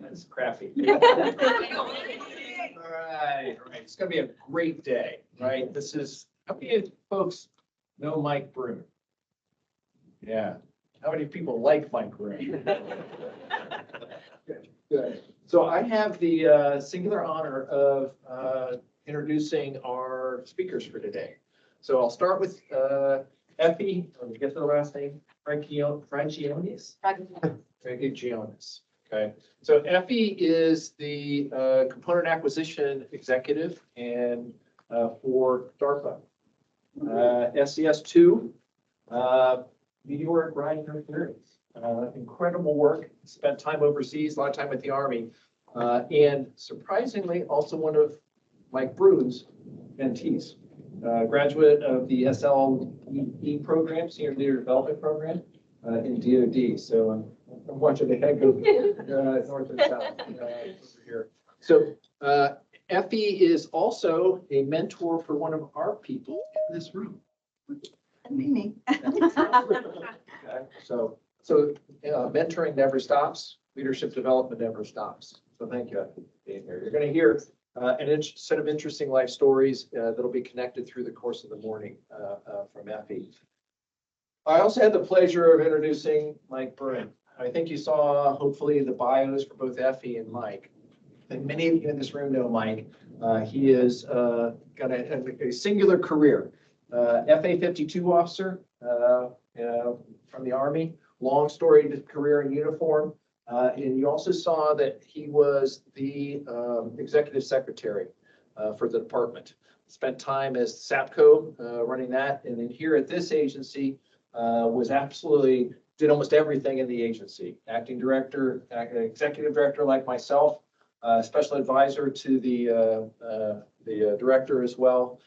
That's crappy. All right. It's going to be a great day, right? This is, how many folks know Mike Broom? Yeah. How many people like Mike Broom? Good. So I have the singular honor of introducing our speakers for today. So I'll start with Effie, let me get to the last name, Francionis. Francionis. Okay. So Effie is the component acquisition executive and for DARPA. SES2, meteoric riding interference. Incredible work. Spent time overseas, a lot of time with the Army, and surprisingly, also one of Mike Broom's mentees. Graduate of the SLE program, Senior Leader Development Program in DoD. So I'm watching the head go north and south over here. So Effie is also a mentor for one of our people in this room. Me. Okay. So mentoring never stops. Leadership development never stops. So thank you for being here. You're going to hear an set of interesting life stories that'll be connected through the course of the morning from Effie. I also had the pleasure of introducing Mike Broom. I think you saw, hopefully, the bios for both Effie and Mike. And many of you in this room know Mike. He has got a singular career. FA-52 officer from the Army, long storied career in uniform. And you also saw that he was the executive secretary for the department. Spent time as SAPCO running that. And then here at this agency did almost everything in the agency. Acting director, executive director like myself, special advisor to the director as well.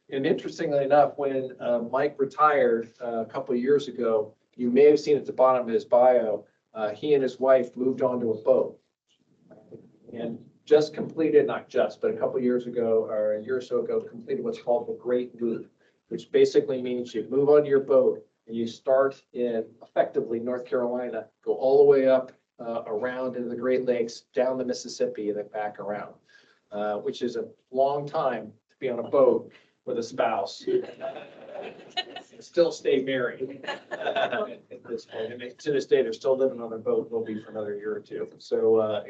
And interestingly enough, when Mike retired a couple of years ago, you may have seen at the bottom of his bio, he and his wife moved onto a boat and just completed, not just, but a couple of years ago or a year or so ago, completed what's called the Great Loop, which basically means you move onto your boat and you start in effectively North Carolina, go all the way up around into the Great Lakes, down the Mississippi, and then back around, which is a long time to be on a boat with a spouse. Still stay married at this point. And to this day, they're still living on a boat, will be for another year or two. So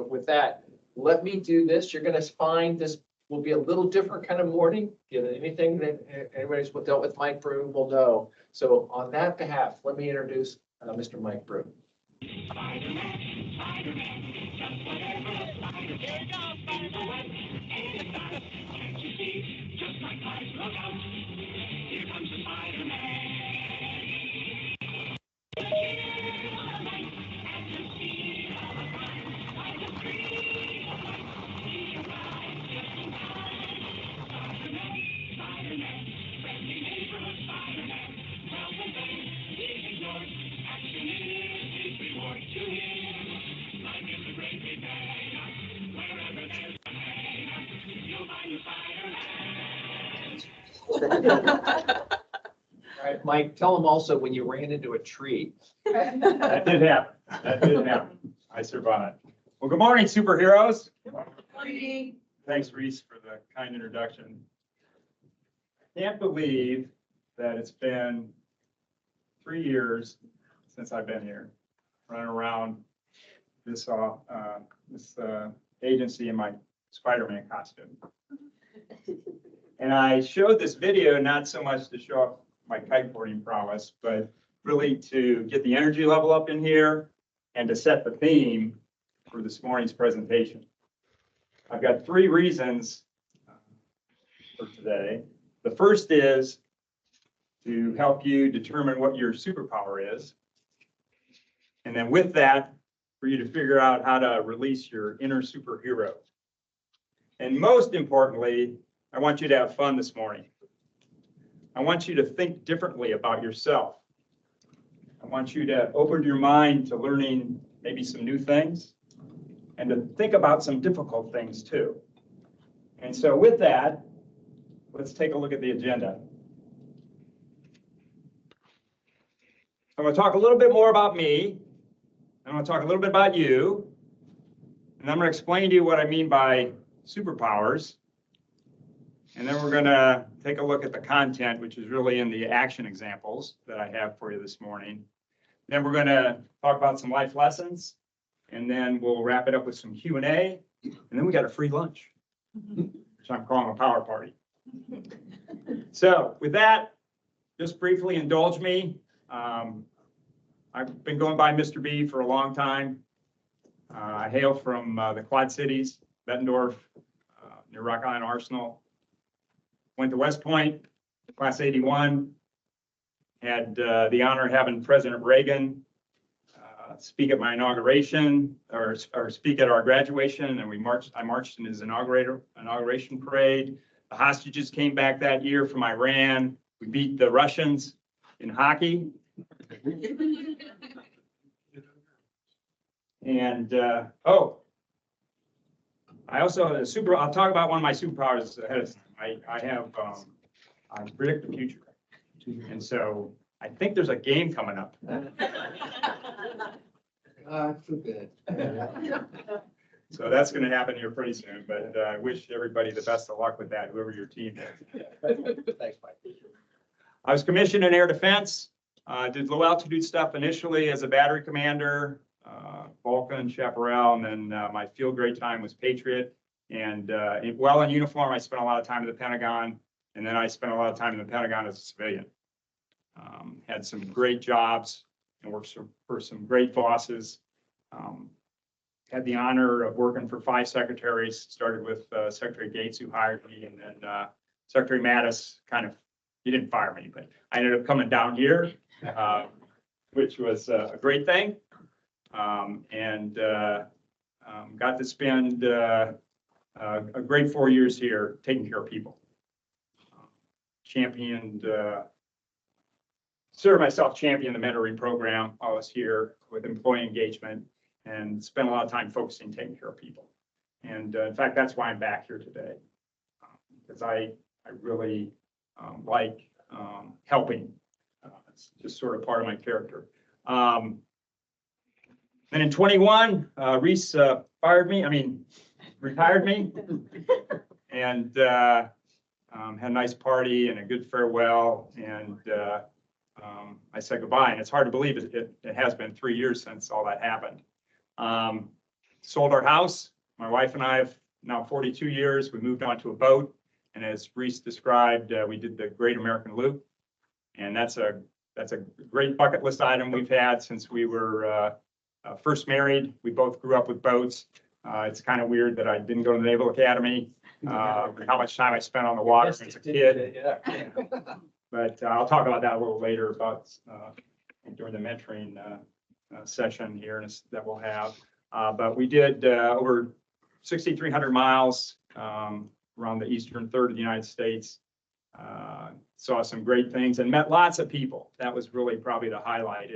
with that, let me do this. You're going to find this will be a little different kind of morning. Anything that anybody's dealt with Mike Broom will know. So on that behalf, let me introduce Mr. Mike Broom. All right, Mike, tell them also when you ran into a tree. That did happen. That did happen. I survived. Well, good morning, superheroes. Good morning. Thanks, Reese, for the kind introduction. Can't believe that it's been 3 years since I've been here, running around this agency in my Spider-Man costume. And I showed this video not so much to show off my kiteboarding prowess, but really to get the energy level up in here and to set the theme for this morning's presentation. I've got 3 reasons for today. The first is to help you determine what your superpower is. And then with that, for you to figure out how to release your inner superhero. And most importantly, I want you to have fun this morning. I want you to think differently about yourself. I want you to open your mind to learning maybe some new things and to think about some difficult things too. And so with that, let's take a look at the agenda. I'm going to talk a little bit more about me. I'm going to talk a little bit about you, and I'm going to explain to you what I mean by superpowers. And then we're going to take a look at the content, which is really in the action examples that I have for you this morning. Then we're going to talk about some life lessons, and then we'll wrap it up with some Q&A, and then we got a free lunch, which I'm calling a power party. So with that, just briefly indulge me. I've been going by Mr. B for a long time. I hail from the Quad Cities, Bettendorf, near Rock Island Arsenal. Went to West Point, class 81. Had the honor of having President Reagan speak at my inauguration, or speak at our graduation, and I marched in his inauguration parade. The hostages came back that year from Iran. We beat the Russians in hockey. And I also I'll talk about one of my superpowers ahead of time. I predict the future, and so I think there's a game coming up. So that's going to happen here pretty soon. But I wish everybody the best of luck with that, whoever your team is. Thanks, Mike. I was commissioned in air defense. Did low altitude stuff initially as a battery commander, Vulcan, Chaparral, and then my field grade time was Patriot. And while in uniform, I spent a lot of time at the Pentagon, and then I spent a lot of time in the Pentagon as a civilian. Had some great jobs and worked for some great bosses. Had the honor of working for 5 secretaries. Started with Secretary Gates, who hired me, and then Secretary Mattis he didn't fire me, but I ended up coming down here, which was a great thing. And got to spend a great 4 years here taking care of people. Championed the mentoring program while I was here with employee engagement, and spent a lot of time focusing taking care of people. And in fact, that's why I'm back here today, because I really like helping. It's just sort of part of my character. Then in 21, Reese retired me, and had a nice party and a good farewell, and I said goodbye. And it's hard to believe it has been 3 years since all that happened. Sold our house. My wife and I have now 42 years. We moved onto a boat, and as Reese described, we did the Great American Loop, and that's a great bucket list item we've had since we were first married. We both grew up with boats. It's kind of weird that I didn't go to the Naval Academy, how much time I spent on the water as a kid. Yeah. But I'll talk about that a little later during the mentoring session here that we'll have. But we did over 6,300 miles around the eastern third of the United States. Saw some great things and met lots of people. That was really probably the highlight.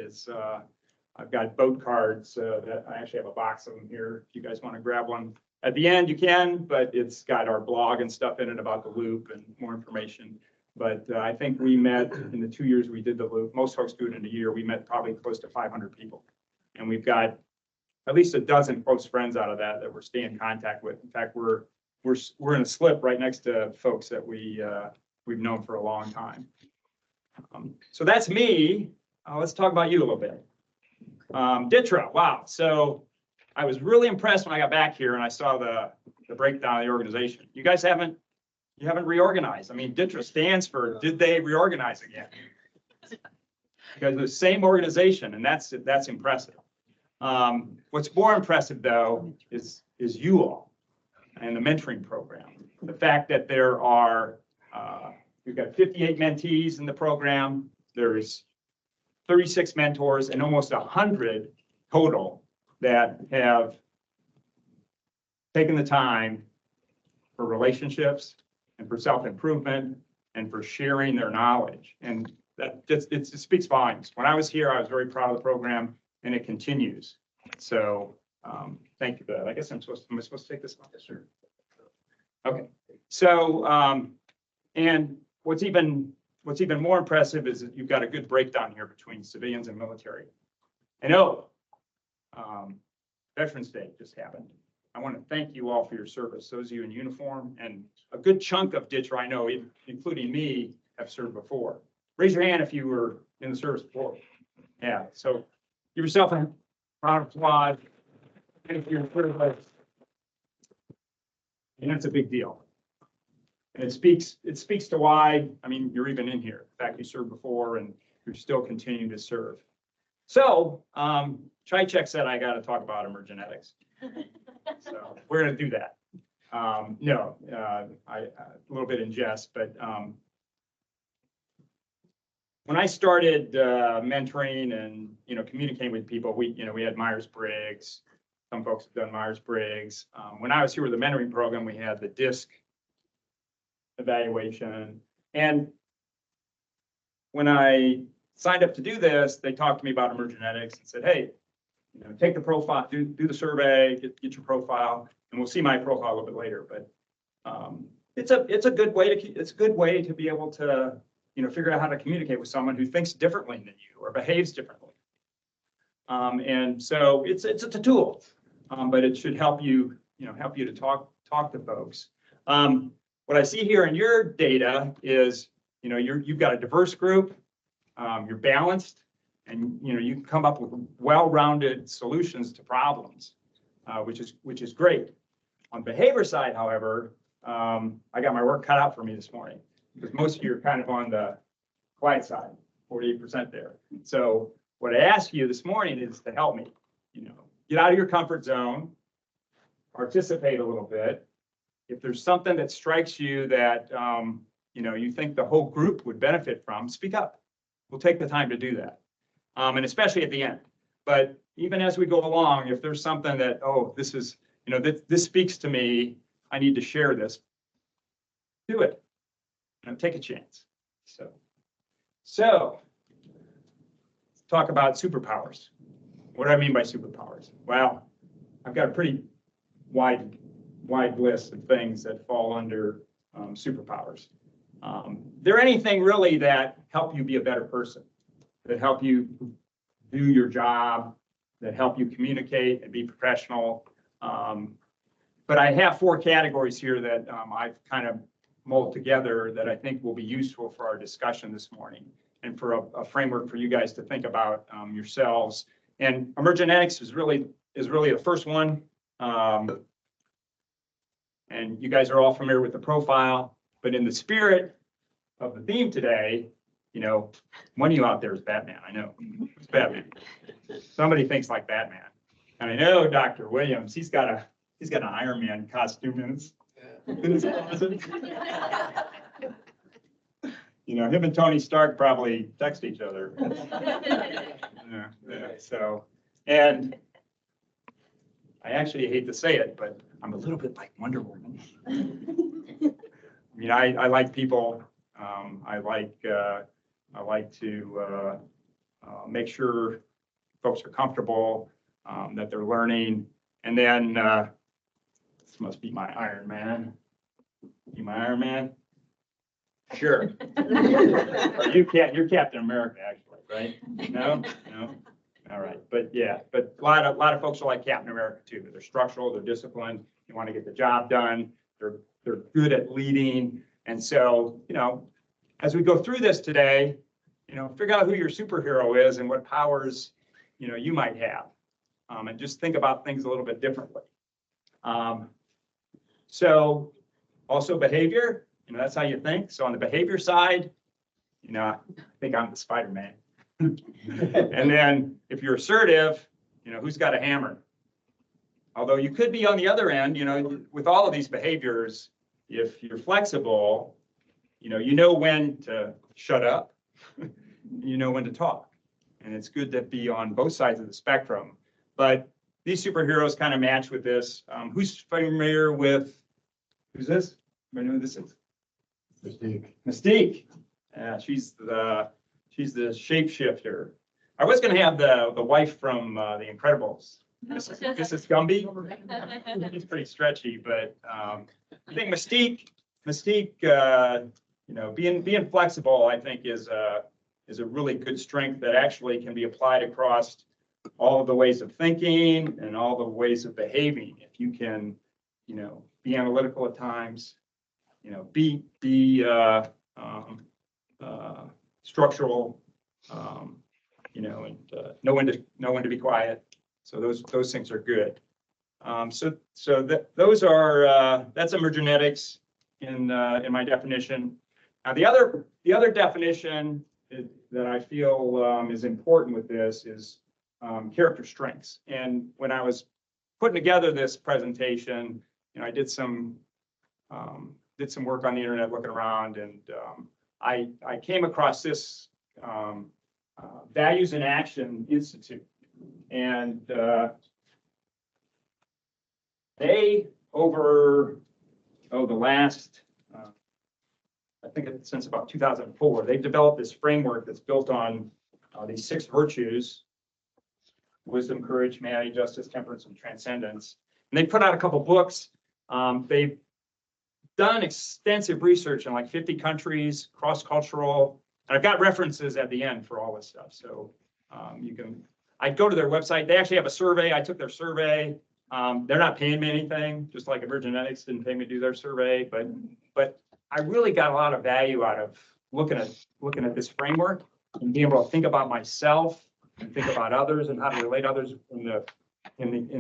I've got boat cards that I actually have a box of them here. If you guys want to grab one at the end, you can, but it's got our blog and stuff in it about the loop and more information. But I think we met in the 2 years we did the loop. Most folks do it in a year. We met probably close to 500 people. And we've got at least a dozen close friends out of that we're staying in contact with. In fact, we're in a slip right next to folks that we've known for a long time. So that's me. Let's talk about you a little bit. DTRA, wow. So I was really impressed when I got back here and I saw the breakdown of the organization. You guys haven't reorganized. I mean, DTRA stands for Did They Reorganize Again? Because the same organization, and that's impressive. What's more impressive though is you all and the mentoring program. The fact that there are we've got 58 mentees in the program. There's 36 mentors and almost 100 total that have taken the time for relationships and for self-improvement and for sharing their knowledge. And that just, it speaks volumes. When I was here, I was very proud of the program, and it continues. So thank you for that. I guess am I supposed to take this off? Yes, sir. Okay. So, and what's even more impressive is that you've got a good breakdown here between civilians and military. I know Veterans Day just happened. I want to thank you all for your service, those of you in uniform, and a good chunk of Ditcher I know, including me, have served before. Raise your hand if you were in the service before. Yeah, so give yourself a round of applause. And if you're in service, and that's a big deal. And it speaks to why, I mean, you're even in here. In fact, you served before and you're still continuing to serve. So, Chychek said I got to talk about emergenetics. So we're going to do that. No, a little bit in jest, but when I started mentoring and communicating with people, we had Myers-Briggs. Some folks have done Myers-Briggs. When I was here with the mentoring program, we had the DISC evaluation. And when I signed up to do this, they talked to me about emergenetics and said, hey, take the profile, do the survey, get your profile, and we'll see my profile a little bit later. But it's a good way to be able to figure out how to communicate with someone who thinks differently than you or behaves differently. And so it's a tool, but it should help you to talk to folks. What I see here in your data is you've got a diverse group, you're balanced, and you can come up with well-rounded solutions to problems, which is great. On the behavior side, however, I got my work cut out for me this morning because most of you are kind of on the quiet side, 48% there. So what I ask you this morning is to help me, get out of your comfort zone, participate a little bit. If there's something that strikes you that you think the whole group would benefit from, speak up. We'll take the time to do that, and especially at the end. But even as we go along, if there's something that, this is, this speaks to me, I need to share this, do it. Take a chance. So let's talk about superpowers. What do I mean by superpowers? Well, I've got a pretty wide list of things that fall under superpowers. They're anything really that help you be a better person, that help you do your job, that help you communicate and be professional. But I have 4 categories here that I've kind of mulled together that I think will be useful for our discussion this morning and for a framework for you guys to think about yourselves. And emergenetics is really the first one. And you guys are all familiar with the profile, but in the spirit of the theme today, one of you out there is Batman. I know it's Batman. Somebody thinks like Batman. And I know Dr. Williams, he's got an Iron Man costume in his closet. Him and Tony Stark probably text each other. So, and I actually hate to say it, but I'm a little bit like Wonder Woman. I like people. I like to make sure folks are comfortable, that they're learning, and then this must be my Iron Man. You my Iron Man? Sure. You're Captain America, actually, right? No. All right, but a lot of folks are like Captain America too. They're structural, they're disciplined. You want to get the job done. They're good at leading, and so as we go through this today, figure out who your superhero is and what powers you might have, and just think about things a little bit differently. So also behavior, that's how you think. So on the behavior side, I think I'm the Spider-Man. And then if you're assertive, who's got a hammer? Although you could be on the other end, with all of these behaviors, if you're flexible, you know when to shut up, you know when to talk. And it's good to be on both sides of the spectrum. But these superheroes kind of match with this. Who's familiar with, who's this? Anybody know who this is? Mystique. Yeah, she's the shapeshifter. I was going to have the wife from The Incredibles, Mrs. Gumby. She's pretty stretchy, but I think Mystique, being flexible, I think is a really good strength that actually can be applied across all of the ways of thinking and all the ways of behaving. If you can, be analytical at times, be structural, and know when to be quiet. So those things are good. Those are that's emergenetics in my definition. Now the other definition that I feel is important with this is character strengths. And when I was putting together this presentation, I did some work on the internet looking around, and I came across this Values in Action Institute, and they over the last I think since about 2004, they've developed this framework that's built on these 6 virtues: wisdom, courage, humanity, justice, temperance, and transcendence. And they put out a couple books. They've done extensive research in like 50 countries, cross-cultural. And I've got references at the end for all this stuff. So I'd go to their website. They actually have a survey. I took their survey. They're not paying me anything, just like Emergenetics didn't pay me to do their survey. But I really got a lot of value out of looking at this framework and being able to think about myself and think about others and how to relate others in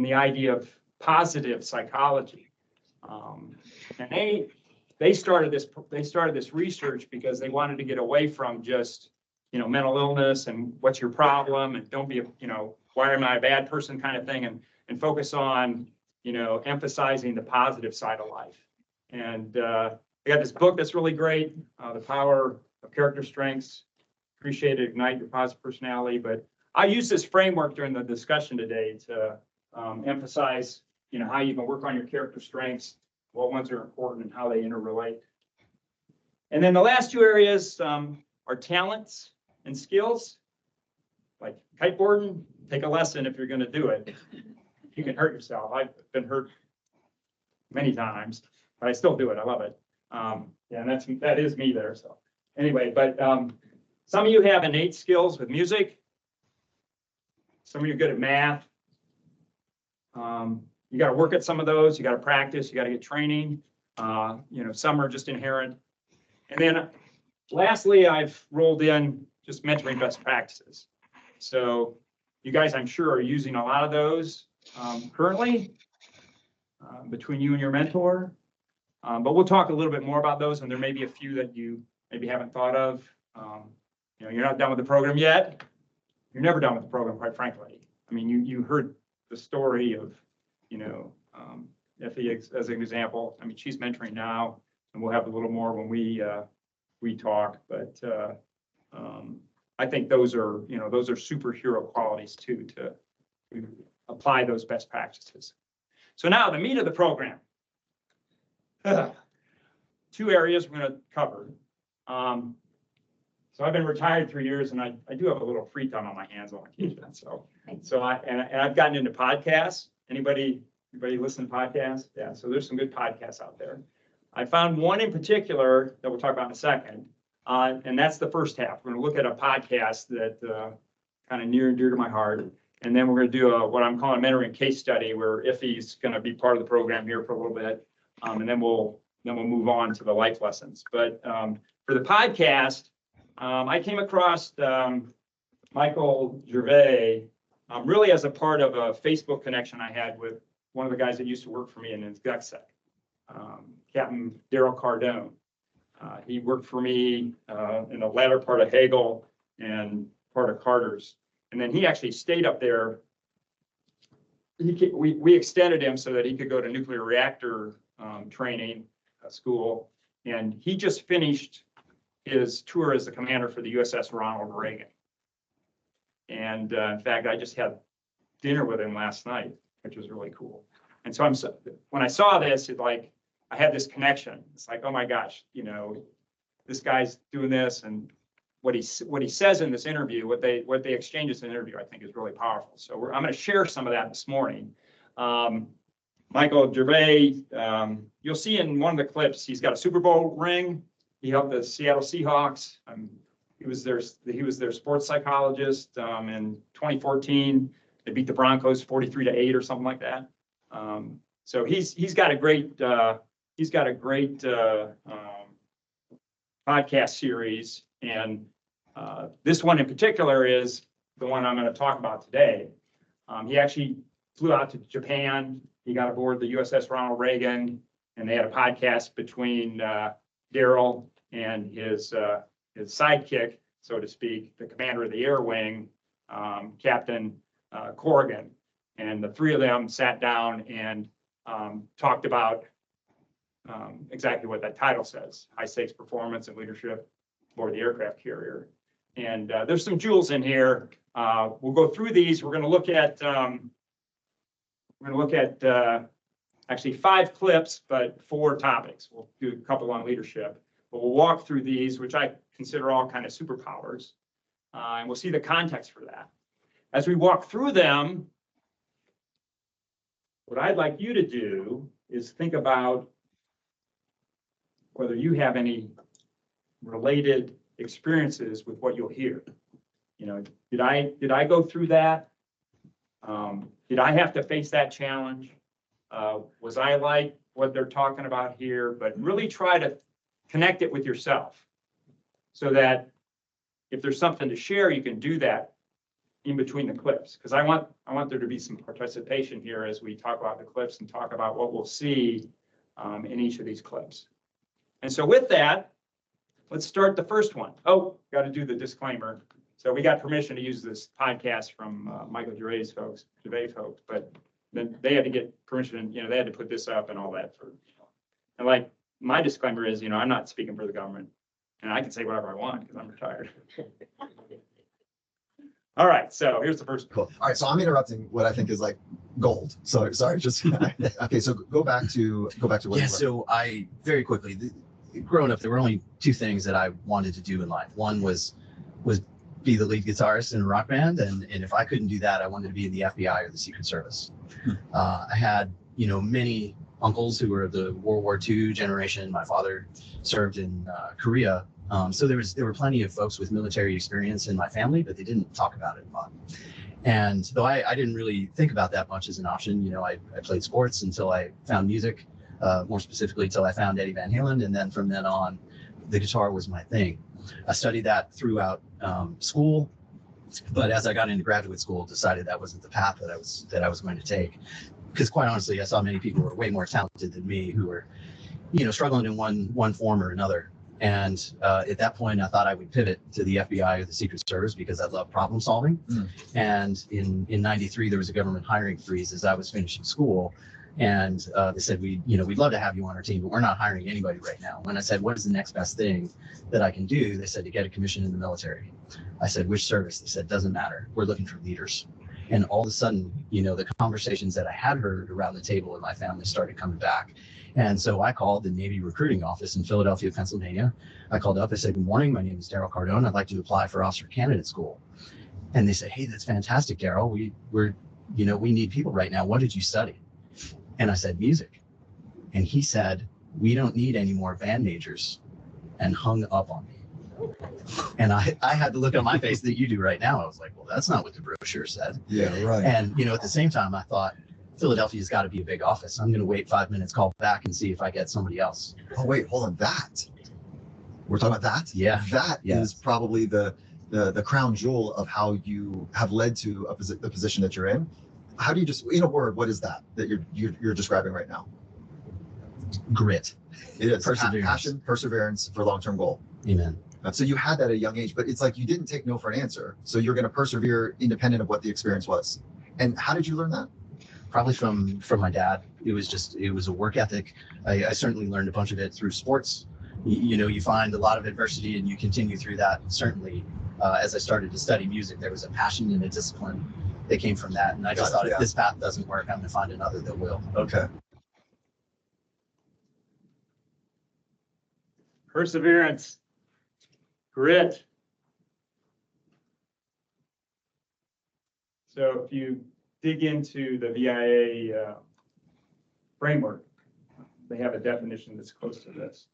the idea of positive psychology. And they started this research because they wanted to get away from just mental illness and what's your problem and don't be why am I a bad person kind of thing, and focus on emphasizing the positive side of life. And I got this book that's really great, The Power of Character Strengths, Appreciate It, Ignite Your Positive Personality. But I use this framework during the discussion today to emphasize, how you can work on your character strengths, what ones are important, and how they interrelate. And then the last 2 areas are talents and skills. Like kiteboarding, take a lesson if you're going to do it. You can hurt yourself. I've been hurt many times, but I still do it. I love it. And that is me there. So anyway, but some of you have innate skills with music. Some of you are good at math. You got to work at some of those. You got to practice. You got to get training. Some are just inherent. And then lastly, I've rolled in just mentoring best practices. So you guys, I'm sure, are using a lot of those currently between you and your mentor. But we'll talk a little bit more about those, and there may be a few that you maybe haven't thought of. You're not done with the program yet. You're never done with the program, quite frankly. I mean, you heard the story of, Effie as an example. I mean, she's mentoring now, and we'll have a little more when we talk. But I think those are superhero qualities too, to apply those best practices. So now the meat of the program. 2 areas we're going to cover. So I've been retired 3 years, and I do have a little free time on my hands on occasion. So I've gotten into podcasts. Anybody listen to podcasts? Yeah. So there's some good podcasts out there. I found one in particular that we'll talk about in a second, and that's the first half. We're going to look at a podcast that kind of near and dear to my heart, and then we're going to do what I'm calling a mentoring case study, where Iffy's going to be part of the program here for a little bit. And then we'll move on to the life lessons. But for the podcast, I came across Michael Gervais really as a part of a Facebook connection I had with one of the guys that used to work for me in GUCSEC, Captain Daryl Cardone. He worked for me in the latter part of Hagel and part of Carter's. And then he actually stayed up there. We extended him so that he could go to nuclear reactor training school, and he just finished his tour as the commander for the USS Ronald Reagan. And in fact, I just had dinner with him last night, which was really cool. And so when I saw this, I had this connection. It's like, oh my gosh, this guy's doing this, and what he says in this interview, what they exchange in this interview, I think is really powerful. So I'm going to share some of that this morning. Michael Gervais, you'll see in one of the clips, he's got a Super Bowl ring. He helped the Seattle Seahawks. He was their sports psychologist in 2014. They beat the Broncos 43-8 or something like that. So he's got a great podcast series, and this one in particular is the one I'm going to talk about today. He actually flew out to Japan. He got aboard the USS Ronald Reagan, and they had a podcast between Daryl and his sidekick, so to speak, the commander of the Air Wing, Captain Corrigan. And the three of them sat down and talked about exactly what that title says: high stakes performance and leadership aboard the aircraft carrier. And there's some jewels in here. We'll go through these. We're going to look at actually 5 clips, but 4 topics. We'll do a couple on leadership, but we'll walk through these, which I consider all kind of superpowers, and we'll see the context for that. As we walk through them, what I'd like you to do is think about whether you have any related experiences with what you'll hear. You know, did I go through that? Did I have to face that challenge? Was I like what they're talking about here? But really try to connect it with yourself so that if there's something to share, you can do that in between the clips. Because I want there to be some participation here as we talk about the clips and talk about what we'll see in each of these clips. And so with that, let's start the first one. Oh, got to do the disclaimer. So we got permission to use this podcast from Michael Gervais folks, but then they had to get permission, you know, they had to put this up and all that for, and like, my disclaimer is, you know, I'm not speaking for the government, and I can say whatever I want because I'm retired. All right, so here's the first. Cool. All right, so I'm interrupting what I think is like gold. So sorry, just okay. So go back to what Yeah. So I very quickly, growing up, there were only 2 things that I wanted to do in life. One was be the lead guitarist in a rock band, and if I couldn't do that, I wanted to be in the FBI or the Secret Service. I had, you know, many uncles who were of the World War II generation. My father served in Korea. So there were plenty of folks with military experience in my family, but they didn't talk about it a lot. And though I didn't really think about that much as an option, you know, I played sports until I found music, more specifically until I found Eddie Van Halen. And then from then on, the guitar was my thing. I studied that throughout school, but as I got into graduate school, decided that wasn't the path that I was going to take. Because quite honestly, I saw many people who were way more talented than me who were, you know, struggling in one form or another. And at that point, I thought I would pivot to the FBI or the Secret Service because I love problem solving. And in '93, there was a government hiring freeze as I was finishing school. And they said, we'd love to have you on our team, but we're not hiring anybody right now. When I said, what is the next best thing that I can do? They said, to get a commission in the military. I said, which service? They said, doesn't matter. We're looking for leaders. And all of a sudden, you know, the conversations that I had heard around the table in my family started coming back. And so I called the Navy recruiting office in Philadelphia, Pennsylvania. I called up, I said, good morning, my name is Daryl Cardone. I'd like to apply for officer candidate school. And they said, hey, that's fantastic, Daryl. We need people right now. What did you study? And I said, music. And he said, we don't need any more band majors, and hung up on me. And I had the look on my face that you do right now. I was like, well, that's not what the brochure said. Yeah, right. And, you know, at the same time, I thought, Philadelphia's got to be a big office. I'm going to wait 5 minutes, call back and see if I get somebody else. Oh, wait, hold on. We're talking about that? Yeah. That Yeah. is probably the crown jewel of how you have led to the position that you're in. How do you just, in a word, what is that you're describing right now? Grit. It is Perseverance. passion, perseverance for long-term goal. Amen. So you had that at a young age, but it's like you didn't take no for an answer. So you're going to persevere independent of what the experience was. And how did you learn that? Probably from my dad. It was a work ethic. I certainly learned a bunch of it through sports. You know, you find a lot of adversity and you continue through that. Certainly, as I started to study music, there was a passion and a discipline that came from that. And I just thought, if this path doesn't work, I'm going to find another that will. Okay. Perseverance, grit. So if you dig into the VIA framework, they have a definition that's close to this.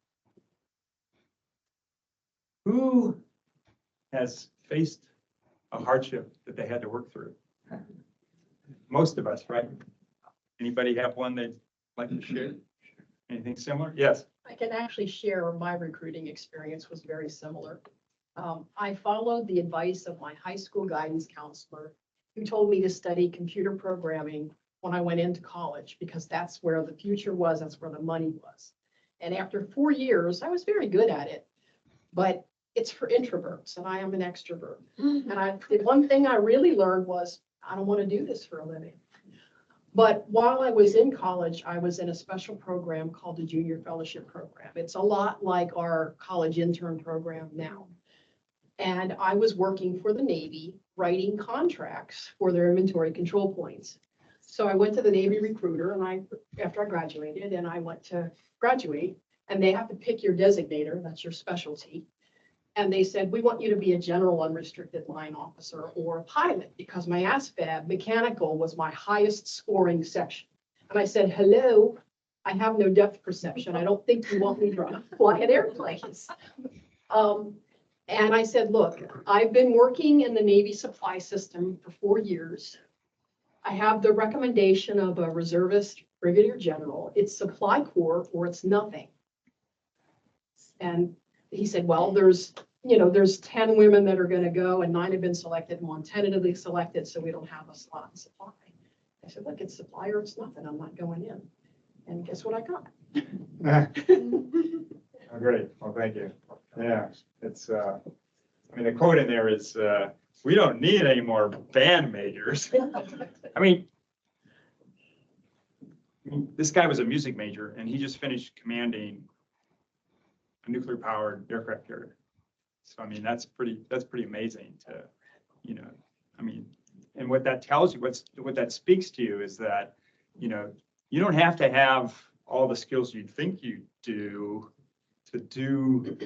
Who has faced a hardship that they had to work through? most of us, right? Anybody have one they'd like to share? Anything similar? Yes. I can actually share my recruiting experience was very similar. I followed the advice of my high school guidance counselor, who told me to study computer programming when I went into college, because that's where the future was, that's where the money was. And after 4 years, I was very good at it, but it's for introverts and I am an extrovert. And the one thing I really learned was, I don't want to do this for a living. But while I was in college, I was in a special program called the Junior Fellowship Program. It's a lot like our college intern program now. And I was working for the Navy, writing contracts for their inventory control points. So I went to the Navy recruiter and after I graduated, and I went to graduate, and they have to pick your designator, that's your specialty. And they said, we want you to be a general unrestricted line officer or a pilot, because my ASVAB mechanical was my highest scoring section. And I said, hello, I have no depth perception. I don't think you want me to fly an airplane. And I said, look, I've been working in the Navy supply system for 4 years. I have the recommendation of a reservist brigadier general. It's supply corps or it's nothing. And he said, well, there's 10 women that are going to go and 9 have been selected and 1 tentatively selected. So we don't have a slot in supply. I said, look, it's supply or it's nothing. I'm not going in. And guess what I got? Oh, great. Well, thank you. Yeah, it's, I mean, the quote in there is, we don't need any more band majors. I mean, this guy was a music major and he just finished commanding a nuclear powered aircraft carrier. So, I mean, that's pretty amazing to, I mean, and what that tells you, what that speaks to you is that, you don't have to have all the skills you think you do to do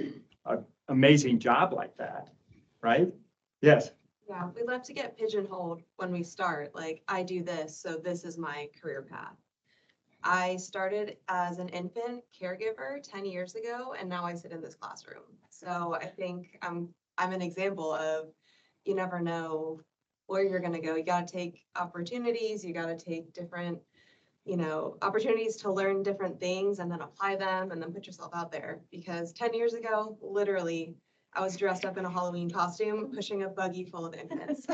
an amazing job like that, right? Yes. Yeah, we love to get pigeonholed when we start, like, I do this, so this is my career path. I started as an infant caregiver 10 years ago, and now I sit in this classroom. So I think I'm an example of, you never know where you're gonna go. You gotta take opportunities, you gotta take different, opportunities to learn different things and then apply them and then put yourself out there. Because 10 years ago, literally, I was dressed up in a Halloween costume, pushing a buggy full of infants.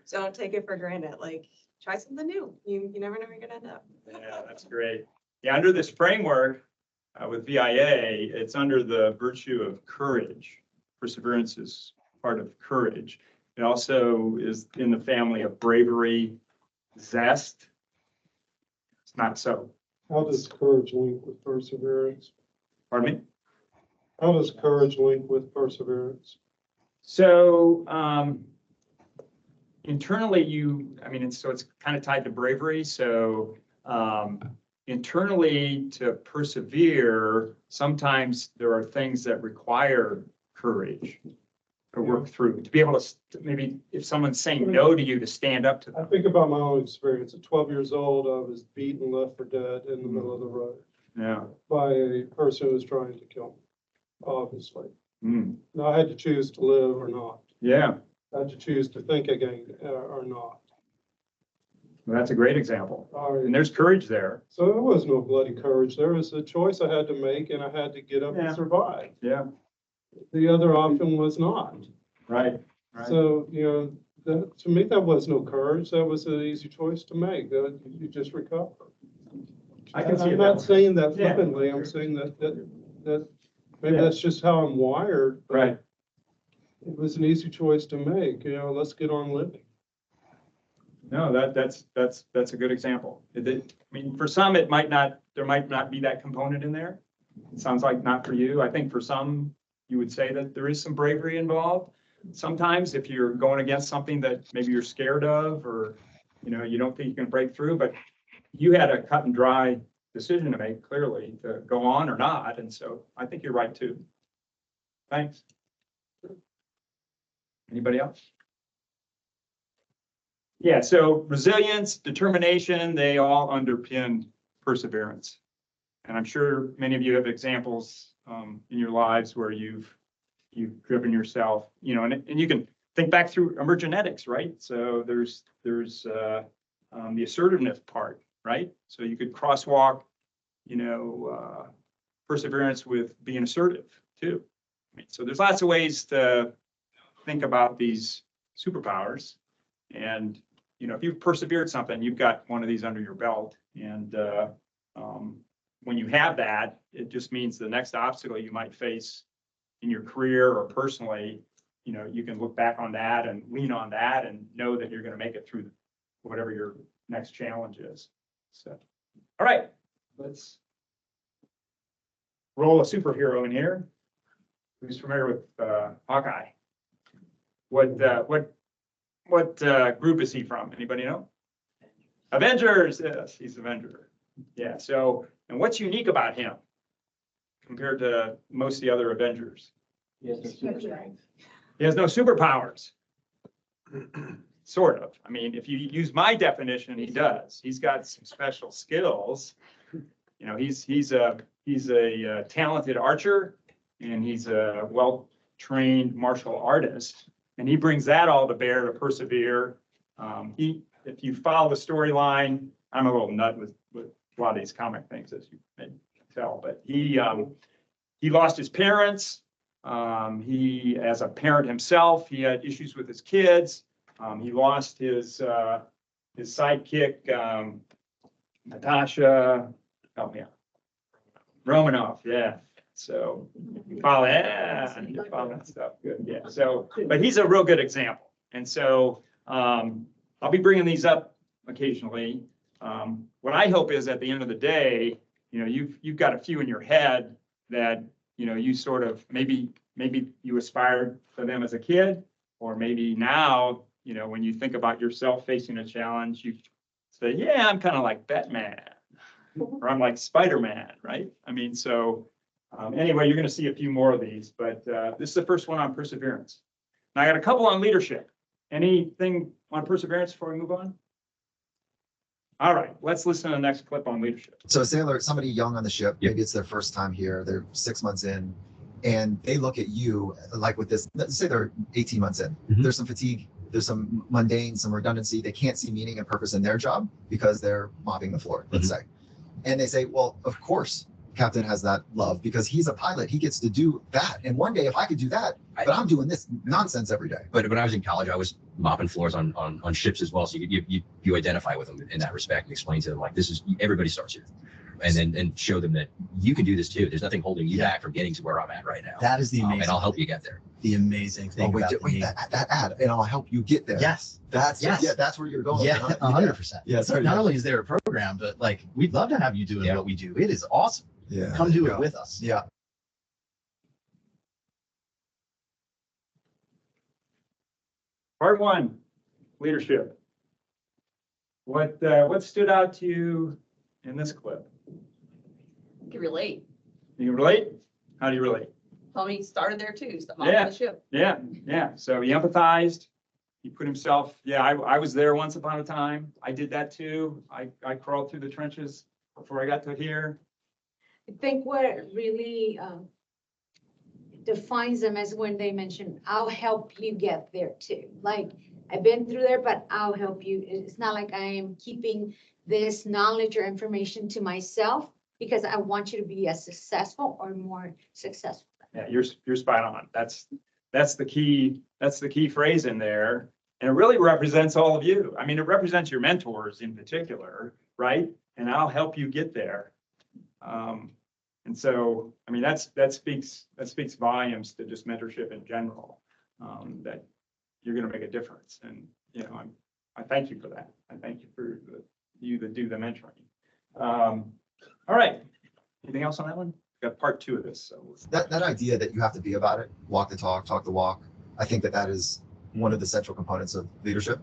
So don't take it for granted. Like, try something new. You never know where you're gonna end up. Yeah, that's great. Yeah, under this framework with VIA, it's under the virtue of courage. Perseverance is part of courage. It also is in the family of bravery, zest. It's not so. How does courage link with perseverance? Pardon me? How does courage link with perseverance? So internally, it's kind of tied to bravery. So internally, to persevere, sometimes there are things that require courage to work through, to be able to maybe if someone's saying no to you, to stand up to I them. think about my own experience. At 12 years old, I was beaten, left for dead in the middle of the road Yeah. by a person who was trying to kill me, obviously. Mm. Now, I had to choose to live or not. Yeah. I had to choose to think again or not. Well, that's a great example. I- And there's courage there. So there was no bloody courage. There was a choice I had to make, and I had to get up Yeah. and survive. Yeah. The other option was not. Right. Right. So, to me, that was no courage. That was an easy choice to make. That you just recover. I can see I'm it not that way. saying that Yeah. flippantly. I'm saying that maybe Yeah. that's just how I'm wired. but Right. It was an easy choice to make. Let's get on living. No, that's a good example. I mean, for some, there might not be that component in there. It sounds like not for you. I think for some, you would say that there is some bravery involved. Sometimes if you're going against something that maybe you're scared of, or, you don't think you can break through, but you had a cut and dry decision to make, clearly, to go on or not. And so I think you're right too. Thanks. Anybody else? Yeah, so resilience, determination, they all underpin perseverance. And I'm sure many of you have examples in your lives where you've driven yourself, and you can think back through emergenetics, right? So there's the assertiveness part, right? So you could crosswalk, perseverance with being assertive too. I mean, so there's lots of ways to think about these superpowers. And, if you've persevered something, you've got one of these under your belt. And when you have that, it just means the next obstacle you might face in your career or personally, you can look back on that and lean on that and know that you're going to make it through whatever your next challenge is. So, all right, let's roll a superhero in here. Who's familiar with Hawkeye? What group is he from? Anybody know? Avengers. Yes, he's Avenger. Yeah. So, and what's unique about him compared to most of the other Avengers? He has no super strength. He has no superpowers. Sort of. I mean, if you use my definition, he does. He's got some special skills. He's a talented archer, and he's a well-trained martial artist, and he brings that all to bear to persevere. If you follow the storyline, I'm a little nut with a lot of these comic things, as you may tell, but he lost his parents. He, as a parent himself, he had issues with his kids. He lost his sidekick, Natasha, help me out. Romanoff, yeah. So you follow that stuff. Good, yeah. So, but he's a real good example. And so I'll be bringing these up occasionally. What I hope is at the end of the day, you've got a few in your head that you sort of maybe you aspired for them as a kid, or maybe now when you think about yourself facing a challenge, you say, yeah, I'm kind of like Batman, or I'm like Spider-Man, right? I mean, so anyway, you're going to see a few more of these, but this is the first one on perseverance. Now I got a couple on leadership. Anything on perseverance before we move on? All right, let's listen to the next clip on leadership. So a sailor, somebody young on the ship, maybe it's their first time here, they're 6 months in, and they look at you like with this, let's say they're 18 months in. Mhm. There's some fatigue, there's some mundane, some redundancy. They can't see meaning and purpose in their job because they're mopping the floor, let's say. And they say, well, of course, Captain has that love because he's a pilot. He gets to do that. And one day, if I could do that, but I'm doing this nonsense every day. But when I was in college, I was mopping floors on ships as well. So you identify with them in that respect and explain to them, like, this is, everybody starts here. And show them that you can do this too. There's nothing holding you back from getting to where I'm at right now. That is the amazing. And I'll help you get there. The amazing thing Oh, about wait, that ad, and I'll help you get there. Yes. That's Yes. Yeah, that's where you're going. Yeah, 100%. Yeah, sorry. Not only is there a program, but like we'd love to have you doing what we do. It is awesome. Yeah. Come do it with us. Yeah. Part one, leadership. What stood out to you in this clip? You can relate. You can relate? How do you relate? Tommy started there too, so I'm Yeah. on the ship. Yeah. So he empathized. He put himself, I was there once upon a time. I did that too. I crawled through the trenches before I got to here. I think what really defines them is when they mention, I'll help you get there too. Like, I've been through there, but I'll help you. It's not like I am keeping this knowledge or information to myself because I want you to be as successful or more successful. Yeah, you're spot on. That's the key phrase in there. And it really represents all of you. I mean, it represents your mentors in particular, right? And I'll help you get there. And so, I mean, that speaks volumes to just mentorship in general, that you're going to make a difference. And, I thank you for that. I thank you for you that do the mentoring. All right. Anything else on that one? Got part two of this. So That idea that you have to be about it, walk the talk the walk. I think that is one of the central components of leadership,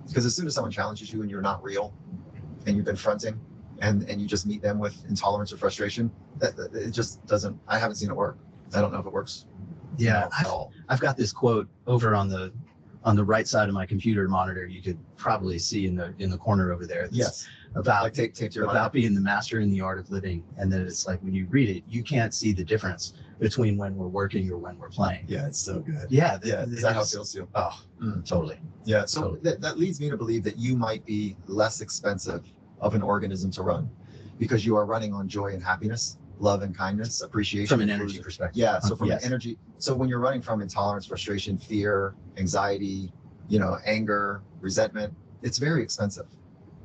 because as soon as someone challenges you and you're not real and you've been fronting and you just meet them with intolerance or frustration, that it just doesn't, I haven't seen it work. I don't know if it works. Yeah, at all. I've got this quote over on the right side of my computer monitor. You could probably see in the corner over there. Yes. About Like take to your about being the master in the art of living, and then it's like when you read it, you can't see the difference between when we're working or when we're playing. Yeah, it's so good. Yeah. Yeah, is that how it feels to you? Oh, totally. Yeah, so Totally. that leads me to believe that you might be less expensive of an organism to run because you are running on joy and happiness, love and kindness, appreciation. From an energy inclusion. perspective. Yeah, so from Yes. an energy, so when you're running from intolerance, frustration, fear, anxiety, anger, resentment, it's very expensive.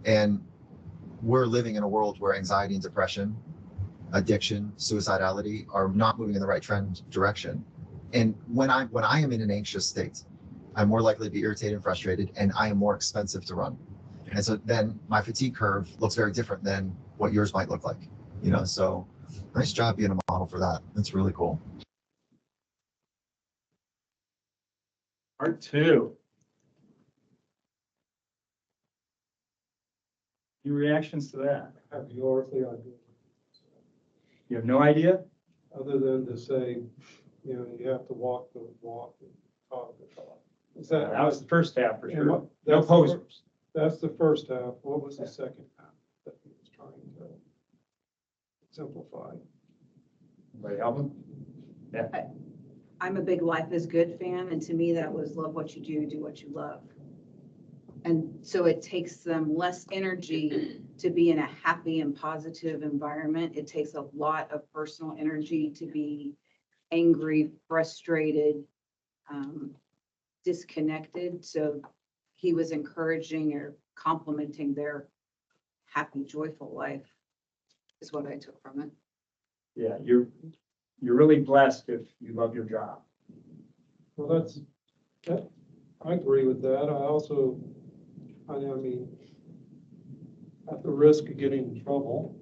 And we're living in a world where anxiety and depression, addiction, suicidality are not moving in the right direction. And when I am in an anxious state, I'm more likely to be irritated and frustrated, and I am more expensive to run. And so then my fatigue curve looks very different than what yours might look like. So nice job being a model for that. That's really cool. Part two. Any reactions to that? Have you earthly idea? You have no idea? Other than to say, you have to walk the walk and talk the talk. Is that? That was the first half for And sure. what- No that's the fir- posers. That's the first half. What was the second half that he was trying to simplify? Anybody help him? I'm a big Life is Good fan, and to me, that was love what you do what you love. And so it takes them less energy to be in a happy and positive environment. It takes a lot of personal energy to be angry, frustrated, disconnected. So he was encouraging or complimenting their happy, joyful life is what I took from it. Yeah, you're really blessed if you love your job. Well, I agree with that. I mean, at the risk of getting in trouble,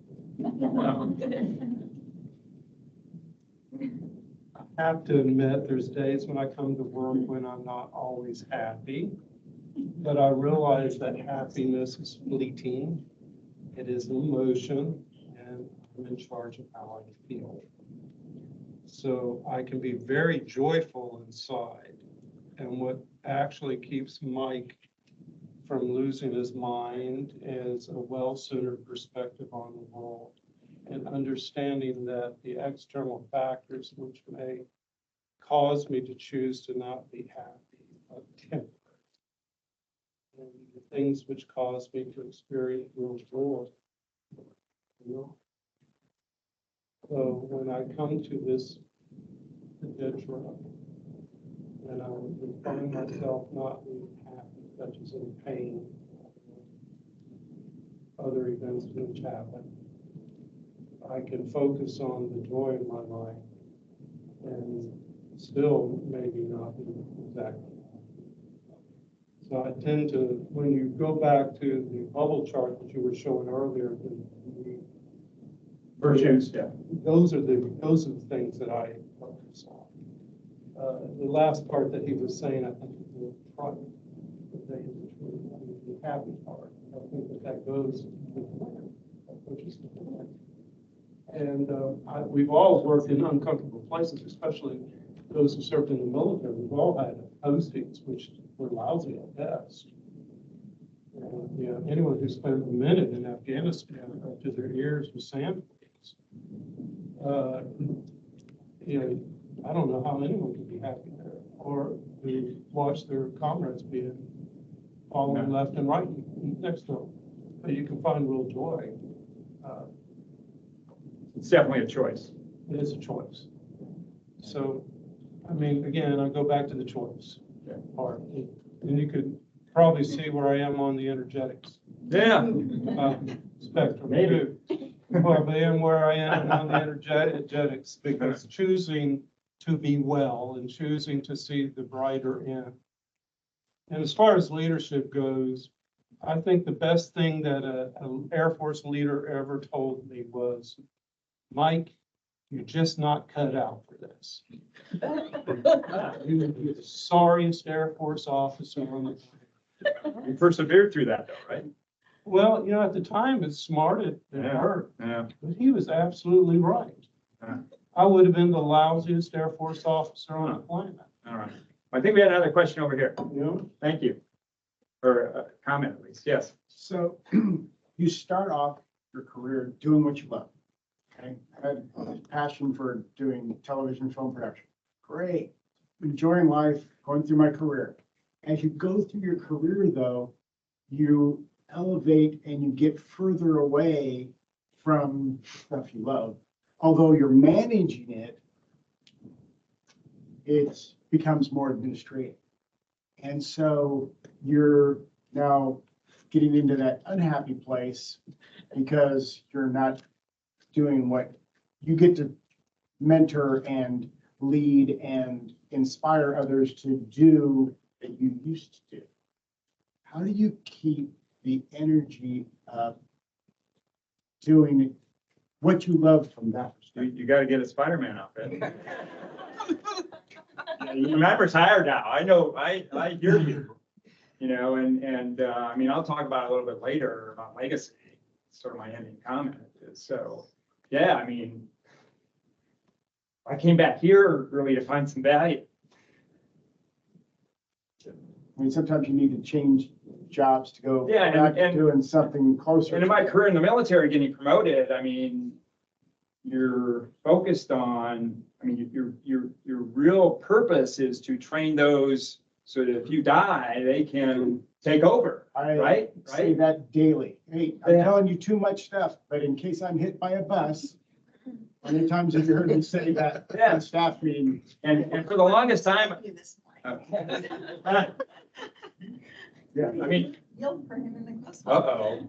I have to admit, there's days when I come to work when I'm not always happy, but I realize that happiness is fleeting. It is an emotion, and I'm in charge of how I feel. So I can be very joyful inside. And what actually keeps Mike from losing his mind is a well-centered perspective on the world and understanding that the external factors which may cause me to choose to not be happy are temporary. And the things which cause me to experience real joy. So when I come to this ditch road, and I would find myself not being happy, such as in pain, other events which happen, I can focus on the joy in my life and still maybe not be exactly happy. So I tend to, when you go back to the bubble chart that you were showing earlier, Virtues, yeah. those are the things that I focus on. The last part that he was saying, I think, is the front, the happy part. I think that goes with the plan, which is the plan. And we've all worked in uncomfortable places, especially those who served in the military. We've all had postings which were lousy at best. And, anyone who spent a minute in Afghanistan up to their ears with sand I don't know how anyone could be happy there, or who watch their comrades being following left and right next to them. But you can find real joy. It's definitely a choice. It is a choice. So, I mean, again, I go back to the choice part. And you could probably see where I am on the energetics Yeah. spectrum. Maybe. Too. Probably am where I am on the energetics, because choosing to be well and choosing to see the brighter end. And as far as leadership goes, I think the best thing that an Air Force leader ever told me was, Mike, you're just not cut out for this. You would be the sorriest Air Force officer on the planet. You persevered through that though, right? Well, at the time it smarted and Yeah. hurt, Yeah. but he was absolutely right. Yeah. I would have been the lousiest Air Force officer on the planet. All right. I think we had another question over here. Thank you. Or a comment at least. Yes. So you start off your career doing what you love. Okay, I had a passion for doing television film production. Great, enjoying life, going through my career. As you go through your career, though, you elevate and you get further away from stuff you love. Although you're managing it, it becomes more administrative. And so you're now getting into that unhappy place because you're not doing what you get to mentor and lead and inspire others to do that you used to do. How do you keep the energy up doing what you love from that You, perspective? you gotta get a Spider-Man outfit. I'm retired now. I know, I hear you. You know, I mean, I'll talk about it a little bit later about legacy. It's sort of my ending comment is, so, yeah, I mean, I came back here really to find some value. I mean, sometimes you need to change jobs to go Yeah, back to and- doing something closer. And in my career in the military, getting promoted, I mean, you're focused on, I mean, your real purpose is to train those so that if you die, they can take over, I right? say Right? that daily. Hey, I'm Yeah. telling you too much stuff, but in case I'm hit by a bus, how many times have you heard me say that Yeah. at staff meeting? And for the longest time, Yeah. I mean, Yelled for him in the bus. uh-oh.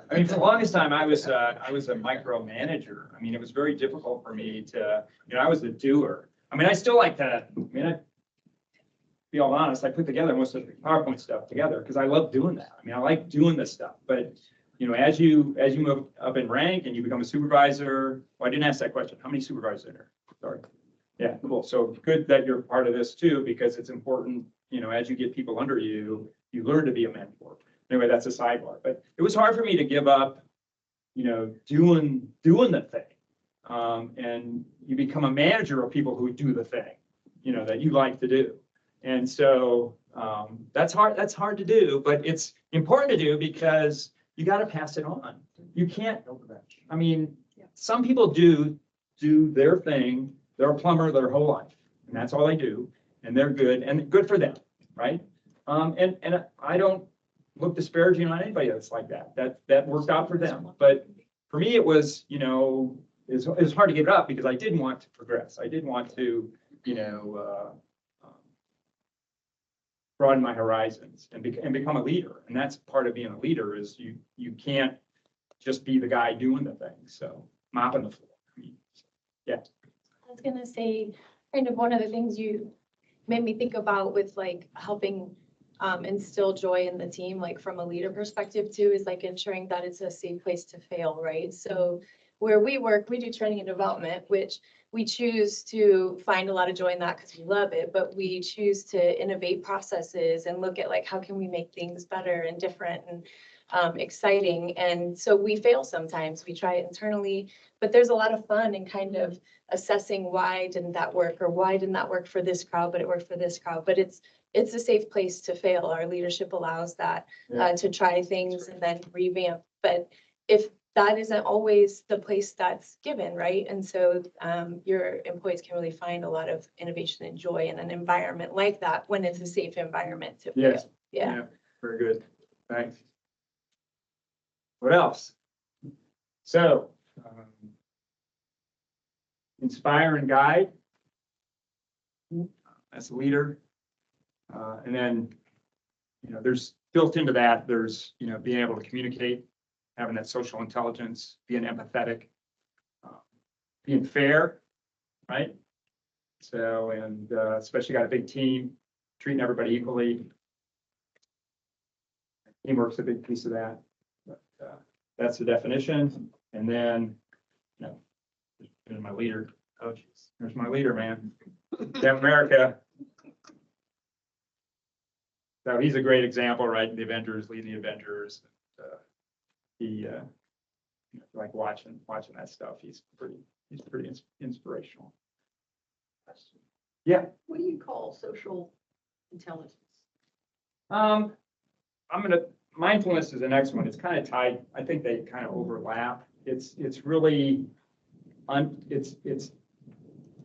I mean, for the longest time, I was a micromanager. I mean, it was very difficult for me to, you know, I was the doer. I mean, I still like to, I mean, I be all honest, I put together most of the PowerPoint stuff together because I love doing that. I mean, I like doing this stuff, but you know, as you move up in rank and you become a supervisor, well, I didn't ask that question. How many supervisors are there? Sorry. Yeah, cool. So good that you're part of this too, because it's important, you know, as you get people under you, you learn to be a mentor. Anyway, that's a sidebar, but it was hard for me to give up, you know, doing the thing. And you become a manager of people who do the thing, you know, that you like to do. And so that's hard to do, but it's important to do because you got to pass it on. You can't, I mean, some people do their thing. They're a plumber their whole life and that's all they do. And they're good and good for them. Right. And I don't look disparaging on anybody that's like that. That worked out for them. But for me, it was, you know, it was hard to give it up because I did want to progress. I did want to, you know, broaden my horizons and become a leader. And that's part of being a leader is you can't just be the guy doing the thing. So mopping the floor. I mean, yeah. I was gonna say, kind of one of the things you made me think about with like helping instill joy in the team, like from a leader perspective too, is like ensuring that it's a safe place to fail, right? So where we work, we do training and development, which we choose to find a lot of joy in that because we love it, but we choose to innovate processes and look at like, how can we make things better and different and exciting. And so we fail sometimes, we try it internally, but there's a lot of fun in kind of assessing why didn't that work or why didn't that work for this crowd, but it worked for this crowd. But it's a safe place to fail. Our leadership allows that to try things and then revamp. But if that isn't always the place that's given, right? And so your employees can really find a lot of innovation and joy in an environment like that when it's a safe environment to fail. Yes. Yeah. Very good. Thanks. What else? So, inspire and guide. As a leader. And then, you know, there's built into that, there's, you know, being able to communicate, having that social intelligence, being empathetic, being fair, right? So, and especially got a big team, treating everybody equally. Teamwork's a big piece of that. But, that's the definition. And then, you know, there's my leader. Oh, geez, there's my leader, man. Captain America. So he's a great example, right? The Avengers, leading the Avengers. He, like watching that stuff. He's pretty inspirational. Yeah. What do you call social intelligence? Mindfulness is the next one. It's kind of tied. I think they kind of overlap. it's really, it's,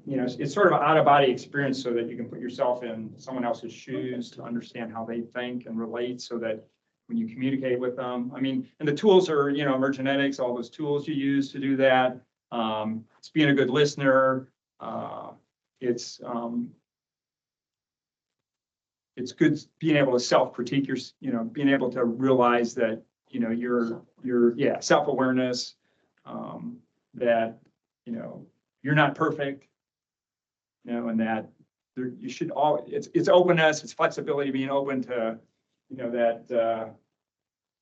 you know, it's sort of an out-of-body experience so that you can put yourself in someone else's shoes to understand how they think and relate so that when you communicate with them, I mean, and the tools are, you know, emergenetics, all those tools you use to do that. It's being a good listener. It's good being able to self-critique your, you know, being able to realize that, you know, yeah, self-awareness, that, you know, you're not perfect, you know, and that you should it's openness, it's flexibility, being open to, you know, that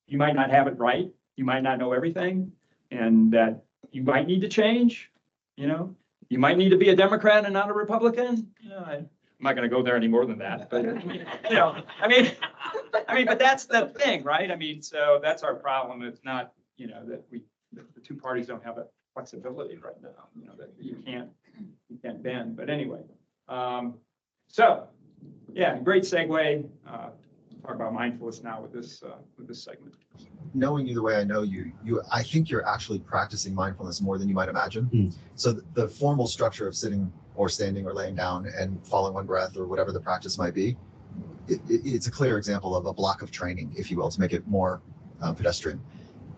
you might not have it right, you might not know everything, and that you might need to change, you know, you might need to be a Democrat and not a Republican, you know, I'm not going to go there any more than that, but you know, I mean, but that's the thing, right? I mean, so that's our problem. It's not, you know, that the two parties don't have that flexibility right now, you know, that you can't bend. But anyway, so yeah, great segue. Talk about mindfulness now with this segment. Knowing you the way I know you, I think you're actually practicing mindfulness more than you might imagine. Mm. So the formal structure of sitting or standing or laying down and following one breath or whatever the practice might be, it's a clear example of a block of training, if you will, to make it more pedestrian.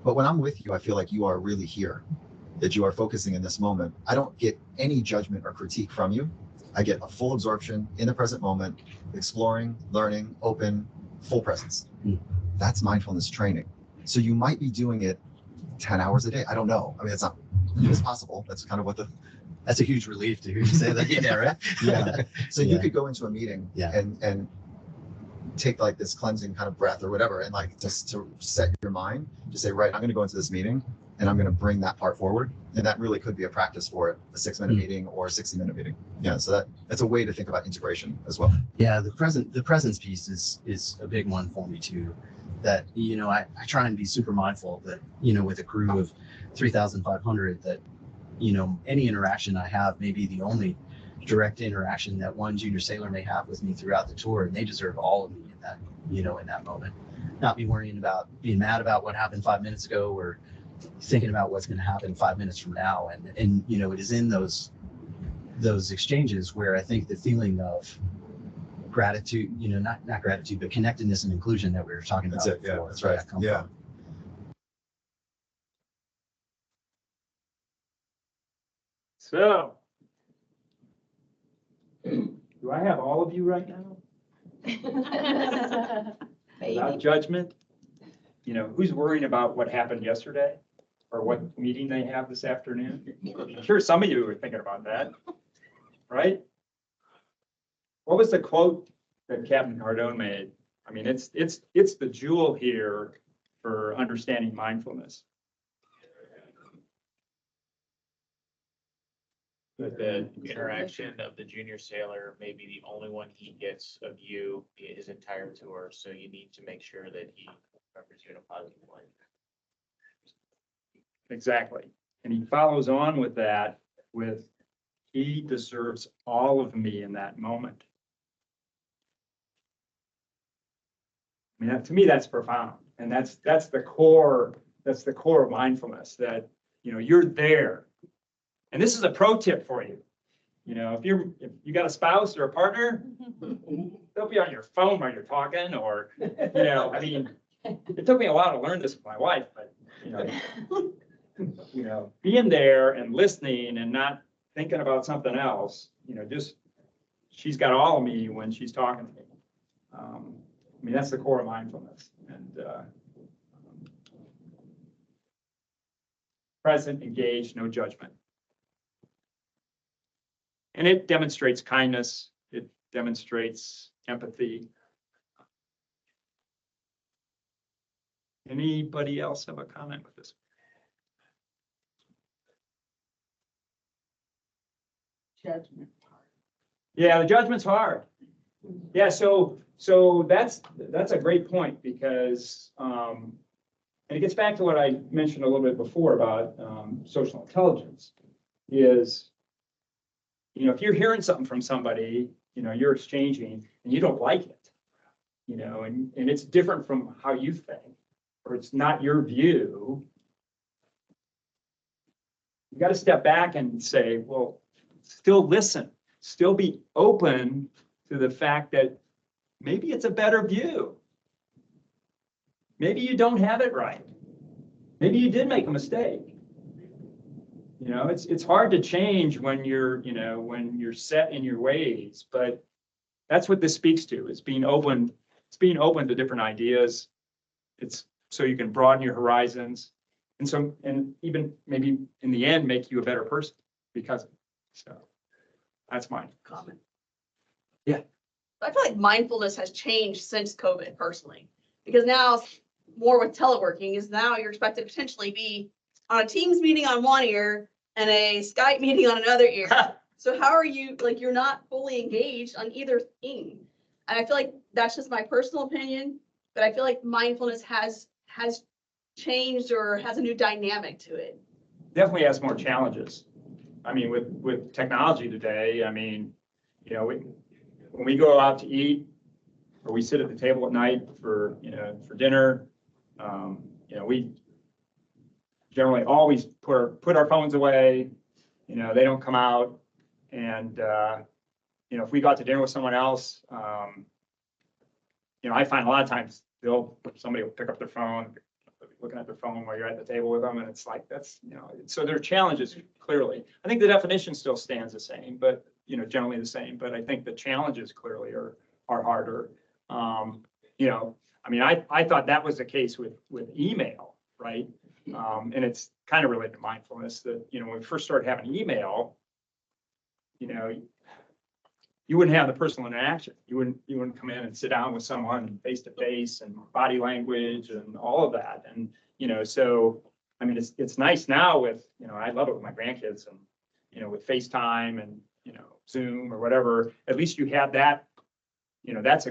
But when I'm with you, I feel like you are really here, that you are focusing in this moment. I don't get any judgment or critique from you. I get a full absorption in the present moment, exploring, learning, open, full presence. Mm. That's mindfulness training. So you might be doing it 10 hours a day. I don't know. I mean, it's possible. That's kind of that's a huge relief to hear you say that. Yeah, right? Yeah. So Yeah. you could go into a meeting Yeah. and take like this cleansing kind of breath or whatever, and like just to set your mind to say, right, I'm going to go into this meeting and I'm going to bring that part forward. And that really could be a practice for it, a 6-minute meeting or a 60-minute meeting. Yeah. So that's a way to think about integration as well. Yeah, the presence piece is a big one for me too. That, you know, I try and be super mindful that, you know, with a crew of 3,500, that, you know, any interaction I have may be the only direct interaction that one junior sailor may have with me throughout the tour, and they deserve all of me in that, you know, in that moment. Not be worrying about being mad about what happened 5 minutes ago, or thinking about what's going to happen 5 minutes from now. And you know, it is in those exchanges where I think the feeling of gratitude, you know, not gratitude, but connectedness and inclusion that we were talking about. That's it. Yeah, before, that's where right. that comes Yeah. from. So, do I have all of you right now? Without judgment? You know, who's worrying about what happened yesterday or what meeting they have this afternoon? I'm sure some of you are thinking about that, right? What was the quote that Captain Cardone made? I mean, it's the jewel here for understanding mindfulness. The interaction of the junior sailor may be the only one he gets of you his entire tour, so you need to make sure that he remembers you in a positive way. Exactly. And he follows on with that with, he deserves all of me in that moment. I mean, to me, that's profound. And that's the core of mindfulness, that, you know, you're there. And this is a pro tip for you. You know, if you got a spouse or a partner, don't be on your phone while you're talking, or, you know, I mean, it took me a while to learn this with my wife, but, you know, being there and listening and not thinking about something else, you know, just, she's got all of me when she's talking to me. I mean, that's the core of mindfulness. And present, engaged, no judgment. And it demonstrates kindness. It demonstrates empathy. Anybody else have a comment with this? Judgment. Yeah, the judgment's hard. Yeah, so that's a great point, because and it gets back to what I mentioned a little bit before about social intelligence. Is, you know, if you're hearing something from somebody, you know, you're exchanging and you don't like it, you know, and it's different from how you think, or it's not your view, you got to step back and say, well, still listen, still be open to the fact that maybe it's a better view. Maybe you don't have it right. Maybe you did make a mistake. You know, it's hard to change when you're, you know, when you're set in your ways, but that's what this speaks to. It's being open to different ideas. It's so you can broaden your horizons. And even maybe in the end, make you a better person because of it. So that's my comment. Yeah. I feel like mindfulness has changed since COVID personally, because now more with teleworking is now you're expected to potentially be on a Teams meeting on one ear and a Skype meeting on another ear. So how are you, like, you're not fully engaged on either thing. And I feel like that's just my personal opinion, but I feel like mindfulness has changed or has a new dynamic to it. Definitely has more challenges. I mean, with technology today, I mean, you know, when we go out to eat or we sit at the table at night for, you know, for dinner, you know, we generally always put our phones away, you know, they don't come out. And, you know, if we got to dinner with someone else, you know, I find a lot of times somebody will pick up their phone, looking at their phone while you're at the table with them. And it's like, that's, you know, so there are challenges clearly. I think the definition still stands the same, but, you know, generally the same, but I think the challenges clearly are harder. You know, I mean, I thought that was the case with email, right? And it's kind of related to mindfulness that, you know, when we first started having email, you know, you wouldn't have the personal interaction. You wouldn't come in and sit down with someone face to face and body language and all of that. And, you know, so, I mean, it's nice now with, you know, I love it with my grandkids and, you know, with FaceTime and, you know, Zoom or whatever, at least you have that, you know, that's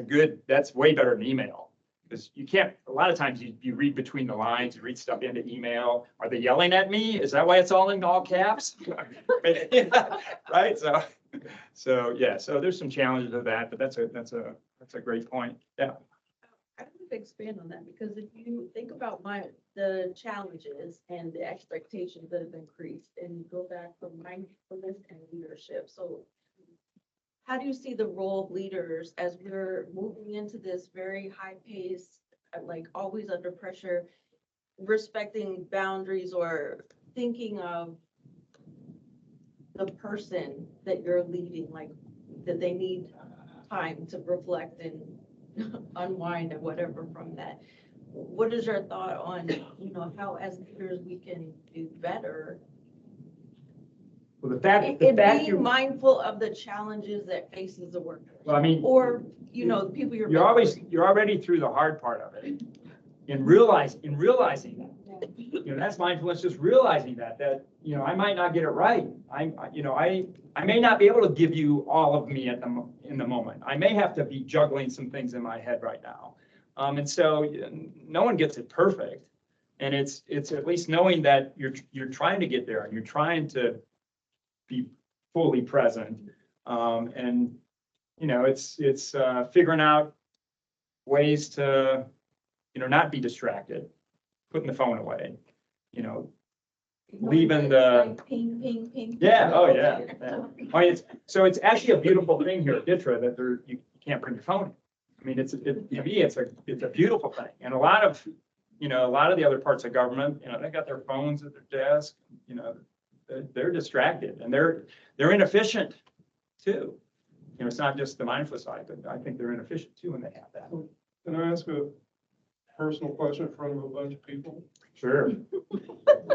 way better than email. Because you can't, a lot of times you read between the lines, you read stuff into email. Are they yelling at me? Is that why it's all in all caps? Right, so yeah, so there's some challenges of that, but that's a great point. Yeah. I would expand on that because if you think about the challenges and the expectations that have increased and you go back from mindfulness and leadership. So how do you see the role of leaders as we're moving into this very high pace, like always under pressure, respecting boundaries or thinking of the person that you're leading, like that they need time to reflect and unwind and whatever from that. What is your thought on, you know, how as leaders we can do better? Well, the fact being mindful of the challenges that faces the worker. Well, I mean, or, you know, the people you're already through the hard part of it. In realizing that. You know, that's mindfulness, just realizing that, you know, I might not get it right. You know, I may not be able to give you all of me in the moment. I may have to be juggling some things in my head right now. And so no one gets it perfect. And it's at least knowing that you're trying to get there and you're trying to be fully present. And, you know, it's figuring out ways to, you know, not be distracted, putting the phone away, you know, leaving the. Like ping, ping, ping. Yeah, oh, yeah. I mean, it's actually a beautiful thing here at DITRA that you can't bring your phone in. I mean, to me, it's a beautiful thing. And a lot of the other parts of government, you know, they got their phones at their desk, you know, they're distracted and they're inefficient too. You know, it's not just the mindful side, but I think they're inefficient too when they have that. Can I ask a personal question in front of a bunch of people? Sure.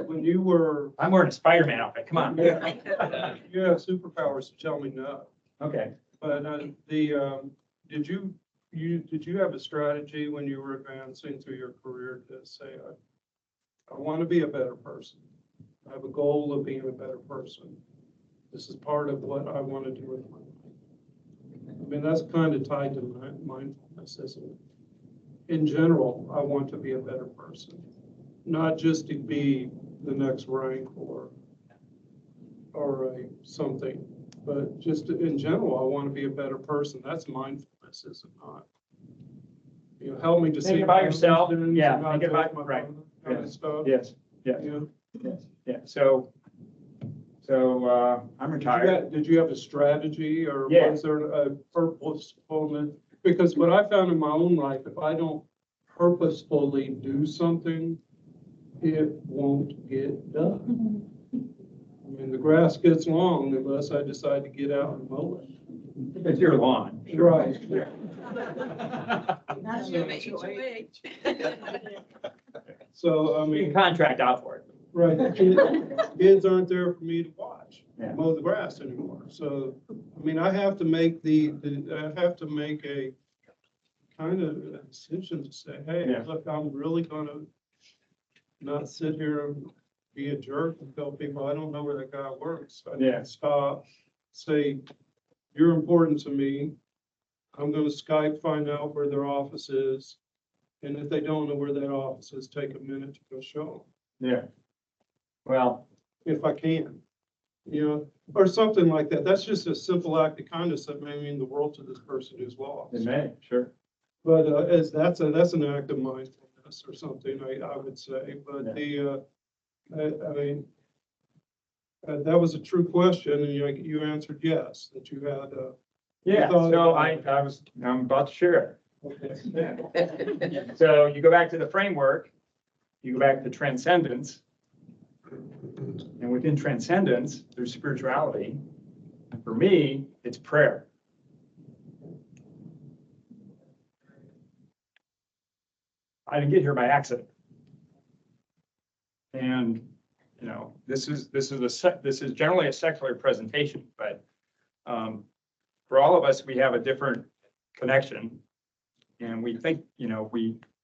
When you were. I'm wearing a Spider-Man outfit, come on. You have superpowers to tell me no. Okay. But did you have a strategy when you were advancing through your career to say, I want to be a better person. I have a goal of being a better person. This is part of what I want to do with my life. I mean, that's kind of tied to mindfulness, isn't it? In general, I want to be a better person, not just to be the next rank or something, but just in general, I want to be a better person. That's mindfulness, is it not? You know, help me to think see about yourself. Yeah, think about right. Kind of stuff. Yes. Yes. Yeah. Yeah. So So, I'm retired. Did you have a strategy or Yeah. was there a purposefulness? Because what I found in my own life, if I don't purposefully do something, it won't get done. I mean, the grass gets long unless I decide to get out and mow it. It's your lawn. Right. Not your HOA. So, I We mean, can contract out for it. right, kids aren't there for me to watch, Yeah. mow the grass anymore. So, I mean, I have to make I have to make a kind of a decision to say, hey, Yeah. look, I'm really gonna not sit here and be a jerk and tell people, I don't know where that guy works. I need Yeah. to stop, say, you're important to me. I'm gonna Skype, find out where their office is. And if they don't know where that office is, take a minute to go show Yeah. Well, them, if I can. You know, or something like that. That's just a simple act of kindness that may mean the world to this person who's lost. it may, sure. But as that's an act of mindfulness or something, I would say. But I mean, that was a true question, and you answered yes, that you had. Yeah, thought so about I'm about to share Okay. it. So you go back to the framework, you go back to transcendence. And within transcendence, there's spirituality. And for me, it's prayer. I didn't get here by accident. And, you know, this is generally a secular presentation, but for all of us, we have a different connection. And we think, you know,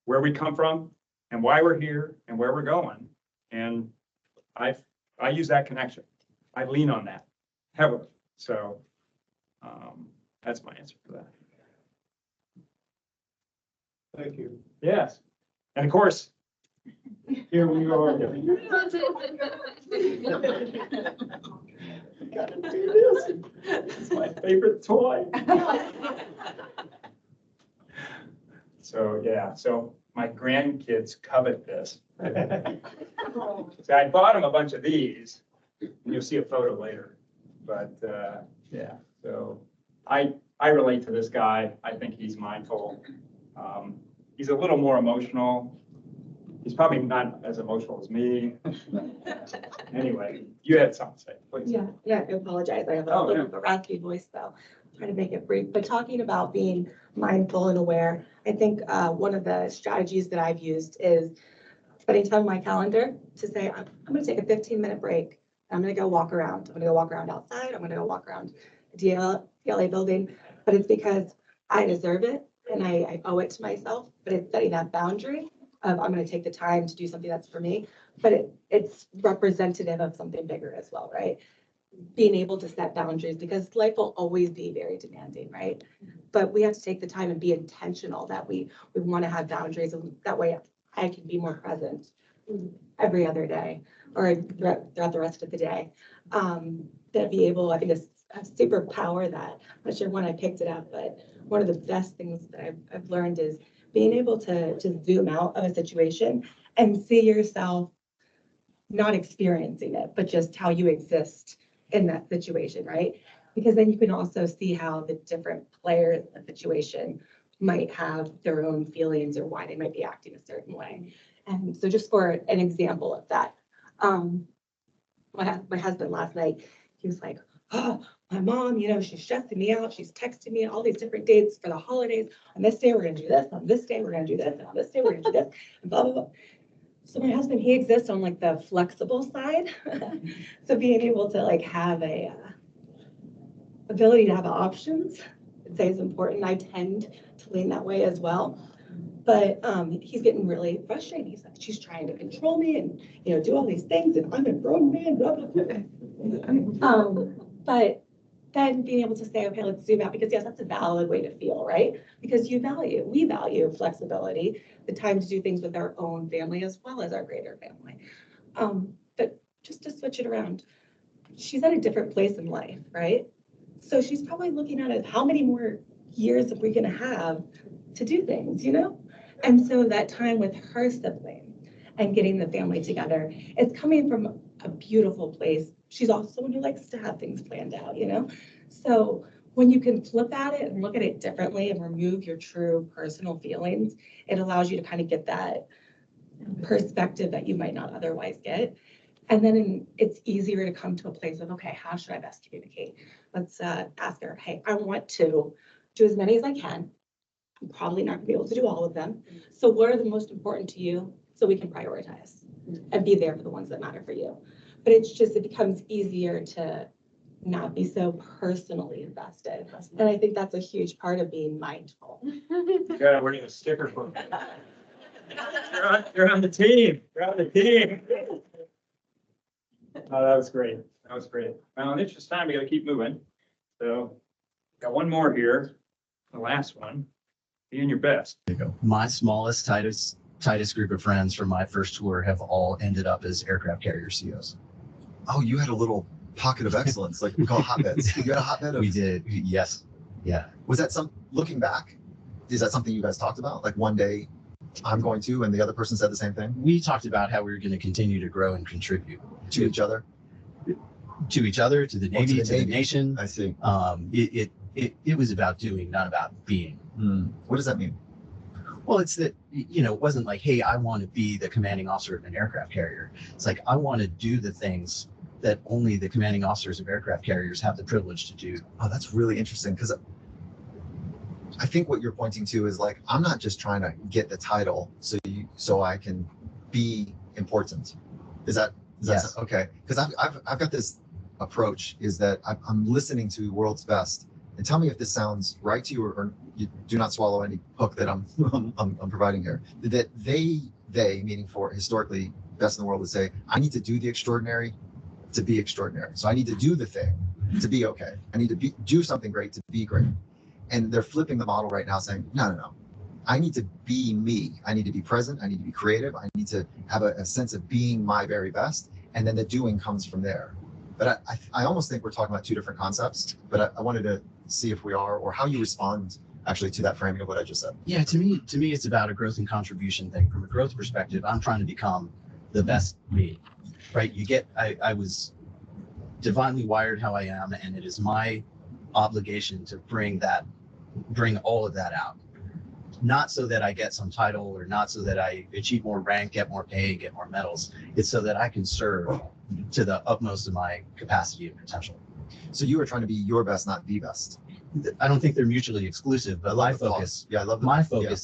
where we come from and why we're here and where we're going. And I use that connection. I lean on that heavily. So that's my answer for that. Thank you. Yes. And of course, Here we are. it's my favorite toy. So, yeah, so my grandkids covet this. So I bought them a bunch of these, and you'll see a photo later. But, yeah, so I relate to this guy. I think he's mindful. He's a little more emotional. He's probably not as emotional as me. Anyway, you had something to say, please. Yeah, I apologize. I have a Oh, little yeah. bit of a raspy voice, so try to make it brief. But talking about being mindful and aware, I think one of the strategies that I've used is spending time on my calendar to say, I'm gonna take a 15-minute break. I'm gonna go walk around. I'm gonna go walk around outside. I'm gonna go walk around the DLA building. But it's because I deserve it and I owe it to myself. But it's setting that boundary of I'm gonna take the time to do something that's for me. But it's representative of something bigger as well, right? Being able to set boundaries because life will always be very demanding, right? But we have to take the time and be intentional that we want to have boundaries, and that way I can be more present every other day or throughout the rest of the day. That be able, I think it's a superpower that, I'm not sure when I picked it up, but one of the best things that I've learned is being able to zoom out of a situation and see yourself not experiencing it, but just how you exist in that situation, right? Because then you can also see how the different players in the situation might have their own feelings or why they might be acting a certain way. And so just for an example of that, my husband last night, he was like, oh, my mom, you know, she's stressing me out. She's texting me all these different dates for the holidays. On this day, we're gonna do this. On this day, we're gonna do this. And on this day, we're gonna do this. And blah, blah, blah. So my husband, he exists on like the flexible side. So being able to like have a ability to have options, I'd say is important. I tend to lean that way as well. But he's getting really frustrated. He's like, she's trying to control me and, you know, do all these things and I'm a grown man, blah, blah, blah. But then being able to say, okay, let's zoom out because yes, that's a valid way to feel, right? Because we value flexibility, the time to do things with our own family as well as our greater family. But just to switch it around, she's at a different place in life, right? So she's probably looking at it, how many more years are we gonna have to do things, you know? And so that time with her sibling and getting the family together, it's coming from a beautiful place. She's also someone who likes to have things planned out, you know? So when you can flip at it and look at it differently and remove your true personal feelings, it allows you to kind of get that perspective that you might not otherwise get. And then it's easier to come to a place of, okay, how should I best communicate? Let's ask her, hey, I want to do as many as I can. I'm probably not gonna be able to do all of them. So what are the most important to you so we can prioritize and be there for the ones that matter for you? But it's just, it becomes easier to not be so personally invested. And I think that's a huge part of being mindful. Yeah, we're gonna sticker for. You're on the team. You're on the team. Oh, that was great. That was great. Well, in the interest of time, we gotta keep moving. So got one more here, the last one. Being your best. My smallest, tightest group of friends from my first tour have all ended up as aircraft carrier CEOs. Oh, you had a little pocket of excellence, like we call hotbeds. You had a hotbed of. We did, yes. Yeah. Was that looking back, is that something you guys talked about? Like one day I'm going to, and the other person said the same thing? We talked about how we were going to continue to grow and contribute To each other? To each other, to the Navy, to the nation. I see. It was about doing, not about being. What does that mean? Well, it's that, you know, it wasn't like, hey, I want to be the commanding officer of an aircraft carrier. It's like, I want to do the things that only the commanding officers of aircraft carriers have the privilege to do. Oh, that's really interesting, because I think what you're pointing to is like, I'm not just trying to get the title so I can be important. Is that Yes. okay? Because I've got this approach, is that I'm listening to World's Best, and tell me if this sounds right to you, or you do not swallow any hook that I'm providing here. That they meaning for historically best in the world would say, I need to do the extraordinary to be extraordinary. So I need to do the thing to be okay. I need to do something great to be great. And they're flipping the model right now, saying, no. I need to be me. I need to be present. I need to be creative. I need to have a sense of being my very best. And then the doing comes from there. But I almost think we're talking about two different concepts, but I wanted to see if we are, or how you respond actually to that framing of what I just said. Yeah, to me, it's about a growth and contribution thing. From a growth perspective, I'm trying to become the best me, right? I was divinely wired how I am, and it is my obligation to bring all of that out. Not so that I get some title, or not so that I achieve more rank, get more pay, get more medals. It's so that I can serve to the utmost of my capacity and potential. So you are trying to be your best, not the best. I don't think they're mutually exclusive, but my focus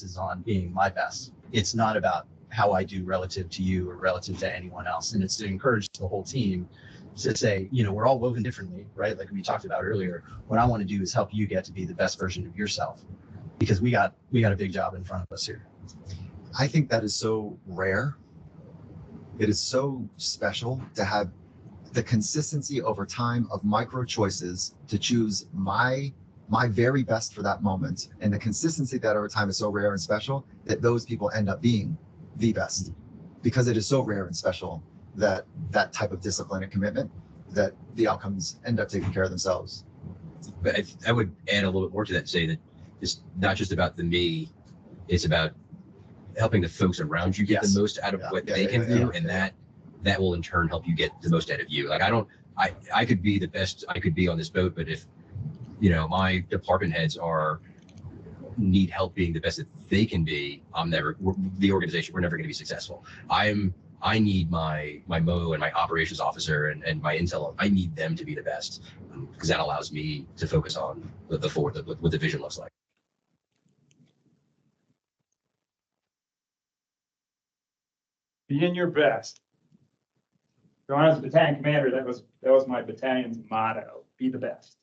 is on being my best. It's not about how I do relative to you or relative to anyone else. And it's to encourage the whole team to say, you know, we're all woven differently, right? Like we talked about earlier. What I want to do is help you get to be the best version of yourself, because we got a big job in front of us here. I think that is so rare. It is so special to have the consistency over time of micro choices to choose my very best for that moment. And the consistency that over time is so rare and special that those people end up being the best, because it is so rare and special that type of discipline and commitment, that the outcomes end up taking care of themselves. But I would add a little bit more to that and say that it's not just about the me, it's about helping the folks around you get the most out of what they can do. And that will in turn help you get the most out of you. Like I could be the best I could be on this boat, but if, you know, my department heads need help being the best that they can be, the organization, we're never going to be successful. I need my MO and my operations officer and my intel, I need them to be the best, because that allows me to focus on what the vision looks like. Being your best. So when I was a battalion commander, that was my battalion's motto: be the best.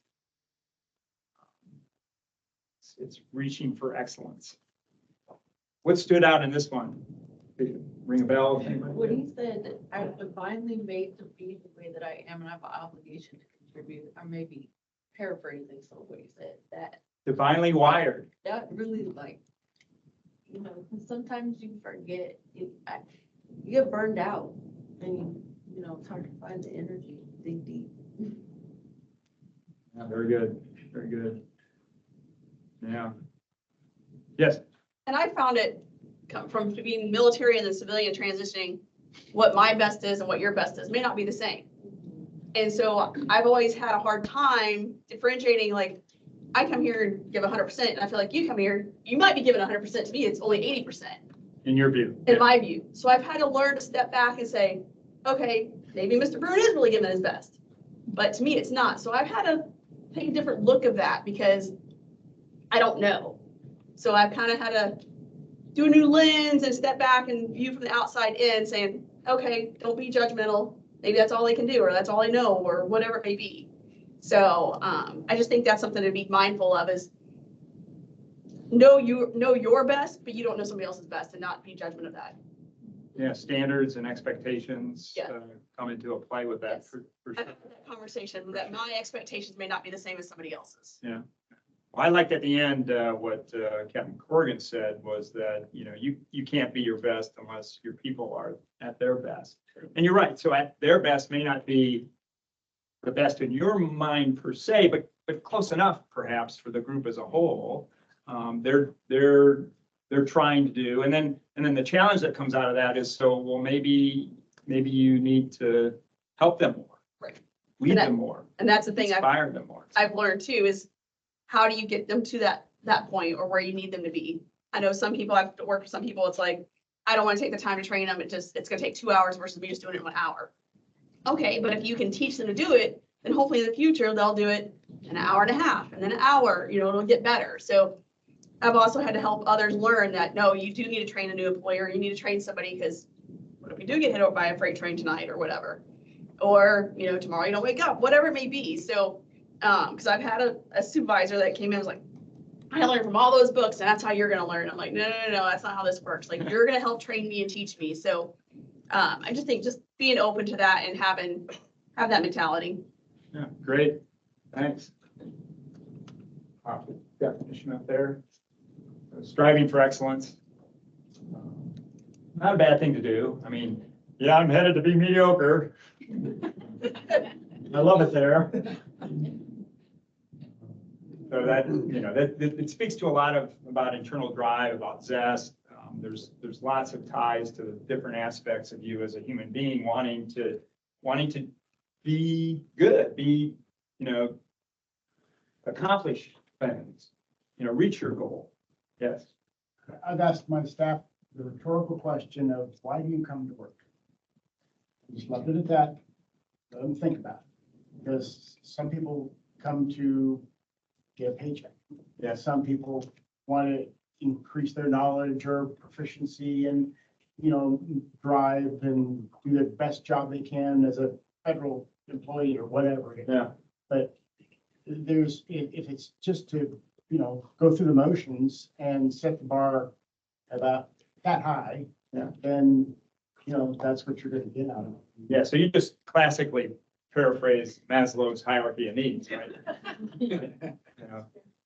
It's reaching for excellence. What stood out in this one? Ring a bell? When he said, I'm divinely made to be the way that I am, and I have an obligation to contribute, or maybe paraphrasing some of what he said, Divinely wired. that really, like, you know, 'cause sometimes you forget, you get burned out, and you know, it's hard to find the energy to dig deep. Yeah, very good. Very good. Yeah. Yes. And I found it come from being military and then civilian transitioning. what my best is and what your best is may not be the same. And so I've always had a hard time differentiating, like, I come here and give 100%, and I feel like you come here, you might be giving 100% to me, it's only 80%. In your view. In my view. So I've had to learn to step back and say, okay, maybe Mr. Bruin is really giving his best, but to me, it's not. So I've had to take a different look of that because I don't know. So I've kind of had to do a new lens and step back and view from the outside in, saying, okay, don't be judgmental. Maybe that's all they can do, or that's all I know, or whatever it may be. So I just think that's something to be mindful of is know your best, but you don't know somebody else's best, and not be judgment of that. Yeah, standards and expectations Yeah. come into a play with that Yes. for I've sure. had that conversation that my expectations may not be the same as somebody else's. Yeah. Well, I liked at the end, what Captain Corrigan said was that, you can't be your best unless your people are at their best. And you're right. So at their best may not be the best in your mind per se, but close enough perhaps for the group as a whole. They're trying to do, and then the challenge that comes out of that is, so, well, maybe you need to help them more. Right. Lead them more, And that's the thing inspire them more. I've learned too, is how do you get them to that point or where you need them to be? I know some people, I've worked with some people, it's like, I don't want to take the time to train them. It's gonna take 2 hours versus me just doing it in 1 hour. Okay, but if you can teach them to do it, then hopefully in the future, they'll do it an hour and a half and then an hour, it'll get better. So I've also had to help others learn that, no, you do need to train a new employer. You need to train somebody because what if we do get hit over by a freight train tonight or whatever? Or, tomorrow you don't wake up, whatever it may be. So, because I've had a supervisor that came in and was like, I learned from all those books and that's how you're going to learn. I'm like, no, that's not how this works. Like, you're going to help train me and teach me. So I just think just being open to that and have that mentality. Yeah, great. Thanks. Definition up there. Striving for excellence. Not a bad thing to do. I mean, yeah, I'm headed to be mediocre. I love it there. So that, it speaks to a lot about internal drive, about zest. There's lots of ties to the different aspects of you as a human being, wanting to be good, accomplish things, reach your goal. Yes. I've asked my staff the rhetorical question of, why do you come to work? Just left it at that. Let them think about it. Because some people come to get a paycheck. Yeah. Some people want to increase their knowledge or proficiency and, drive and do the best job they can as a federal employee or whatever. Yeah. But if it's just to, go through the motions and set the bar about that high, Yeah. then, that's what you're going to get out of it. Yeah, so you just classically paraphrase Maslow's hierarchy of needs, right?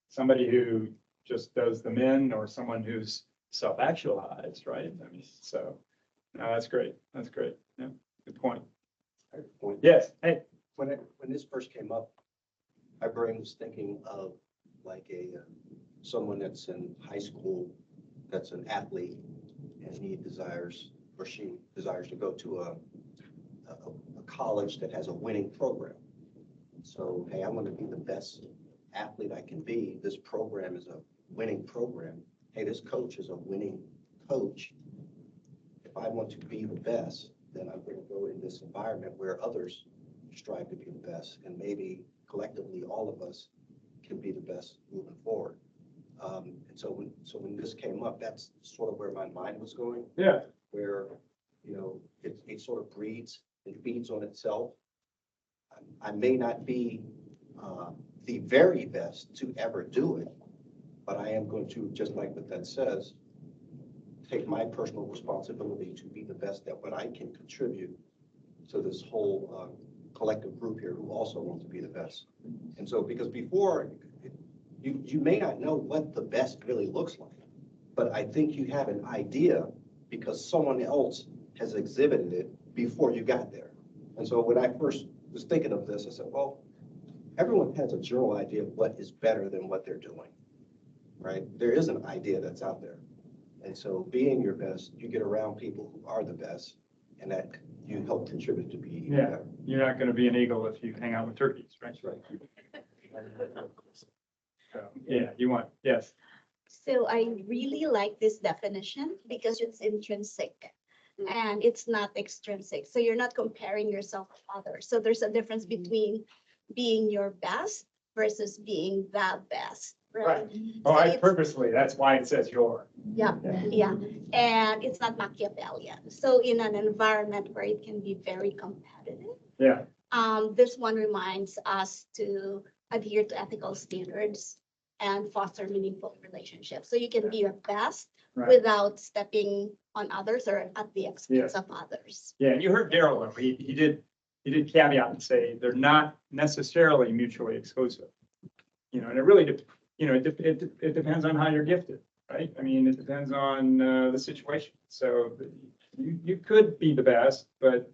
Somebody who just does the min or someone who's self-actualized, right? I mean, so, no, that's great. That's great. Yeah, good point. Yes, hey. When this first came up, my brain was thinking of like someone that's in high school, that's an athlete, and he desires, or she desires to go to a college that has a winning program. So, hey, I want to be the best athlete I can be. This program is a winning program. Hey, this coach is a winning coach. If I want to be the best, then I'm going to go in this environment where others strive to be the best, and maybe collectively all of us can be the best moving forward. And so when this came up, that's sort of where my mind was going. Yeah. Where, it sort of breeds and feeds on itself. I may not be the very best to ever do it, but I am going to, just like what that says, take my personal responsibility to be the best at what I can contribute to this whole collective group here who also want to be the best. And so, because before, you may not know what the best really looks like, but I think you have an idea because someone else has exhibited it before you got there. And so when I first was thinking of this, I said, well, everyone has a general idea of what is better than what they're doing, right? There is an idea that's out there. And so being your best, you get around people who are the best, and that you help contribute to be Yeah. better. You're not going to be an eagle if you hang out with turkeys, right? That's right. So, yeah, you want, yes. So I really like this definition because it's intrinsic and it's not extrinsic. So you're not comparing yourself with others. So there's a difference between being your best versus being the best, right? Oh, So I it's- purposely, that's why it says your. Yeah, yeah. And it's not Machiavellian. So in an environment where it can be very competitive, Yeah, this one reminds us to adhere to ethical standards and foster meaningful relationships. So you can be your best right. without stepping on others or at the expense of others. Yeah, and you heard Daryl, though. He did caveat and say they're not necessarily mutually exclusive. You know, and it really, it depends on how you're gifted, right? I mean, it depends on the situation. So you could be the best, but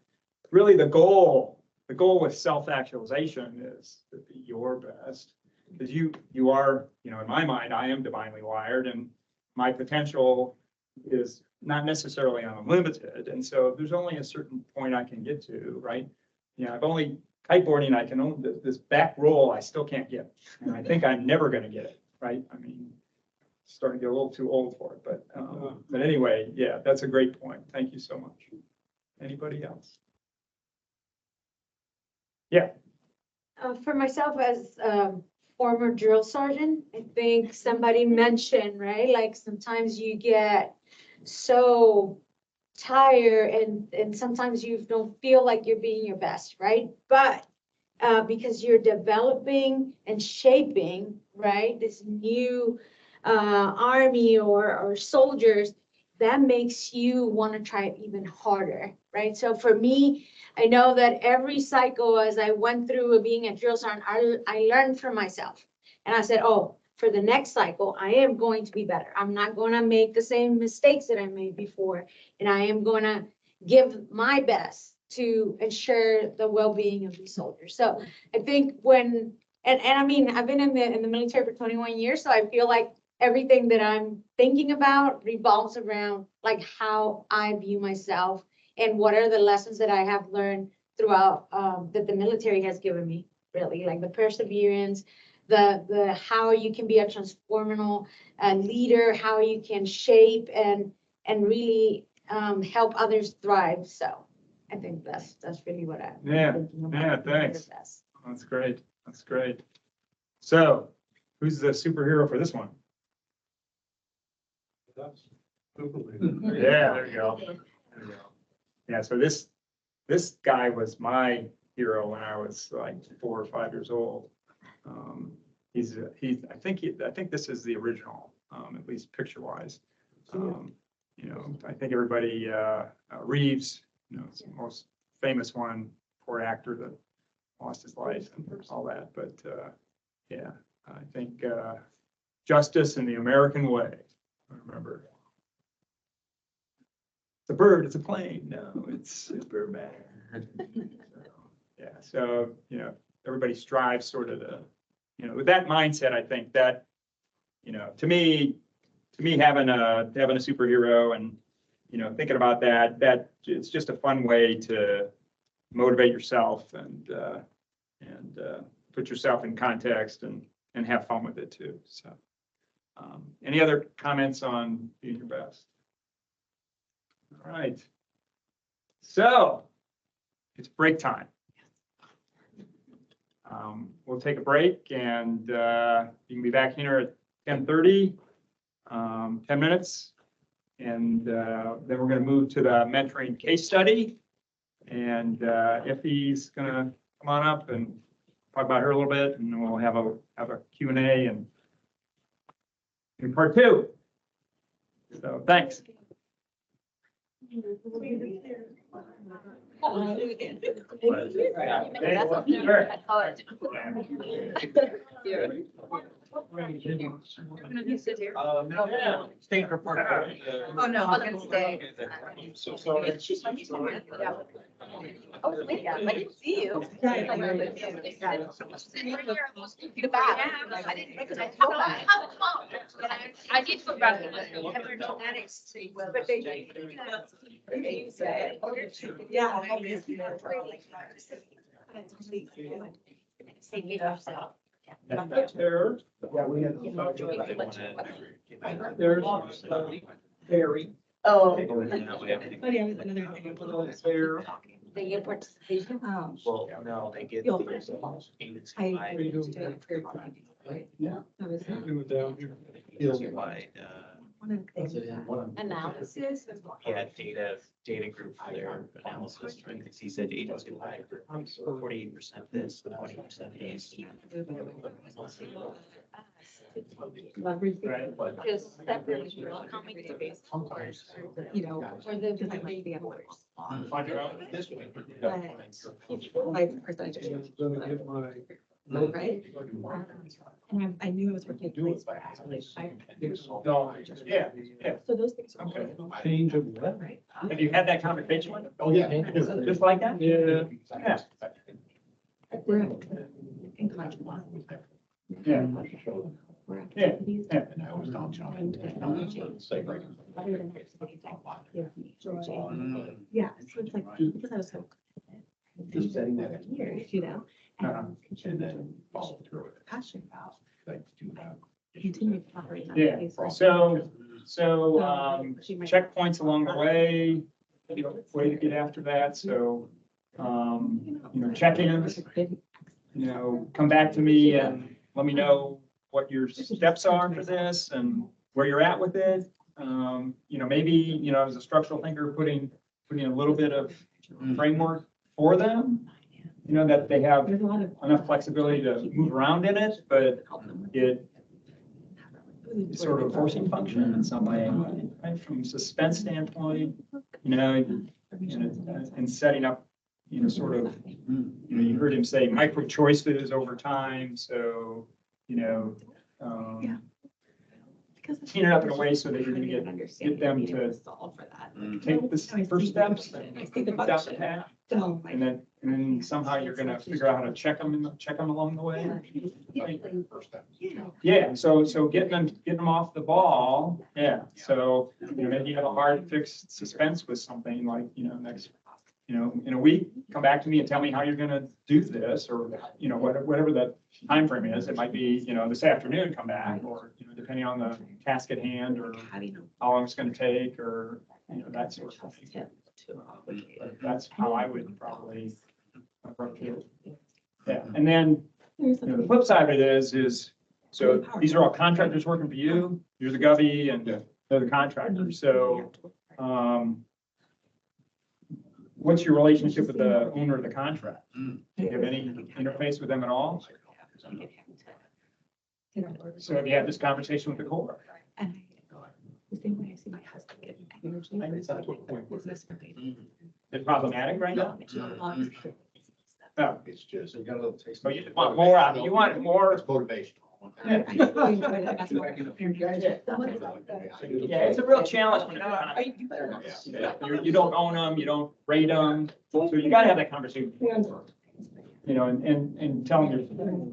really the goal with self-actualization is to be your best. Because you are, in my mind, I am divinely wired and my potential is not necessarily unlimited. And so there's only a certain point I can get to, right? I've only kiteboarding, I can only, this back roll, I still can't get. And I think I'm never going to get it, right? I mean, starting to get a little too old for it, but anyway, yeah, that's a great point. Thank you so much. Anybody else? Yeah. For myself as former drill sergeant, I think somebody mentioned, right? Like sometimes you get so tired and sometimes you don't feel like you're being your best, right? But because you're developing and shaping, right, this new army or soldiers, that makes you want to try even harder, right? So for me, I know that every cycle as I went through being a drill sergeant, I learned from myself. And I said, oh, for the next cycle, I am going to be better. I'm not going to make the same mistakes that I made before. And I am going to give my best to ensure the well-being of these soldiers. So I think when, and I mean, I've been in the military for 21 years, so I feel like everything that I'm thinking about revolves around like how I view myself and what are the lessons that I have learned throughout that the military has given me, really, like the perseverance, the how you can be a transformational leader, how you can shape and really help others thrive. So I think that's really what I'm thinking about. Yeah, thanks. That's great. That's great. So who's the superhero for this one? Yeah, there you go. There you go. Yeah, so this guy was my hero when I was like 4 or 5 years old. I think this is the original, at least picture wise. I think everybody, Reeves, it's the most famous one, poor actor that lost his life and all that. But yeah, I think Justice in the American Way. I remember. It's a bird, it's a plane. No, it's Superman. Yeah, so, everybody strives sort of to, with that mindset, I think that, to me, having a superhero and, thinking about that it's just a fun way to motivate yourself and put yourself in context and have fun with it too. So, any other comments on being your best? All right. So it's break time. We'll take a break and you can be back here at 10:30, 10 minutes. And then we're going to move to the mentoring case study. And Effie's going to come on up and talk about her a little bit, and then we'll have a Q&A and in part 2. So thanks. No, staying for part of it. Oh, no, I'm gonna stay. So sorry. Oh, yeah, I didn't see you. I didn't recognize you. I did feel bad. Epigenetics, but they. Yeah. There. Yeah, we had. There's Barry. Oh. There. They get participation. Well, no, they get. You'll- the agency I wide- agreed to it for Yeah. I was, agency-wide, one of the things that- Analysis. yeah, data group for their analysis, right? Because he said agency-wide, 48% this, 20% this. Leverage. Right. Just separate your competency-based course, you know, for the. Because I like the hours. Find your own this way. My percentage. Right? And I knew I was working at a place where I was like, No, yeah, yeah. so those things. are Okay. really- Change of what? Right. Have you had that conversation with him? Oh, yeah. Just like that? Yeah. Yeah. We're in contract. Yeah. We're Yeah, activities yeah. that are around technology. Other than yeah, so it's like, because I was so. Just setting that. Years, you know, Uh-huh. and continuing passionate about. Continue to operate. in that Yeah, space, right? so, She might- checkpoints along the way, way to get after that, so, check-ins, come back to me and let me know what your steps are for this and where you're at with it. Maybe, as a structural thinker, putting a little bit of framework for them, that they have There's a lot of. enough flexibility to move around in it, but it is sort of a forcing function in some way, right? From a suspense standpoint, and setting up, sort of, you heard him say micro choices over time, so, Yeah. Because clean it up in a way so that you're gonna get them to solve for that. take the first steps I see the down the function. path, So, like, and then somehow you're gonna figure out how to check them along the way. Yeah, so getting them off the ball, yeah, so, maybe you have a hard fixed suspense with something like, next, in a week, come back to me and tell me how you're gonna do this, or, whatever the time frame is, it might be, this afternoon, come back, or, depending on the task at hand, or how do you know? how long it's gonna take, or, that sort of thing. But that's how I would probably approach it. Yeah, and then, the flip side of it is, so these are all contractors working for you, you're the govy and they're the contractors, so, what's your relationship with the owner of the contract? Do you have any interface with them at all? So have you had this conversation with the Corps? And the same way I see my husband getting energy. Business related. It's problematic right now? No. It's just, you gotta take. So you want more out, you want more. It's motivational. Yeah, it's a real challenge when you don't own them, you don't rate them, so you gotta have that conversation. And tell them,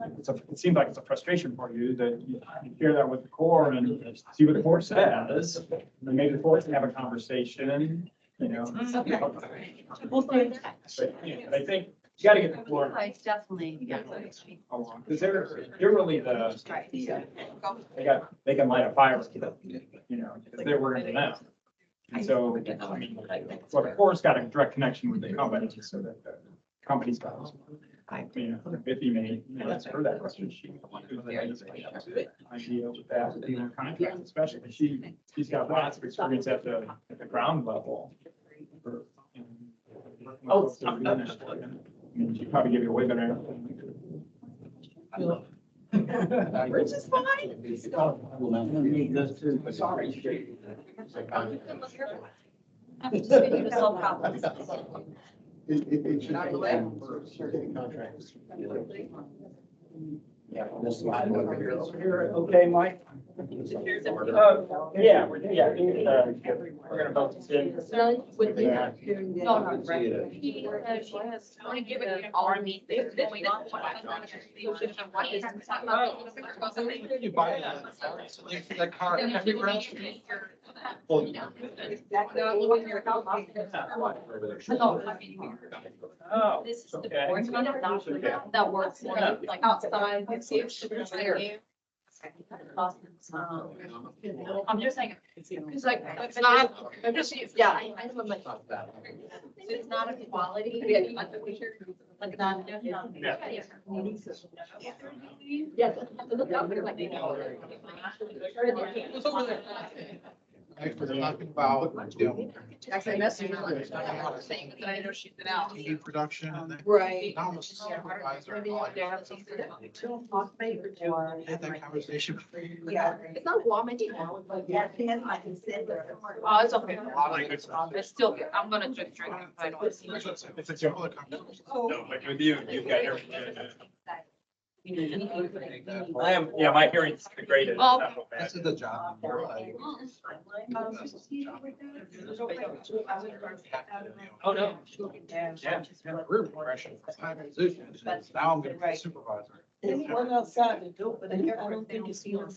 it seems like it's a frustration for you that you share that with the Corps and see what the Corps says. And maybe the Corps can have a conversation, Okay. But I think you gotta get the Corps Definitely. along, because they're really they can light a fire, because they're working for them. And so, I mean, well, the Corps got a direct connection with the company, so that the company's got, if he may, let's hear that question. Idea with that, contract, especially, she's got lots of experience at the ground level. Oh, I mean, she probably give you a way better. Which is fine. Sorry. Just gonna do solve problems. It should not delay for getting contracts. Yeah, on this slide over here. Okay, Mike? Yeah, we're gonna vote this in. With the. Yeah. You buy that car everywhere. Oh, This is the okay. board meeting, that works like outside. I'm just saying, it's like, it's not, I'm just, yeah. It's not a quality. Like not. Yeah. Talking about, Actually, I messaged her saying that I know she's been out. TV production and then. Right. Now I'm a supervisor. Had that conversation. Yeah. It's not vomiting now, but yeah. Oh, it's okay. It's still, I'm gonna drink. I don't see. If it's your other conversation. No, but with you, you've got everything. I am, yeah, my hearing's the greatest. Oh. This is the job. Oh, no. Yeah. Career progression, high position. Now I'm gonna be a supervisor. There's one outside the door, but I don't think it's here. I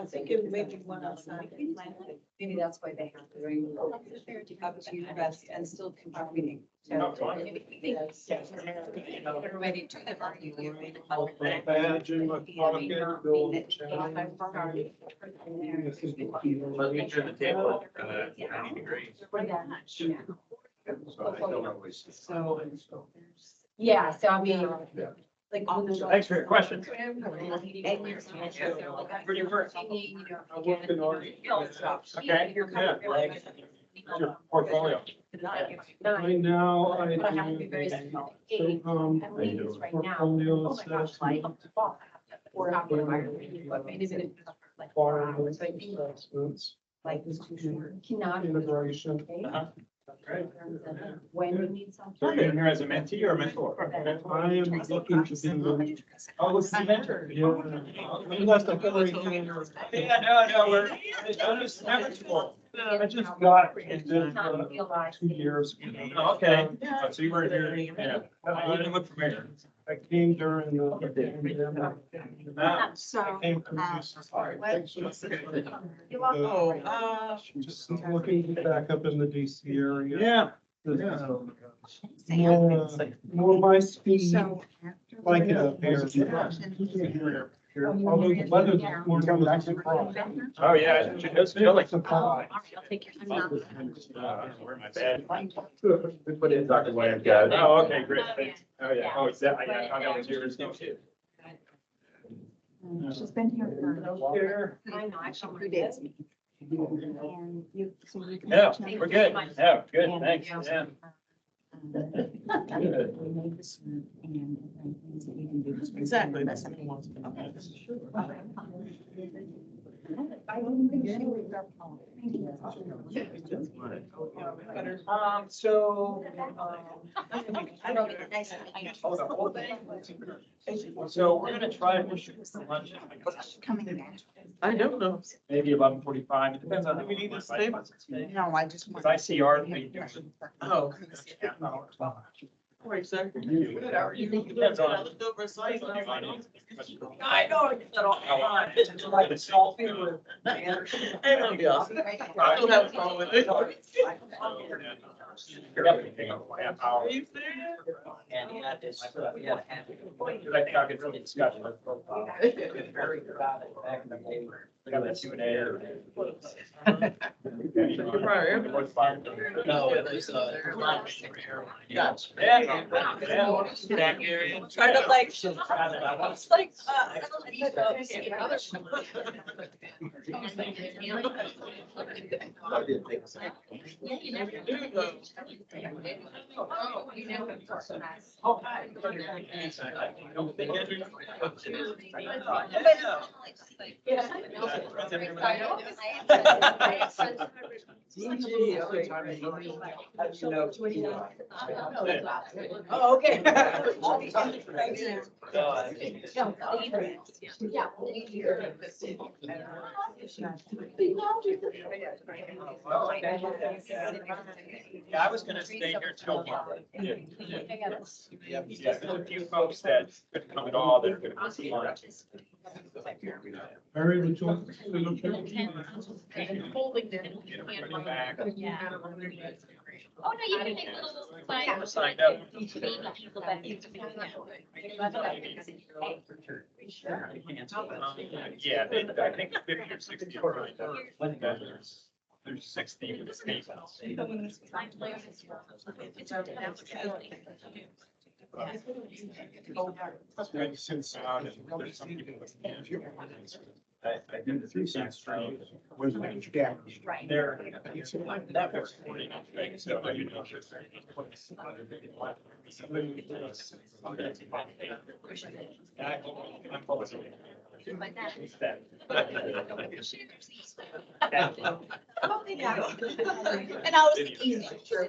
think it may be one outside. Maybe that's why they have to bring up to your best and still contributing. No, fine. Everybody to the party. Imagine what pocket bill. Let me turn the table, 90 degrees. So I don't always. So. Yeah, so I mean. Like. Thanks for your questions. I work in art. Okay, yeah. What's your portfolio? Right now, I do portfolio assessment. Foreign assessments, Like this too short. Cannot. integration. Great. When you need something. So you're in here as a mentee or a mentor? I am looking to be the. Oh, it's the mentor. Yeah. Unless I'm going in. Yeah, no, we're, it's never too old. I just got, it did, 2 years. Oh, okay. Oh, so you were here, yeah. You didn't look familiar. I came during the pandemic. Ah. I came from Houston. Just looking to get back up in the DC area. Yeah. More my speed, like a bear. Although the weather's more nice and hot. Oh, yeah, it's chilly. Surprise. Where my bed? We put in Dr. Williams, got it. Oh, okay, great. Thanks. Oh, yeah. Oh, exactly. Yeah, I thought that was yours. No, too. She's been here for. I know, actually, predates me. And you. Yeah, we're good. Yeah, good. Thanks. Yeah. Exactly. So we're gonna try to push it for lunch. Coming back. I don't know. Maybe 11:45. It depends on. Do we need to stay? No, I just. Because I see art. Oh. Half hour. Wait, sir. Good, how are you? Depends I on. looked over site. I know, I get that all the time. Like the salt. I don't know. I don't have a problem with it. Everything over a half hour. Are you serious? And yeah, it's, yeah. I think I'll get really discussion. Very good about it back in the day. We got that Q&A or. No, it was, Yeah. Back area. Try to like, it's like, I don't know. I didn't think so. Yeah, you never do though. You know, it's also nice. I don't think. Yeah. Oh, okay. Yeah, I was gonna stay here till. Yeah, there's a few folks that couldn't come at all that are gonna miss lunch. Very rejoiced. Holding them. Yeah. Oh, no, you can take little signs. Signed up. Yeah, I think 50 or 60 are signed up. There's 60 in the state. Since there's some people that I did the 3 cents was Right. there. That was 40. So I didn't know. And I was easy. Sure.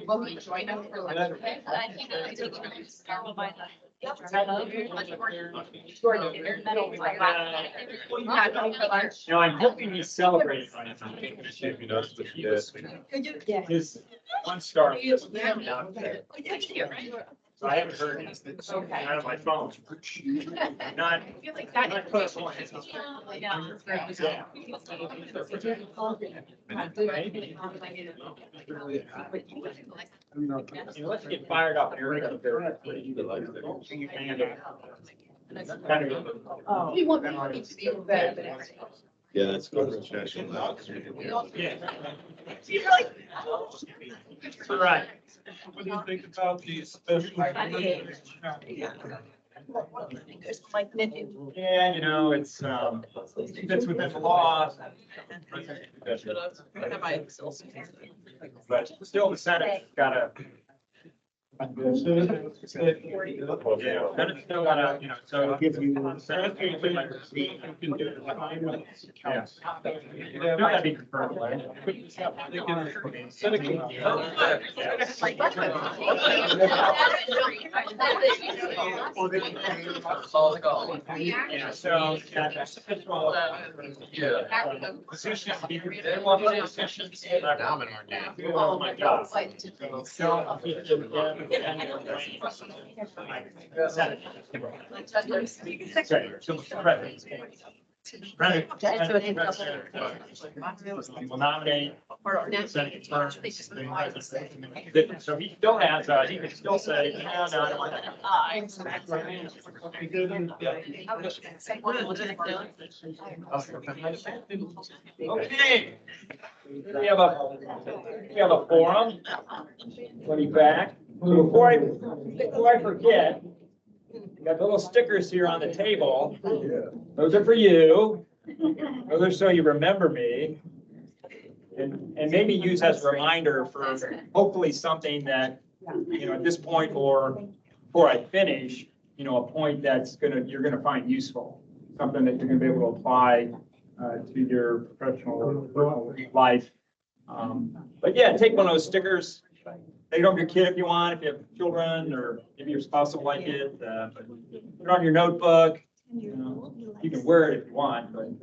Will you join us for lunch? I think I took No, I'm hoping he's celebrating. His 1 star. So I haven't heard anything. Out of my phone. Not. Not personal. Let's get fired up here. Yeah, that's good. Right. What do you think about these special? Yeah, you know, it's, fits within the law. But still, the Senate's gotta. Yeah, Senate's still gotta, you know, so. Give you. Yeah. Still gotta be confirmed. Yeah, so. Position, they want the positions. Oh, my God. Will nominate. So he still has, he can still say, no, I don't want Okay. We have a forum. When he's back. So before I forget, we got the little stickers here on the table. Those are for you. Those are so you remember me. And maybe use as a reminder for hopefully something that, you know, at this point or before I finish, you know, a point that's you're gonna find useful. Something that you're gonna be able to apply to your professional life. But yeah, take one of those stickers. Take it home to your kid if you want, if you have children, or maybe your spouse will like it. But put it on your notebook. You know, you can wear it if you want, but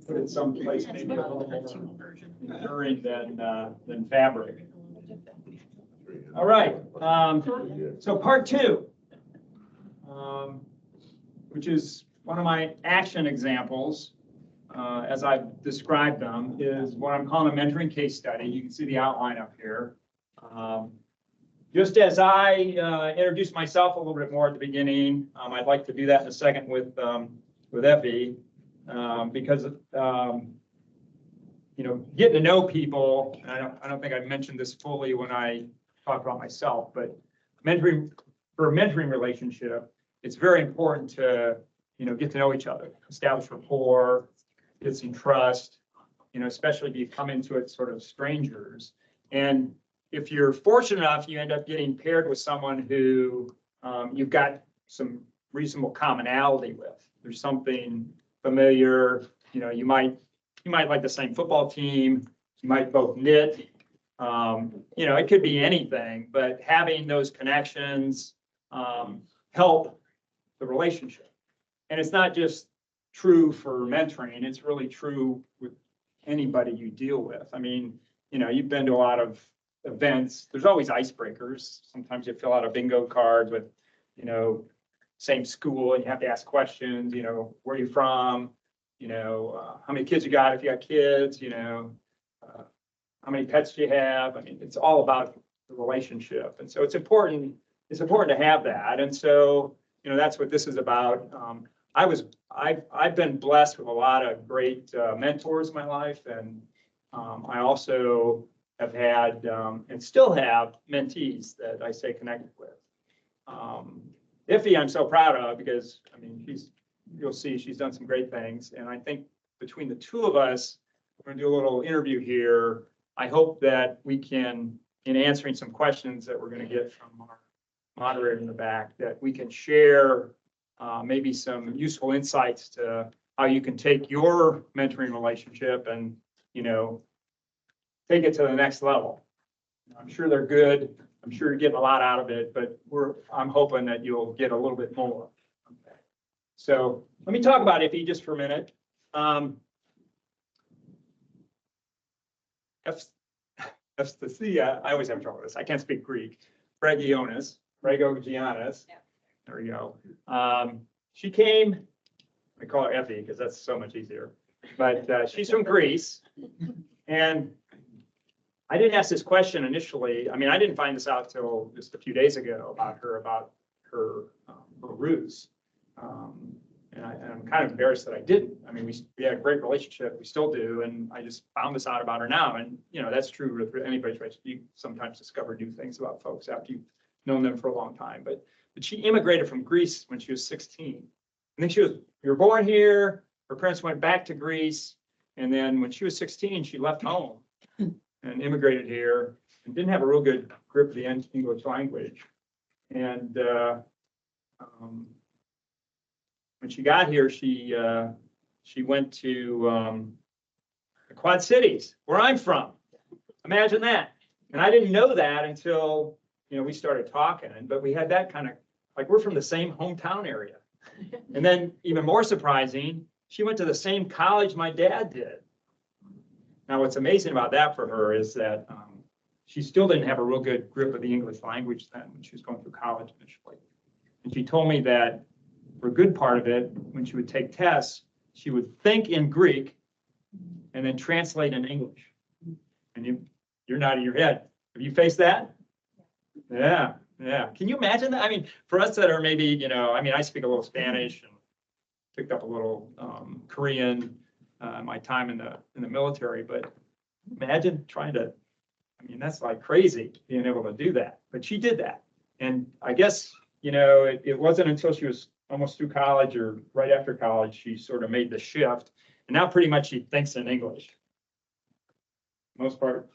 put it someplace maybe a little more enduring than fabric. All right, so part two, which is one of my action examples, as I've described them, is what I'm calling a mentoring case study. You can see the outline up here. Just as I introduced myself a little bit more at the beginning, I'd like to do that in a second with Effie, because you know, getting to know people, and I don't think I mentioned this fully when I talked about myself, but mentoring, for a mentoring relationship, it's very important to, you know, get to know each other, establish rapport, get some trust, you know, especially if you come into it sort of strangers. And if you're fortunate enough, you end up getting paired with someone who you've got some reasonable commonality with. There's something familiar, you know, you might like the same football team, you might both knit, you know, it could be anything, but having those connections help the relationship. And it's not just true for mentoring, it's really true with anybody you deal with. I mean, you know, you've been to a lot of events, there's always icebreakers. Sometimes you fill out a bingo card with, you know, same school, and you have to ask questions, you know, where are you from? You know, how many kids you got if you got kids, you know, how many pets do you have? I mean, it's all about the relationship. And so it's important to have that. And so, you know, that's what this is about. I've been blessed with a lot of great mentors in my life. And I also have had and still have mentees that I stay connected with. Iffy, I'm so proud of, because I mean, you'll see she's done some great things. And I think between the two of us, we're going to do a little interview here. I hope that we can, in answering some questions that we're going to get from our moderator in the back, that we can share maybe some useful insights to how you can take your mentoring relationship and, you know, take it to the next level. I'm sure they're good. I'm sure you're getting a lot out of it, but I'm hoping that you'll get a little bit more. Okay. So let me talk about Iffy just for a minute. I always have trouble with this. I can't speak Greek. Phrygianus. There we go. She came, I call her Effie because that's so much easier, but she's from Greece. And I didn't ask this question initially. I mean, I didn't find this out till just a few days ago about her roots. And I'm kind of embarrassed that I didn't. I mean, we had a great relationship, we still do, and I just found this out about her now. And, you know, that's true with anybody's relationship. You sometimes discover new things about folks after you've known them for a long time. But she immigrated from Greece when she was 16. And then you were born here, her parents went back to Greece, and then when she was 16, she left home and immigrated here and didn't have a real good grip of the English language. And when she got here, she went to the Quad Cities, where I'm from. Imagine that. And I didn't know that until, you know, we started talking, but we had that kind of, like, we're from the same hometown area. And then even more surprising, she went to the same college my dad did. Now, what's amazing about that for her is that she still didn't have a real good grip of the English language then when she was going through college initially. And she told me that for a good part of it, when she would take tests, she would think in Greek and then translate in English. And you're nodding your head. Have you faced that? Yeah, yeah. Can you imagine that? I mean, for us that are maybe, you know, I mean, I speak a little Spanish and picked up a little Korean my time in the military, but imagine trying to, I mean, that's like crazy being able to do that. But she did that. And I guess, you know, it wasn't until she was almost through college or right after college, she sort of made the shift. And now pretty much she thinks in English. Most part,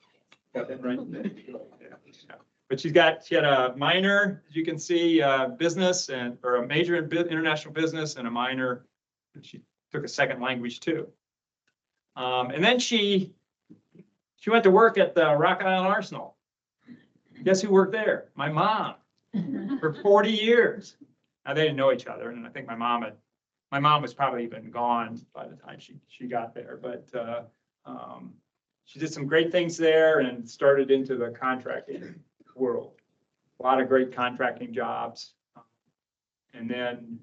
got that right? Yeah. But she had a minor, as you can see, business, or a major in international business, and a minor. She took a second language too. And then she went to work at the Rock Island Arsenal. Guess who worked there? My mom, for 40 years. Now, they didn't know each other, and I think my mom was probably even gone by the time she got there. But she did some great things there and started into the contracting world. a lot of great contracting jobs. And then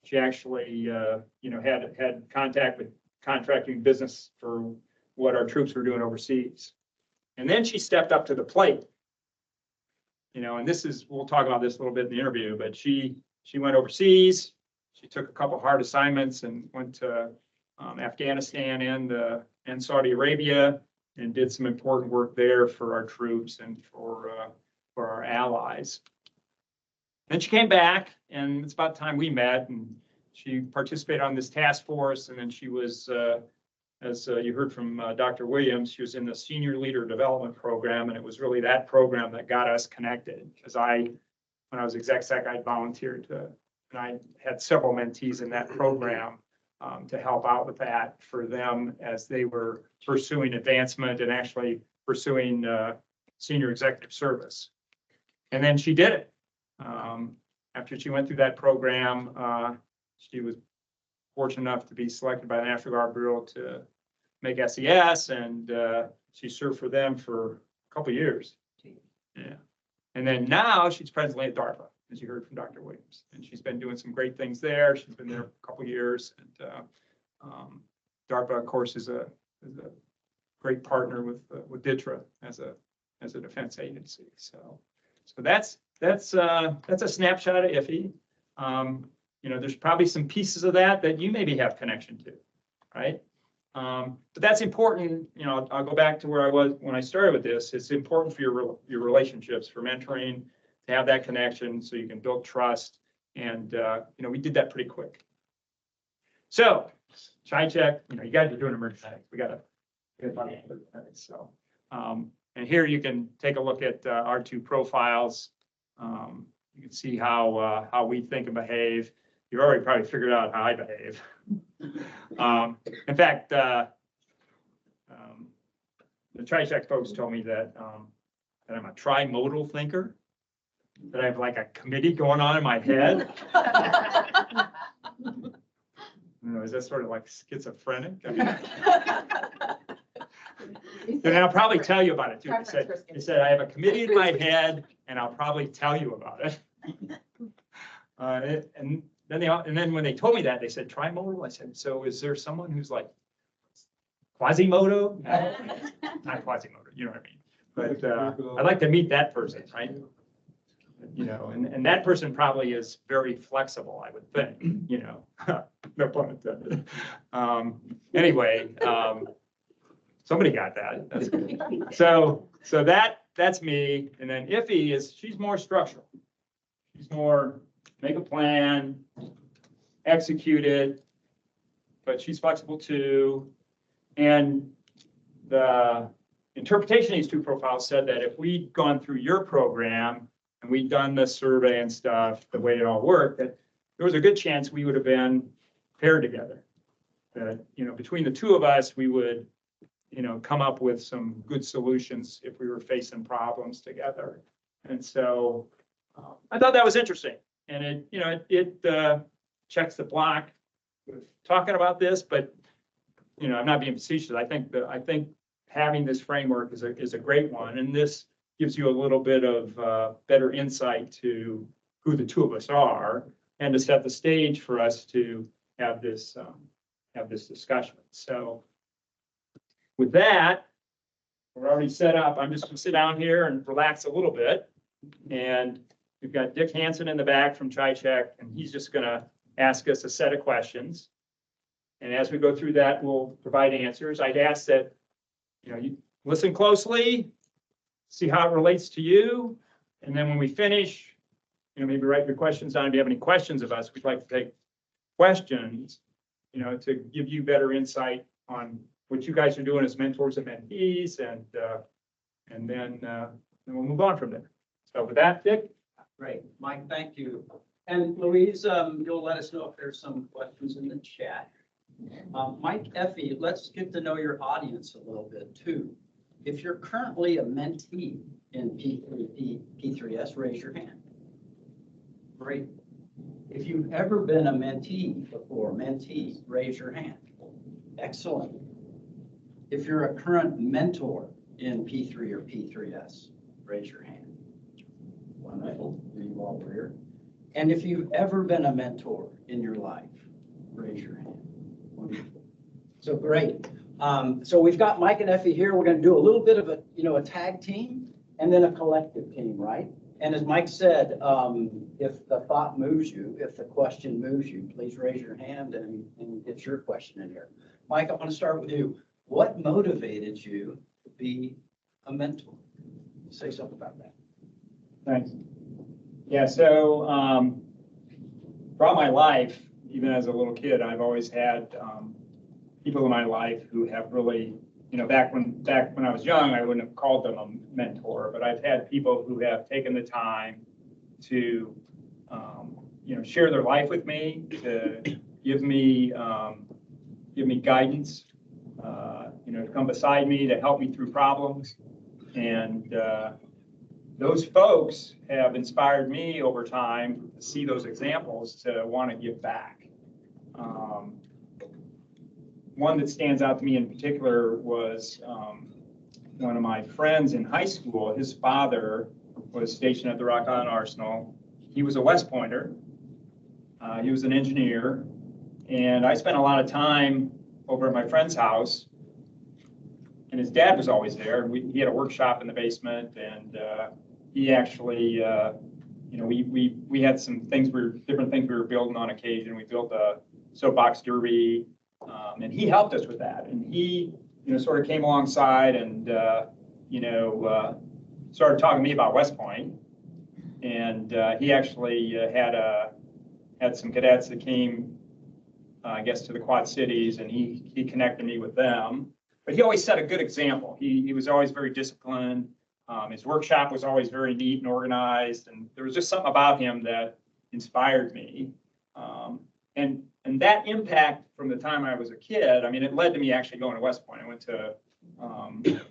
she actually, had contact with contracting business for what our troops were doing overseas. And then she stepped up to the plate. And we'll talk about this a little bit in the interview, but she went overseas. She took a couple hard assignments and went to Afghanistan and Saudi Arabia and did some important work there for our troops and for our allies. Then she came back, and it's about time we met, and she participated on this task force, and then she was, as you heard from Dr. Williams, she was in the Senior Leader Development Program, and it was really that program that got us connected. Because when I was exec sec, I volunteered and I had several mentees in that program to help out with that for them as they were pursuing advancement and actually pursuing senior executive service. And then she did it. After she went through that program, she was fortunate enough to be selected by the National Guard Bureau to make SES, and she served for them for a couple of years. Yeah. And then now she's presently at DARPA, as you heard from Dr. Williams, and she's been doing some great things there. She's been there a couple of years, and DARPA, of course, is a great partner with DITRA as a defense agency. So that's a snapshot of Iffy. There's probably some pieces of that you maybe have connection to, right? But that's important. I'll go back to where I was when I started with this. It's important for your relationships, for mentoring, to have that connection so you can build trust. And, we did that pretty quick. So, Chai check, you guys are doing emergency. We got to get about it. So, and here you can take a look at our two profiles. You can see how we think and behave. You've already probably figured out how I behave. In fact, the TriCheck folks told me that I'm a trimodal thinker, that I have like a committee going on in my head. Is that sort of like schizophrenic? And I'll probably tell you about it too. They said I have a committee in my head, and I'll probably tell you about it. And then when they told me that, they said trimodal. I said, so is there someone who's like Quasimodo? Not Quasimodo, you know what I mean? But I'd like to meet that person, right? And that person probably is very flexible, I would think, no pun intended. Anyway, somebody got that. That's good. So that's me. And then Iffy she's more structural. She's more make a plan, execute it, but she's flexible too. And the interpretation of these two profiles said that if we'd gone through your program and we'd done the survey and stuff, the way it all worked, that there was a good chance we would have been paired together. That, between the two of us, we would, come up with some good solutions if we were facing problems together. And so I thought that was interesting. And it checks the block with talking about this, but, I'm not being facetious. I think having this framework is a great one. And this gives you a little bit of better insight to who the two of us are and to set the stage for us to have this discussion. So with that, we're already set up. I'm just going to sit down here and relax a little bit. And we've got Dick Hansen in the back from TriCheck, and he's just going to ask us a set of questions. And as we go through that, we'll provide answers. I'd ask that you listen closely, see how it relates to you, and then when we finish, maybe write your questions down. If you have any questions of us, we'd like to take questions, to give you better insight on what you guys are doing as mentors and mentees, and then we'll move on from there. So with that, Dick. Great, Mike, thank you. And Louise, you'll let us know if there's some questions in the chat. Mike Effie, let's get to know your audience a little bit too. If you're currently a mentee in P3S, raise your hand. Great. If you've ever been a mentee before, raise your hand. Excellent. If you're a current mentor in P3 or P3S, raise your hand. Wonderful, you all were here. And if you've ever been a mentor in your life, raise your hand. Wonderful. So great. So we've got Mike and Effie here. We're going to do a little bit of a tag team and then a collective team, right? And as Mike said, if the thought moves you, if the question moves you, please raise your hand and get your question in here. Mike, I want to start with you. What motivated you to be a mentor? Say something about that. Thanks. Yeah, so throughout my life, even as a little kid, I've always had people in my life who have really, back when I was young, I wouldn't have called them a mentor, but I've had people who have taken the time to, share their life with me, to give me guidance, to come beside me, to help me through problems. And those folks have inspired me over time to see those examples, to want to give back. One that stands out to me in particular was one of my friends in high school. His father was stationed at the Rock Island Arsenal. He was a West Pointer. He was an engineer. And I spent a lot of time over at my friend's house. And his dad was always there. He had a workshop in the basement, and he actually, we had some things, different things we were building on occasion. We built a soapbox derby, and he helped us with that. And he, sort of came alongside and, started talking to me about West Point. And he actually had some cadets that came, I guess, to the Quad Cities, and he connected me with them. But he always set a good example. He was always very disciplined. His workshop was always very neat and organized, and there was just something about him that inspired me. And that impact from the time I was a kid, it led to me actually going to West Point. I went to,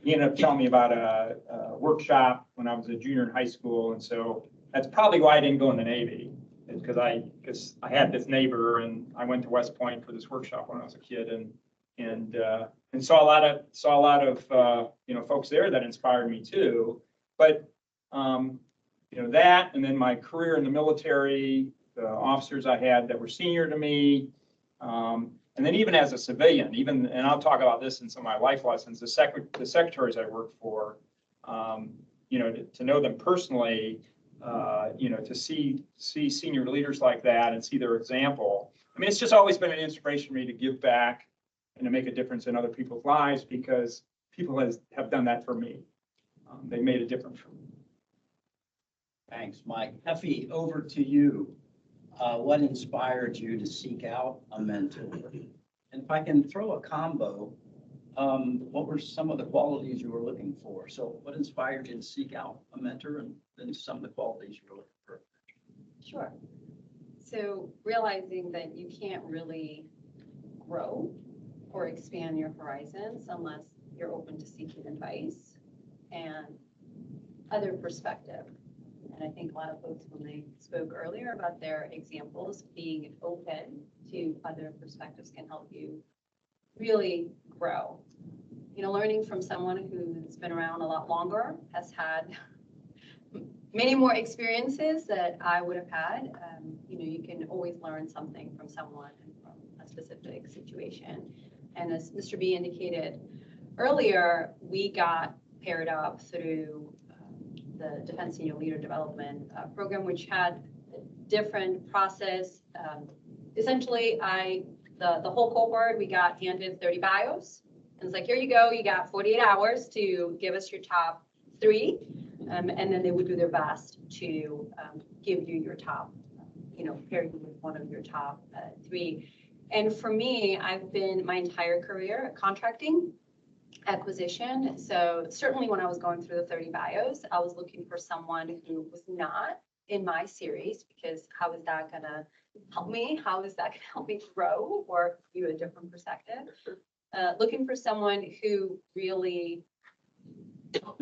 he ended up telling me about a workshop when I was a junior in high school, and so that's probably why I didn't go in the Navy, is because I had this neighbor, and I went to West Point for this workshop when I was a kid, and saw a lot of folks there that inspired me too. But that, and then my career in the military, the officers I had that were senior to me, and then even as a civilian, and I'll talk about this in some of my life lessons, the secretaries I worked for, to know them personally, to see senior leaders like that and see their example. It's just always been an inspiration for me to give back and to make a difference in other people's lives, because people have done that for me. They made a difference for me. Thanks, Mike. Effie, over to you. What inspired you to seek out a mentor? And if I can throw a combo, what were some of the qualities you were looking for? So what inspired you to seek out a mentor, and then some of the qualities you were looking for? Sure. So realizing that you can't really grow or expand your horizons unless you're open to seeking advice and other perspective. And I think a lot of folks, when they spoke earlier about their examples, being open to other perspectives can help you really grow. Learning from someone who's been around a lot longer, has had many more experiences that I would have had. You can always learn something from someone and from a specific situation. And as Mr. B indicated earlier, we got paired up through the Defense Senior Leader Development Program, which had a different process. Essentially, the whole cohort, we got handed 30 bios. And it's like, here you go, you got 48 hours to give us your top 3. And then they would do their best to give you your top, pair you with one of your top 3. And for me, I've been my entire career contracting, acquisition. So certainly when I was going through the 30 bios, I was looking for someone who was not in my series, because how is that going to help me? How is that going to help me grow or view a different perspective? Looking for someone who really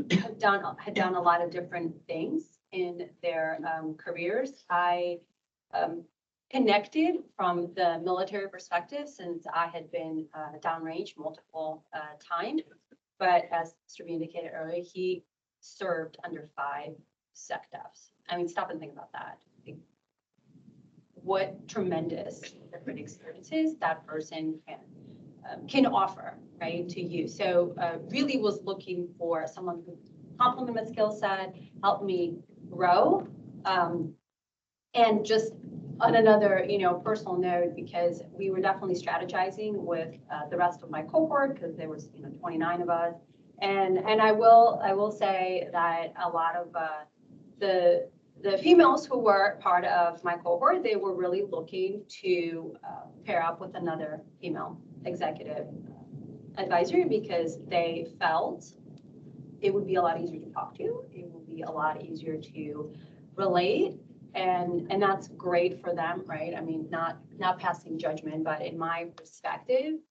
had done a lot of different things in their careers. I connected from the military perspective, since I had been downrange multiple times. But as Mr. B indicated earlier, he served under 5 SecDefs. I mean, stop and think about that. Like, what tremendous different experiences that person can offer, right, to you. So really was looking for someone who complement my skill set, help me grow. And just on another, personal note, because we were definitely strategizing with the rest of my cohort, because there was, 29 of us. And I will say that a lot of the females who were part of my cohort, they were really looking to pair up with another female executive advisor, because they felt it would be a lot easier to talk to. It would be a lot easier to relate. And that's great for them, right? I mean, not passing judgment, but in my perspective,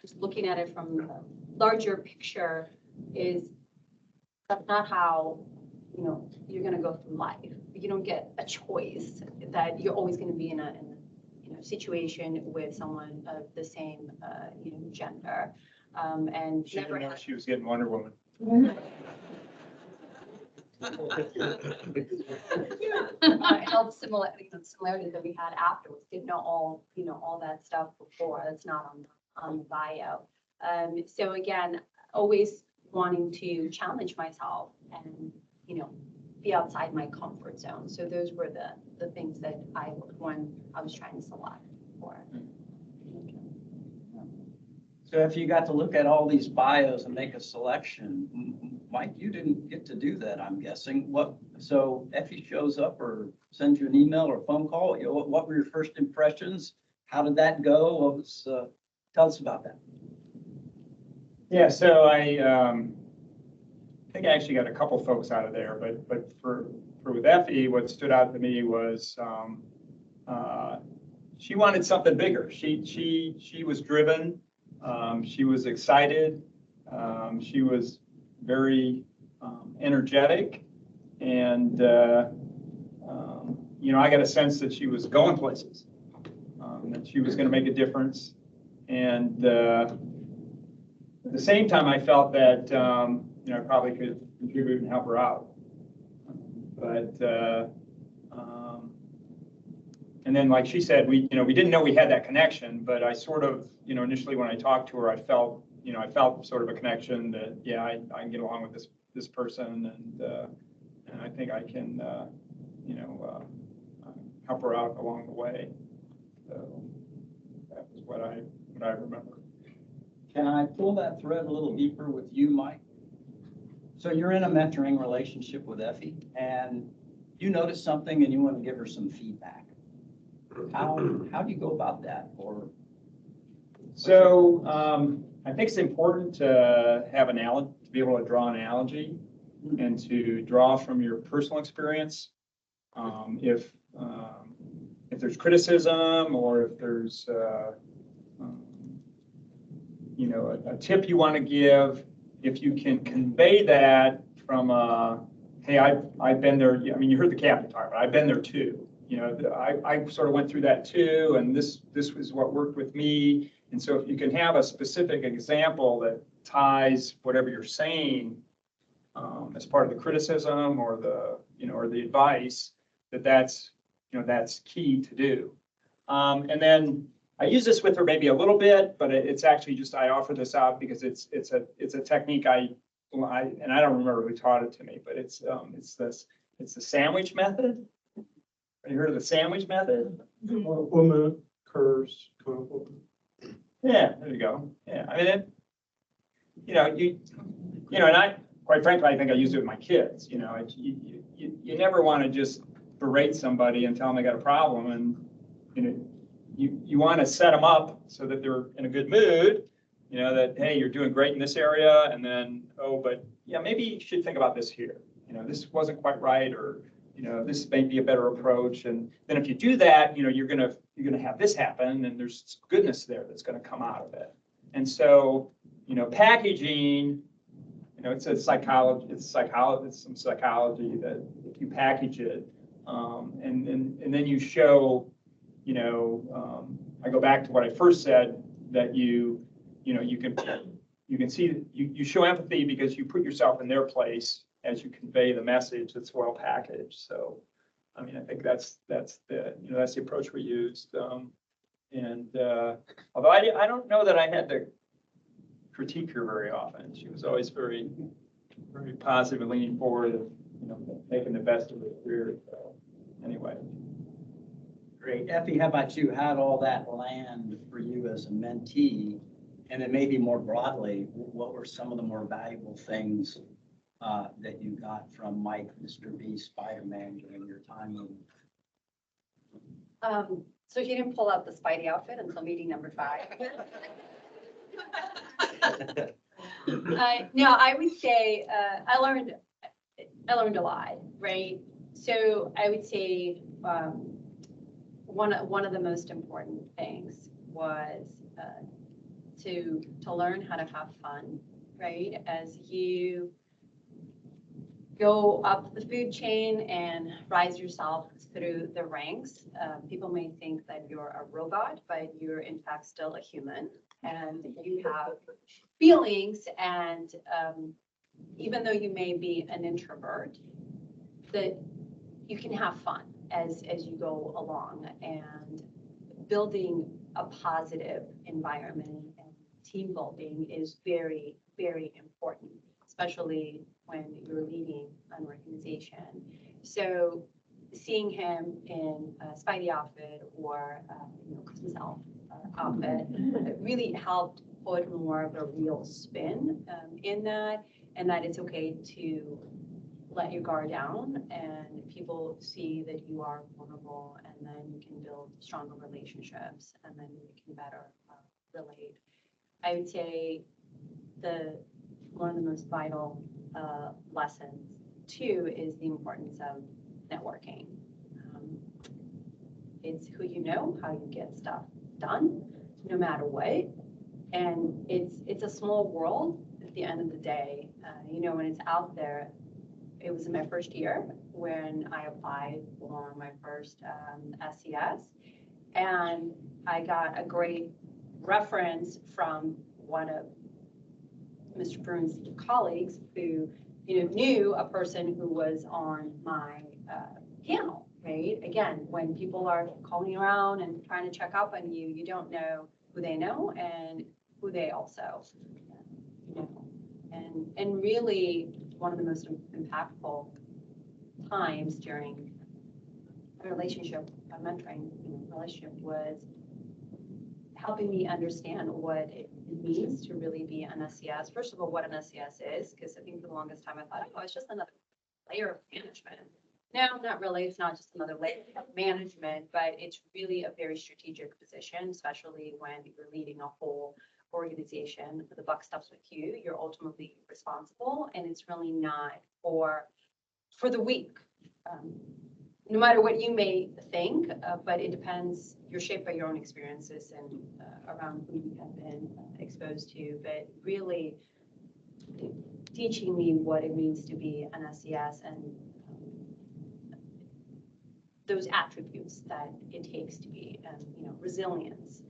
just looking at it from the larger picture, is that's not how, you're going to go through life. You don't get a choice that you're always going to be in a situation with someone of the same, gender. And She didn't never know had. she was getting Wonder Woman. And all the similarities that we had afterwards, didn't know all that stuff before. That's not on the bio. So again, always wanting to challenge myself and, be outside my comfort zone. So those were the things that I looked when I was trying to select for. So if you got to look at all these bios and make a selection, Mike, you didn't get to do that, I'm guessing. So Effie shows up or sends you an email or a phone call, what were your first impressions? How did that go? Tell us about that. Yeah, so I think I actually got a couple folks out of there, but for with Effie, what stood out to me was she wanted something bigger. She was driven. She was excited. She was very energetic, and I got a sense that she was going places, that she was going to make a difference, and at the same time, I felt that I probably could contribute and help her out, but. And then, like she said, we didn't know we had that connection, but I sort of, initially when I talked to her, I felt sort of a connection that, yeah, I can get along with this person, and I think I can, help her out along the way. So that was what I remember. Can I pull that thread a little deeper with you, Mike? So you're in a mentoring relationship with Effie, and you notice something and you want to give her some feedback. How do you go about that? So I think it's important to have to be able to draw an analogy and to draw from your personal experience. If there's criticism, or if there's a tip you want to give, if you can convey that from hey, I've been there. I mean, you heard the captain talk, but I've been there too. I sort of went through that too, and this was what worked with me. And so if you can have a specific example that ties whatever you're saying as part of the criticism or the advice, that's key to do. And then I use this with her maybe a little bit, but it's actually just, I offer this out because it's a technique and I don't remember who taught it to me, but it's the sandwich method. Have you heard of the sandwich method? Woman curves. Yeah, there you go. Yeah, I mean, and I, quite frankly, I think I used it with my kids. You never want to just berate somebody and tell them they got a problem, and you want to set them up so that they're in a good mood. That hey, you're doing great in this area, and then but yeah, maybe you should think about this here. This wasn't quite right, or this may be a better approach. And then if you do that, you're gonna have this happen, and there's goodness there that's gonna come out of it. And so, packaging, it's some psychology that if you package it, and then you show, I go back to what I first said, that you can see, you show empathy because you put yourself in their place, as you convey the message, it's well packaged. So, I mean, I think that's the approach we used. Although I don't know that I had to critique her very often. She was always very, very positive and leaning forward and, making the best of her career. So anyway. Great. Effie, how about you? How'd all that land for you as a mentee? And then maybe more broadly, what were some of the more valuable things that you got from Mike, Mr. B, Spider-Man during your time with him? So he didn't pull out the Spidey outfit until meeting number 5. No, I would say I learned a lot, right? So I would say one of the most important things was to learn how to have fun, right? As you go up the food chain and rise yourself through the ranks, people may think that you're a robot, but you're in fact still a human, and you have feelings. And even though you may be an introvert, that you can have fun as you go along, and building a positive environment and team building is very, very important, especially when you're leading an organization. So seeing him in a Spidey outfit or Christmas elf outfit really helped put more of a real spin in that, and that it's okay to let your guard down and people see that you are vulnerable, and then you can build stronger relationships, and then you can better relate. I would say one of the most vital lessons too is the importance of networking. It's who you know, how you get stuff done, no matter what. And it's a small world at the end of the day. When it's out there, it was in my first year when I applied for my first SES, and I got a great reference from one of Mr. Brune's colleagues who knew a person who was on my panel, right? Again, when people are calling around and trying to check up on you, you don't know who they know and who they also know. And really, one of the most impactful times during a relationship, a mentoring relationship, was helping me understand what it means to really be an SES. First of all, what an SES is, because I think for the longest time I thought, oh, it's just another layer of management. No, not really. It's not just another layer of management, but it's really a very strategic position, especially when you're leading a whole organization. The buck stops with you. You're ultimately responsible, and it's really not for the weak. No matter what you may think, but it depends. You're shaped by your own experiences and around who you have been exposed to. But really teaching me what it means to be an SES and those attributes that it takes to be, resilience,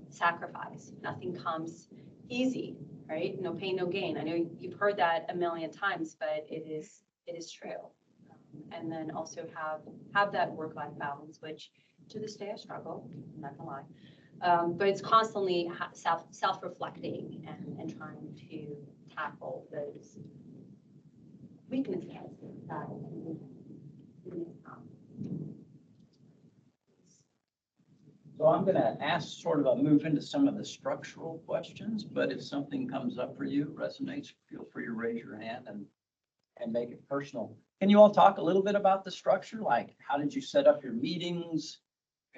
sacrifice. Nothing comes easy, right? No pain, no gain. I know you've heard that a million times, but it is true. And then also have that work-life balance, which to this day I struggle, I'm not gonna lie. But it's constantly self-reflecting and trying to tackle those weaknesses that So I'm going to ask sort of a move into some of the structural questions, but if something comes up for you, resonates, feel free to raise your hand and make it personal. Can you all talk a little bit about the structure? Like, how did you set up your meetings?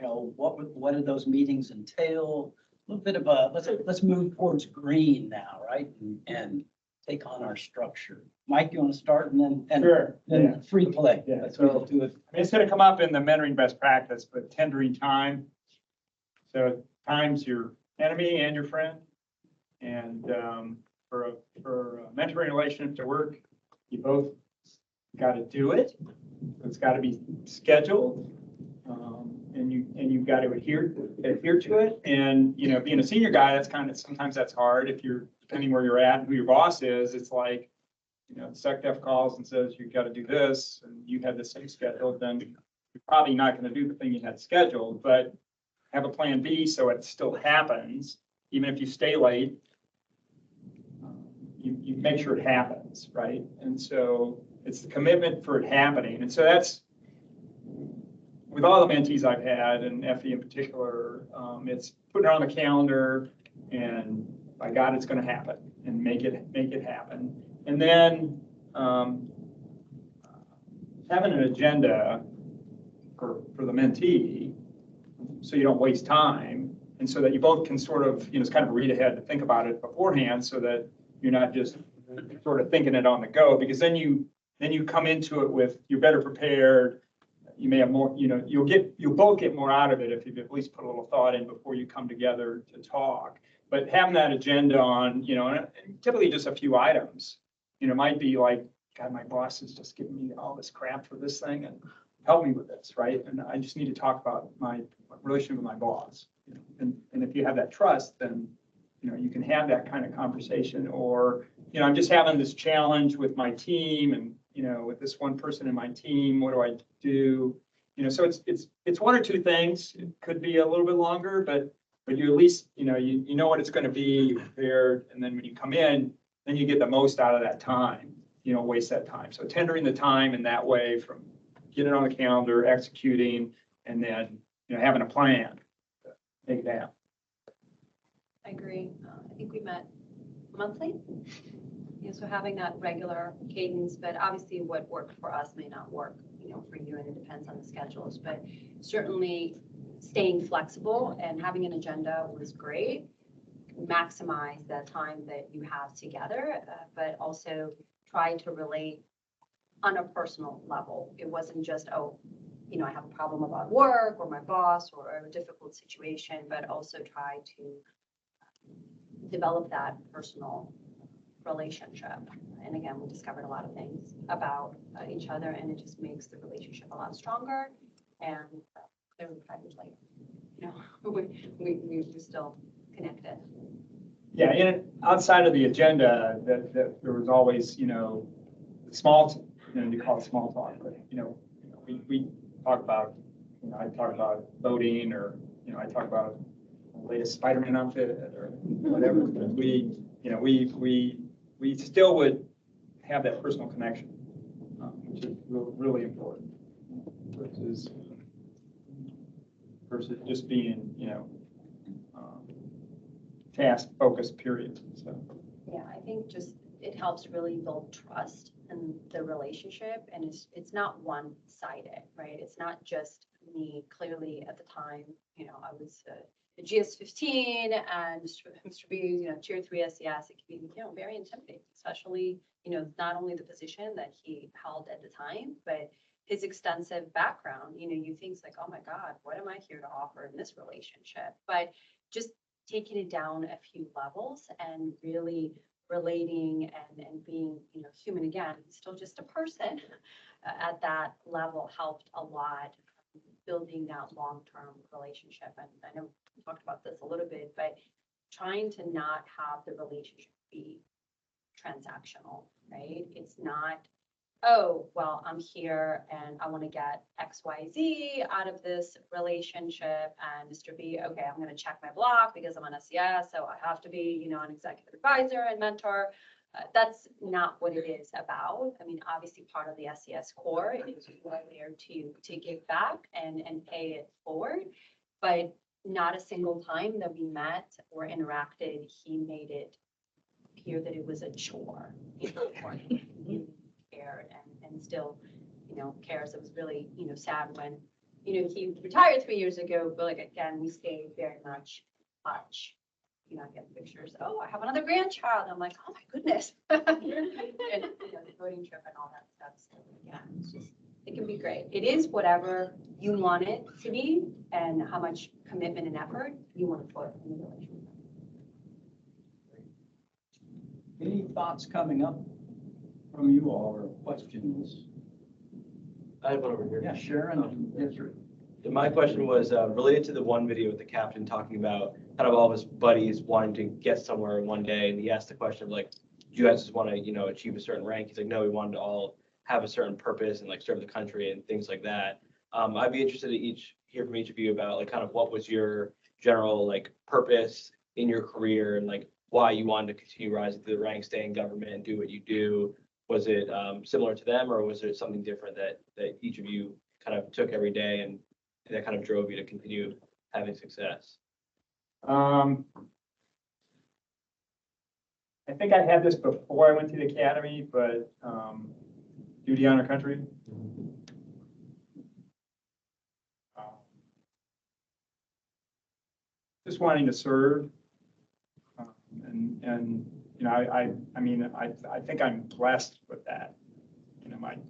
What did those meetings entail? A little bit of let's move towards green now, right? And take on our structure. Mike, you want to start and then Sure. then free play. Yeah. That's what we'll do it. I mean, it's going to come up in the mentoring best practice, but tendering time. So time's your enemy and your friend. And for a mentoring relationship to work, you both got to do it. It's got to be scheduled, and you've got to adhere to it. And being a senior guy, that's sometimes that's hard. If you're depending where you're at and who your boss is, it's like SecDef calls and says, you got to do this, and you had this thing scheduled, then you're probably not going to do the thing you had scheduled, but have a plan B so it still happens, even if you stay late. You make sure it happens, right? And so it's the commitment for it happening. And so that's, with all the mentees I've had, and Effie in particular, it's putting it on the calendar, and by God, it's going to happen, and make it happen. And then having an agenda for the mentee, so you don't waste time, and so that you both can sort of, it's kind of a read ahead to think about it beforehand, so that you're not just sort of thinking it on the go, because then you come into it with, you're better prepared. You may have more, you'll both get more out of it if you've at least put a little thought in before you come together to talk. But having that agenda on, and typically just a few items, might be like, God, my boss is just giving me all this crap for this thing, and help me with this, right? And I just need to talk about my relationship with my boss. And if you have that trust, then, you can have that kind of conversation. Or, I'm just having this challenge with my team, and, with this one person in my team, what do I do? So it's one or two things. It could be a little bit longer, but you at least, you know what it's going to be, you're prepared. And then when you come in, then you get the most out of that time. You don't waste that time. So tendering the time in that way, from getting it on the calendar, executing, and then, having a plan to make it happen. I agree. I think we met monthly. So having that regular cadence, but obviously what worked for us may not work, for you, and it depends on the schedules, but certainly staying flexible and having an agenda was great. Maximize the time that you have together, but also try to relate on a personal level. It wasn't just, I have a problem about work or my boss or a difficult situation, but also try to develop that personal relationship. And again, we discovered a lot of things about each other, and it just makes the relationship a lot stronger. And clearly 5 years later, we're still connected. Yeah, and outside of the agenda, that there was always, small, you call it small talk, but, we talk about, I talk about voting, or, I talk about the latest Spider-Man outfit or whatever. But we still would have that personal connection, which is really important, versus just being, task focused, period. So. Yeah, I think just it helps really build trust in the relationship, and it's not one-sided, right? It's not just me. Clearly, at the time, I was a GS-15 and Mr. B, tier 3 SES. It can be, very intimidating, especially, not only the position that he held at the time, but his extensive background. You think like, oh my God, what am I here to offer in this relationship? But just taking it down a few levels and really relating and being, human again, still just a person at that level helped a lot, building that long-term relationship. And I know we talked about this a little bit, but trying to not have the relationship be transactional, right? It's not, oh, well, I'm here and I want to get XYZ out of this relationship. And Mr. B, okay, I'm going to check my block because I'm an SES, so I have to be, an executive advisor and mentor. That's not what it is about. I mean, obviously part of the SES core is we're there to give back and pay it forward, but not a single time that we met or interacted, he made it appear that it was a chore. He cared and still, cares. It was really, sad when, he retired 3 years ago, but like, again, we stayed very much in touch. I get pictures, oh, I have another grandchild. I'm like, oh my goodness. And, the voting trip and all that stuff. So yeah, it's just, it can be great. It is whatever you want it to be and how much commitment and effort you want to put in the relationship. Any thoughts coming up from you all or questions? I have one over here. Yeah, Sharon. Yes, sir. My question was related to the one video with the captain talking about kind of all of his buddies wanting to get somewhere in one day. And he asked the question of like, you guys just want to, achieve a certain rank. He's like, no, we wanted to all have a certain purpose and like serve the country and things like that. I'd be interested to hear from each of you about like kind of what was your general like purpose in your career and like why you wanted to continue rising through the ranks, stay in government and do what you do. Was it similar to them, or was it something different that each of you kind of took every day and that kind of drove you to continue having success? I think I had this before I went to the academy, but duty, honor, country. Just wanting to serve. I mean, I think I'm blessed with that.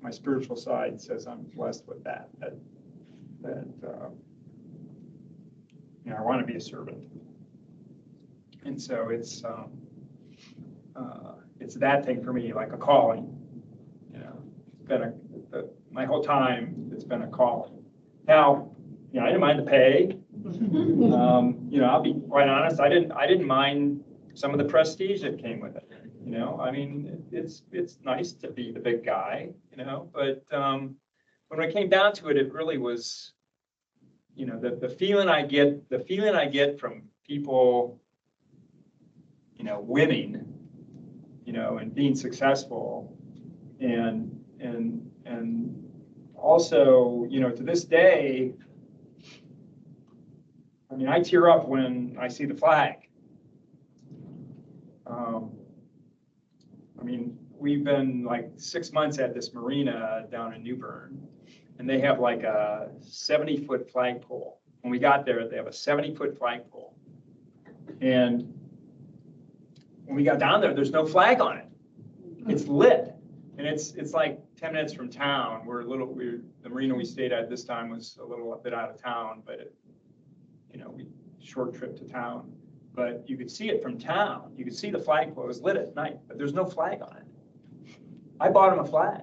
My spiritual side says I'm blessed with that I want to be a servant. And so it's that thing for me, like a calling, it's been my whole time, it's been a calling. Now, I didn't mind the pay. I'll be quite honest, I didn't mind some of the prestige that came with it. I mean, it's nice to be the big guy, but when it came down to it, it really was, the feeling I get from people, winning, and being successful, and also, to this day, I mean, I tear up when I see the flag. I mean, we've been like 6 months at this marina down in New Bern, and they have like a 70-foot flagpole. When we got there, they have a 70-foot flagpole. And when we got down there, there's no flag on it. It's lit. And it's like 10 minutes from town. The marina we stayed at this time was a little bit out of town, but short trip to town. But you could see it from town. You could see the flagpole. It was lit at night, but there's no flag on it. I bought him a flag.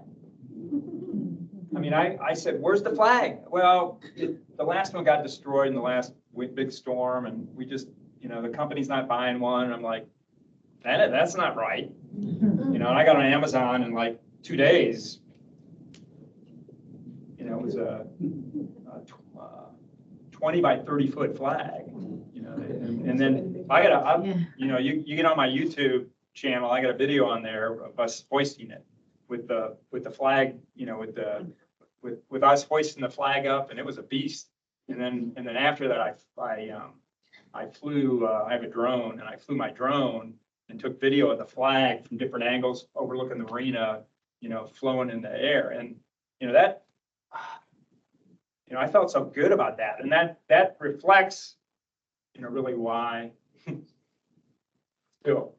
I mean, I said, where's the flag? Well, the last one got destroyed in the last big storm, and we just, the company's not buying one. And I'm like, that's not right. And I got on Amazon in like 2 days. It was a 20 by 30 foot flag. And then you get on my YouTube channel, I got a video on there of us hoisting it with the flag, with us hoisting the flag up, and it was a beast. And then after that, I flew. I have a drone, and I flew my drone and took video of the flag from different angles overlooking the marina, flowing in the air, and that. I felt so good about that, and that reflects, really why. Still.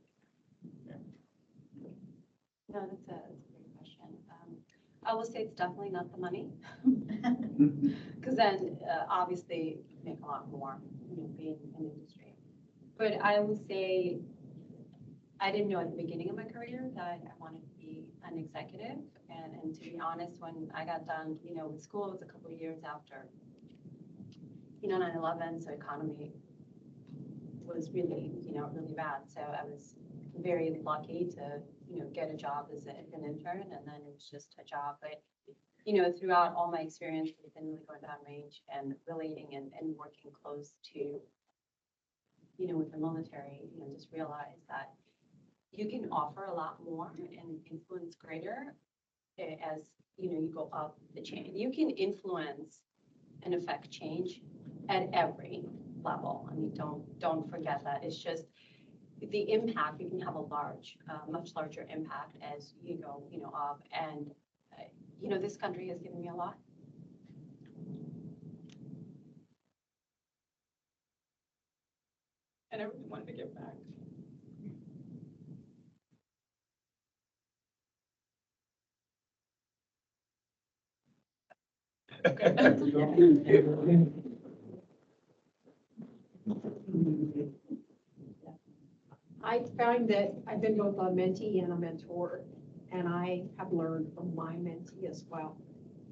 No, that's a great question. I will say it's definitely not the money. Because then obviously you make a lot more, being in the industry. But I will say I didn't know at the beginning of my career that I wanted to be an executive. And to be honest, when I got done, with school, it was a couple of years after, 9/11, so economy was really, really bad. So I was very lucky to, get a job as an intern, and then it was just a job. But, throughout all my experience, we've been really going downrange and relating and working close to, with the military, just realize that you can offer a lot more and influence greater as, you go up the chain. You can influence and affect change at every level. I mean, don't forget that. It's just the impact. You can have a much larger impact as you go, up. And this country has given me a lot. And I really wanted to give back. I find that I've been both a mentee and a mentor, and I have learned from my mentee as well.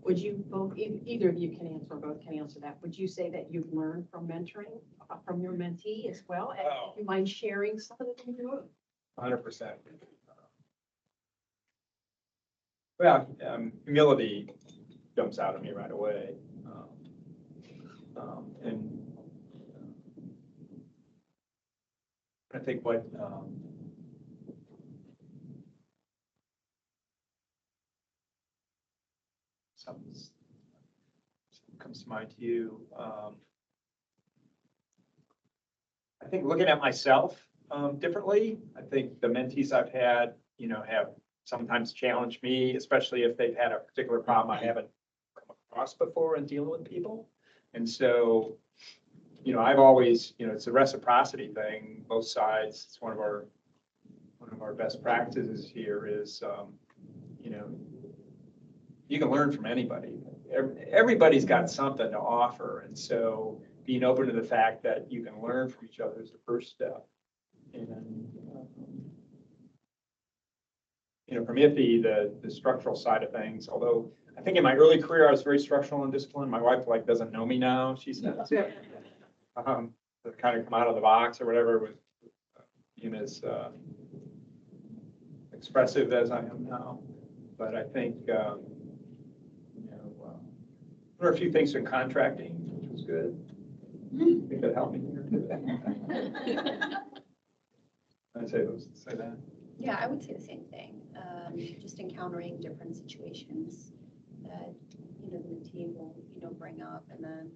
Would you both, either of you can answer, both can answer that. Would you say that you've learned from mentoring from your mentee as well? And do you mind sharing some of the things you learned? 100%. Well, humility jumps out at me right away. And I think what, something comes to mind to you. I think looking at myself differently. I think the mentees I've had, have sometimes challenged me, especially if they've had a particular problem I haven't come across before in dealing with people. And so, I've always, it's a reciprocity thing, both sides. It's one of our best practices here is, you can learn from anybody. Everybody's got something to offer. And so being open to the fact that you can learn from each other is the first step. And, for me, the structural side of things, although I think in my early career, I was very structural and disciplined. My wife doesn't know me now. She says, to kind of come out of the box or whatever with being as expressive as I am now. But I think, there were a few things in contracting, which was good. I think that helped me here too. I'd say that. Yeah, I would say the same thing. Just encountering different situations that, the team will, bring up, and then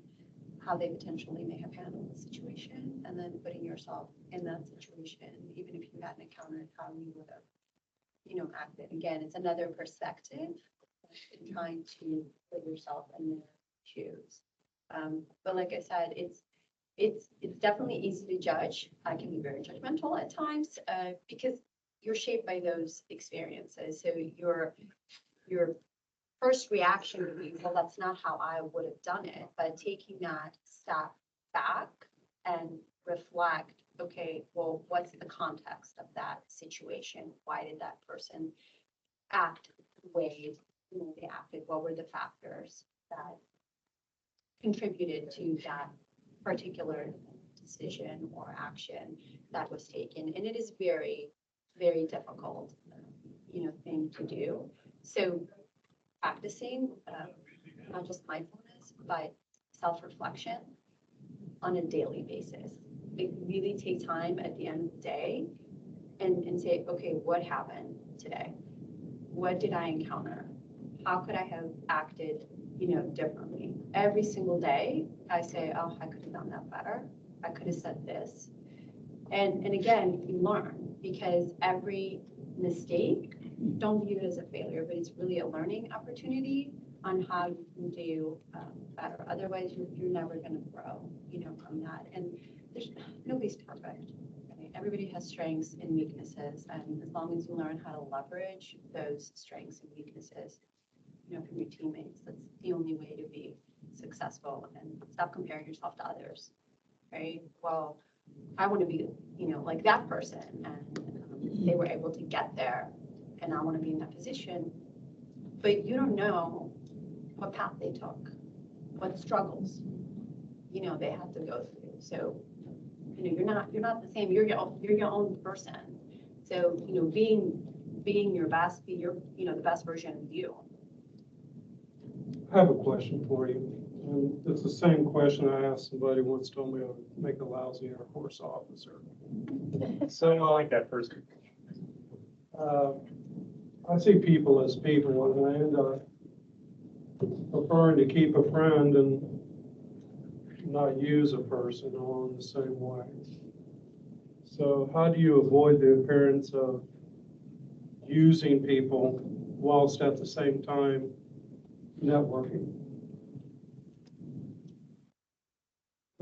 how they potentially may have handled the situation, and then putting yourself in that situation, even if you hadn't encountered how you would have, acted. Again, it's another perspective in trying to put yourself in their shoes. But like I said, it's definitely easy to judge. I can be very judgmental at times because you're shaped by those experiences. So your first reaction would be, well, that's not how I would have done it. But taking that step back and reflect, okay, well, what's the context of that situation? Why did that person act the way they acted? What were the factors that contributed to that particular decision or action that was taken? And it is very, very difficult, thing to do. So practicing not just mindfulness, but self-reflection on a daily basis. Like really take time at the end of the day and say, okay, what happened today? What did I encounter? How could I have acted, differently? Every single day, I say, oh, I could have done that better. I could have said this. And again, you learn because every mistake, don't view it as a failure, but it's really a learning opportunity on how you can do better. Otherwise, you're never going to grow, from that. And nobody's perfect. Right? Everybody has strengths and weaknesses, and as long as you learn how to leverage those strengths and weaknesses, from your teammates, that's the only way to be successful. And stop comparing yourself to others, right? Well, I want to be, like that person, and they were able to get there, and I want to be in that position. But you don't know what path they took, what struggles, they have to go through. So, you're not the same. You're your own person. So, being your best, be your, the best version of you. I have a question for you. And it's the same question I asked somebody once told me I would make a lousy Air Force officer. So I like that person. I see people as people, and I end up preferring to keep a friend and not use a person all in the same way. So how do you avoid the appearance of using people whilst at the same time networking?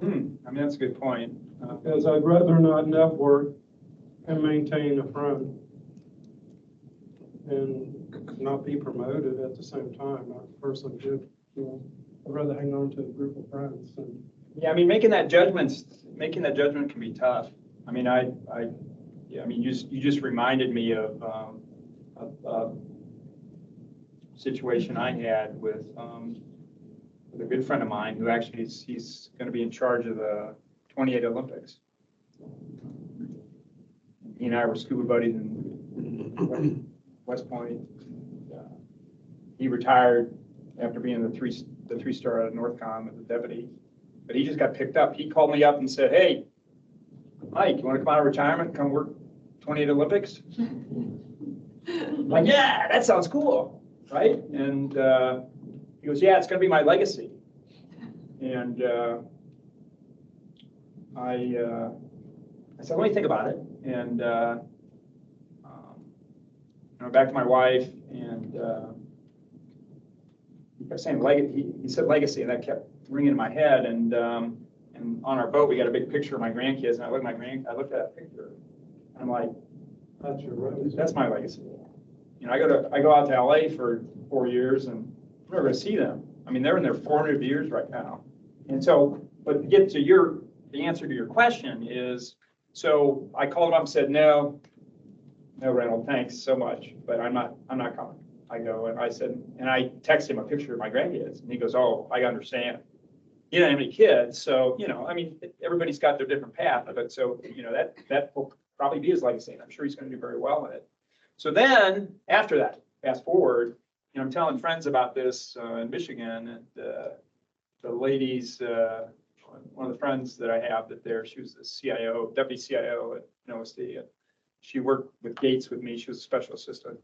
I mean, that's a good point. Because I'd rather not network and maintain a friend and not be promoted at the same time. I personally do. I'd rather hang on to a group of friends. Yeah, I mean, making that judgment can be tough. I mean, you just reminded me of a situation I had with a good friend of mine who actually he's going to be in charge of the 28 Olympics. He and I were scuba buddies in West Point. he retired after being the three-star out of Northcom as a deputy. But he just got picked up. He called me up and said, "Hey, Mike, you want to come out of retirement, come work 28 Olympics?" I'm like, yeah, that sounds cool, right? And he goes, "Yeah, it's going to be my legacy." And I said, "Let me think about it." And I went back to my wife, and he kept saying he said legacy, and that kept ringing in my head. And on our boat, we got a big picture of my grandkids, and I looked at that picture, and I'm like, That's your legacy. that's my legacy. You know, I go out to LA for 4 years, and I'm never going to see them. I mean, they're in their 400 years right now. And so, but to get to the answer to your question is, so I called him up and said, no, Reynold, thanks so much, but I'm not coming. I go, and I said, and I texted him a picture of my grandkids, and he goes, "Oh, I understand. You don't have any kids, so, you know, I mean, everybody's got their different path, but so, you know, that will probably be his legacy, and I'm sure he's going to do very well in it." So then, after that, fast forward, you know, I'm telling friends about this in Michigan, and the ladies, one of the friends that I have she was the CIO, deputy CIO at NOSD, and she worked with Gates with me. She was a special assistant.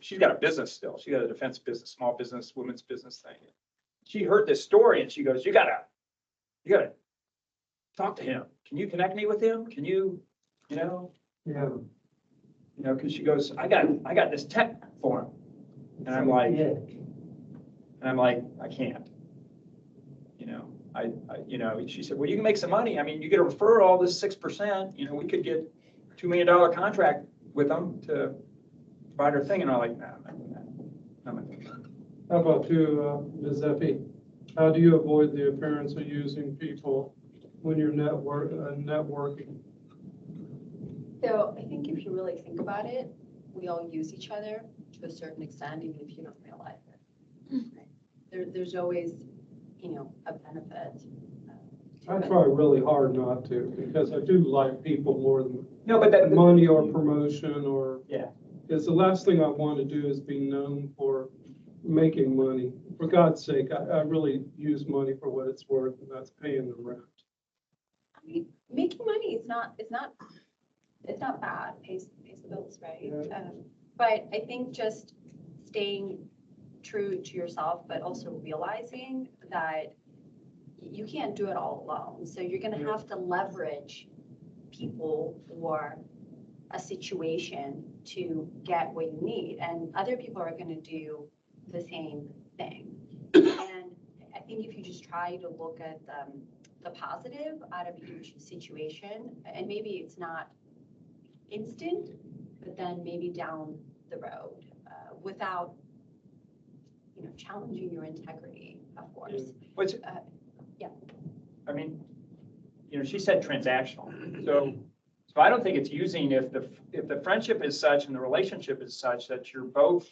She's got a business still. She got a defense business, small business, women's business thing. She heard this story and she goes, you gotta talk to him. Can you connect me with him? Can you know? Yeah. You know, because she goes, I got this tech for him. And I'm like, I can't. You know, you know, she said, well, you can make some money. I mean, you get a referral, this 6%, you know, we could get $2 million contract with them to provide her thing. And I'm like, no, I'm not doing that. How about you, Ms. Effie? How do you avoid the appearance of using people when you're networking? So I think if you really think about it, we all use each other to a certain extent, even if you don't realize it. Right? There's always, you know, a benefit. I try really hard not to, because I do like people more than but money or promotion or. Yeah. Because the last thing I want to do is be known for making money. For God's sake, I really use money for what it's worth, and that's paying the rent. I mean, making money is not bad. Pays the bills, right? Yeah. But I think just staying true to yourself, but also realizing that you can't do it all alone. So you're going to have to leverage people or a situation to get what you need, and other people are going to do the same thing. And I think if you just try to look at the positive out of each situation, and maybe it's not instant, but then maybe down the road, without, you know, challenging your integrity, of course. What's yeah. I mean, you know, she said transactional. So I don't think it's using if the friendship is such and the relationship is such that you're both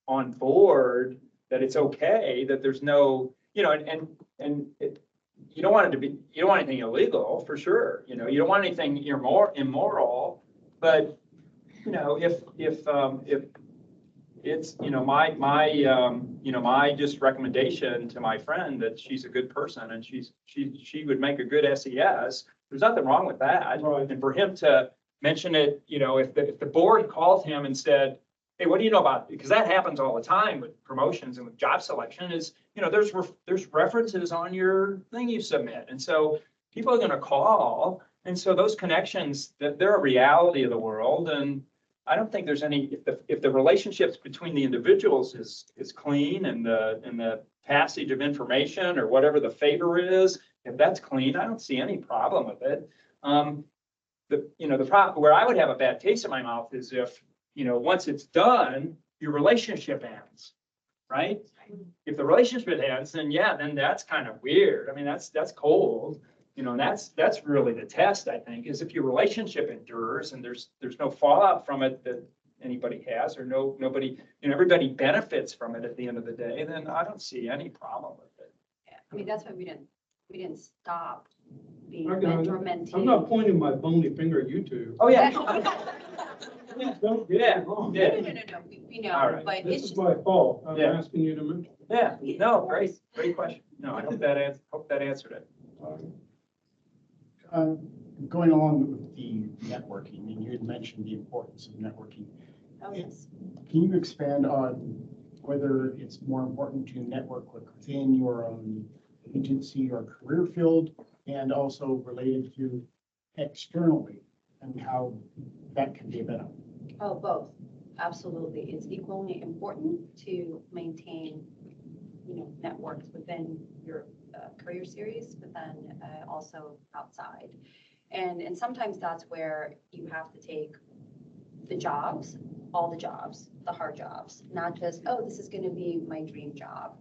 on board, that it's okay, that there's no, you know, you don't want anything illegal, for sure. You know, you don't want anything immoral, but you know, if it's, you know, my just recommendation to my friend that she's a good person and she would make a good SES. There's nothing wrong with that. Right. And for him to mention it, you know, if the board called him and said, hey, what do you know about, because that happens all the time with promotions and with job selection, is, you know, there's references on your thing you submit. And so people are going to call. And so those connections, they're a reality of the world. And I don't think there's any, if the relationships between the individuals is clean, and the passage of information or whatever the favor is, if that's clean, I don't see any problem with it. The problem where I would have a bad taste in my mouth is if, you know, once it's done, your relationship ends, right? If the relationship ends, then yeah, then that's kind of weird. I mean, that's cold, you know, and that's really the test, I think, is if your relationship endures and there's no fallout from it that anybody has, or nobody, you know, everybody benefits from it at the end of the day, then I don't see any problem with it. Yeah, I mean, that's why we didn't stop being I'm mentor-mentee. not pointing my bony finger at you two. Oh, yeah. Don't get Yeah, me wrong. yeah. No, we All know, right. but This it's is just, my fault. I'm Yeah. asking you to mention. Yeah, no, great question. No, I hope that answered it. Going along with the networking, and you had mentioned the importance of networking. oh, yes. Can you expand on whether it's more important to network within your own agency or career field, and also related to externally, and how that can be a benefit? Oh, both. Absolutely. It's equally important to maintain, networks within your career series, but then also outside. And sometimes that's where you have to take the jobs, all the jobs, the hard jobs, not just, oh, this is going to be my dream job.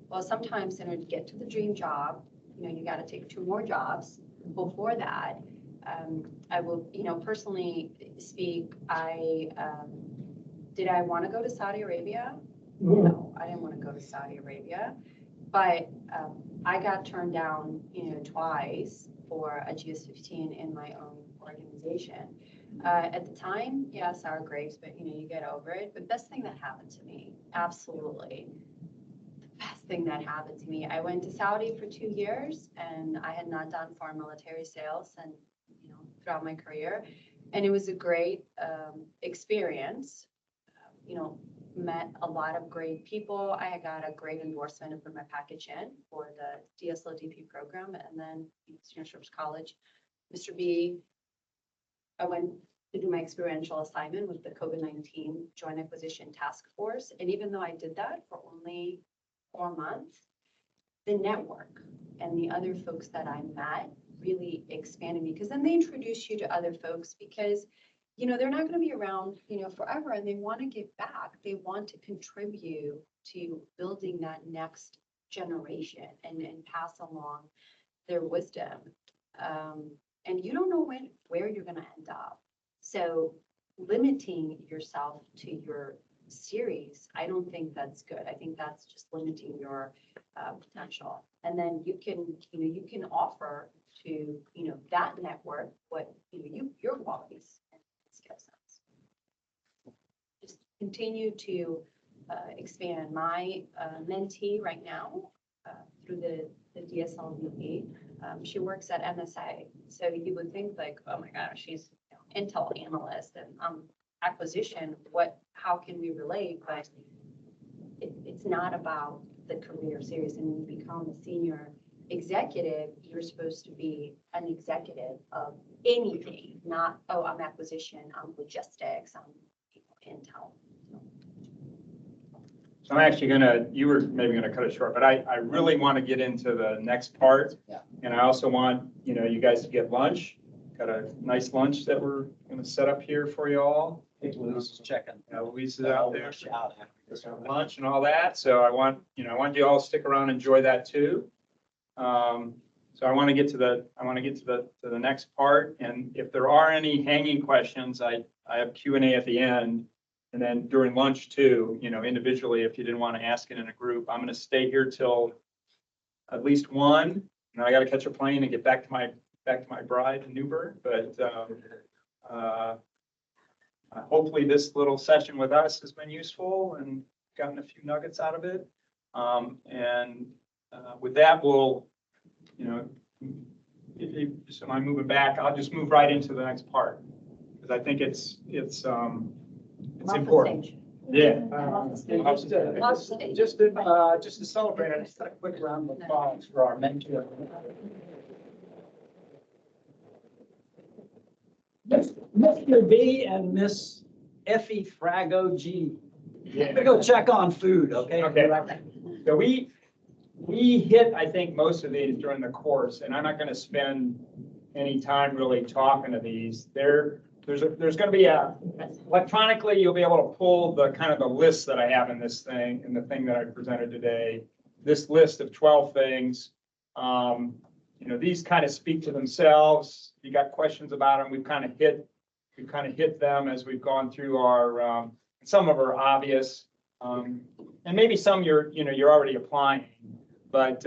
Well, sometimes in order to get to the dream job, you got to take 2 more jobs. Before that, I will, personally speak, did I want to go to Saudi Arabia? No, I didn't want to go to Saudi Arabia, but I got turned down, twice for a GS-15 in my own organization. At the time, yeah, sour grapes, but you get over it. But best thing that happened to me, absolutely, the best thing that happened to me. I went to Saudi for 2 years, and I had not done foreign military sales, and throughout my career, and it was a great experience. Met a lot of great people. I got a great endorsement and put my package in for the DSLDP program, and then Senior Service College, Mr. B. I went to do my experiential assignment with the COVID-19 Joint Acquisition Task Force, and even though I did that for only 4 months, the network and the other folks that I met really expanded me, because then they introduce you to other folks, because they're not going to be around, forever, and they want to give back. They want to contribute to building that next generation and pass along their wisdom. And you don't know where you're going to end up. So limiting yourself to your series, I don't think that's good. I think that's just limiting your potential. And then you can offer to, that network what, your qualities and skill sets. Just continue to expand. My mentee right now through the DSLVP, she works at MSA. So you would think like, oh my gosh, she's Intel analyst and acquisition. How can we relate? But it's not about the career series. And when you become a senior executive, you're supposed to be an executive of anything, not, oh, I'm acquisition, I'm logistics, I'm Intel. So I'm actually you were maybe gonna cut it short, but I really want to get into the next part. Yeah. And I also want, you guys to get lunch. Got a nice lunch that we're gonna set up here for you all. Louise is checking. Louise is out there. Lunch and all that. So I want you all to stick around and enjoy that too. So I want to get to the next part. And if there are any hanging questions, I have Q&A at the end. And then during lunch too, individually, if you didn't want to ask it in a group, I'm going to stay here till at least 1. And I got to catch a plane and get back to my bride in Newburgh. But hopefully this little session with us has been useful and gotten a few nuggets out of it. With that, we'll, so I'm moving back. I'll just move right into the next part because I think it's important. Yeah. Just to celebrate, I just got a quick round of applause for our mentor. Mr. B and Miss Effie Frago G. Yeah. I'm gonna go check on food, okay? Okay. So we hit, I think, most of these during the course, and I'm not going to spend any time really talking to these. There's going to be electronically, you'll be able to pull the kind of the list that I have in this thing, in the thing that I presented today. This list of 12 things. These kind of speak to themselves. If you got questions about them, we've kind of hit them as we've gone through our. Some of are obvious, and maybe some you're already applying. But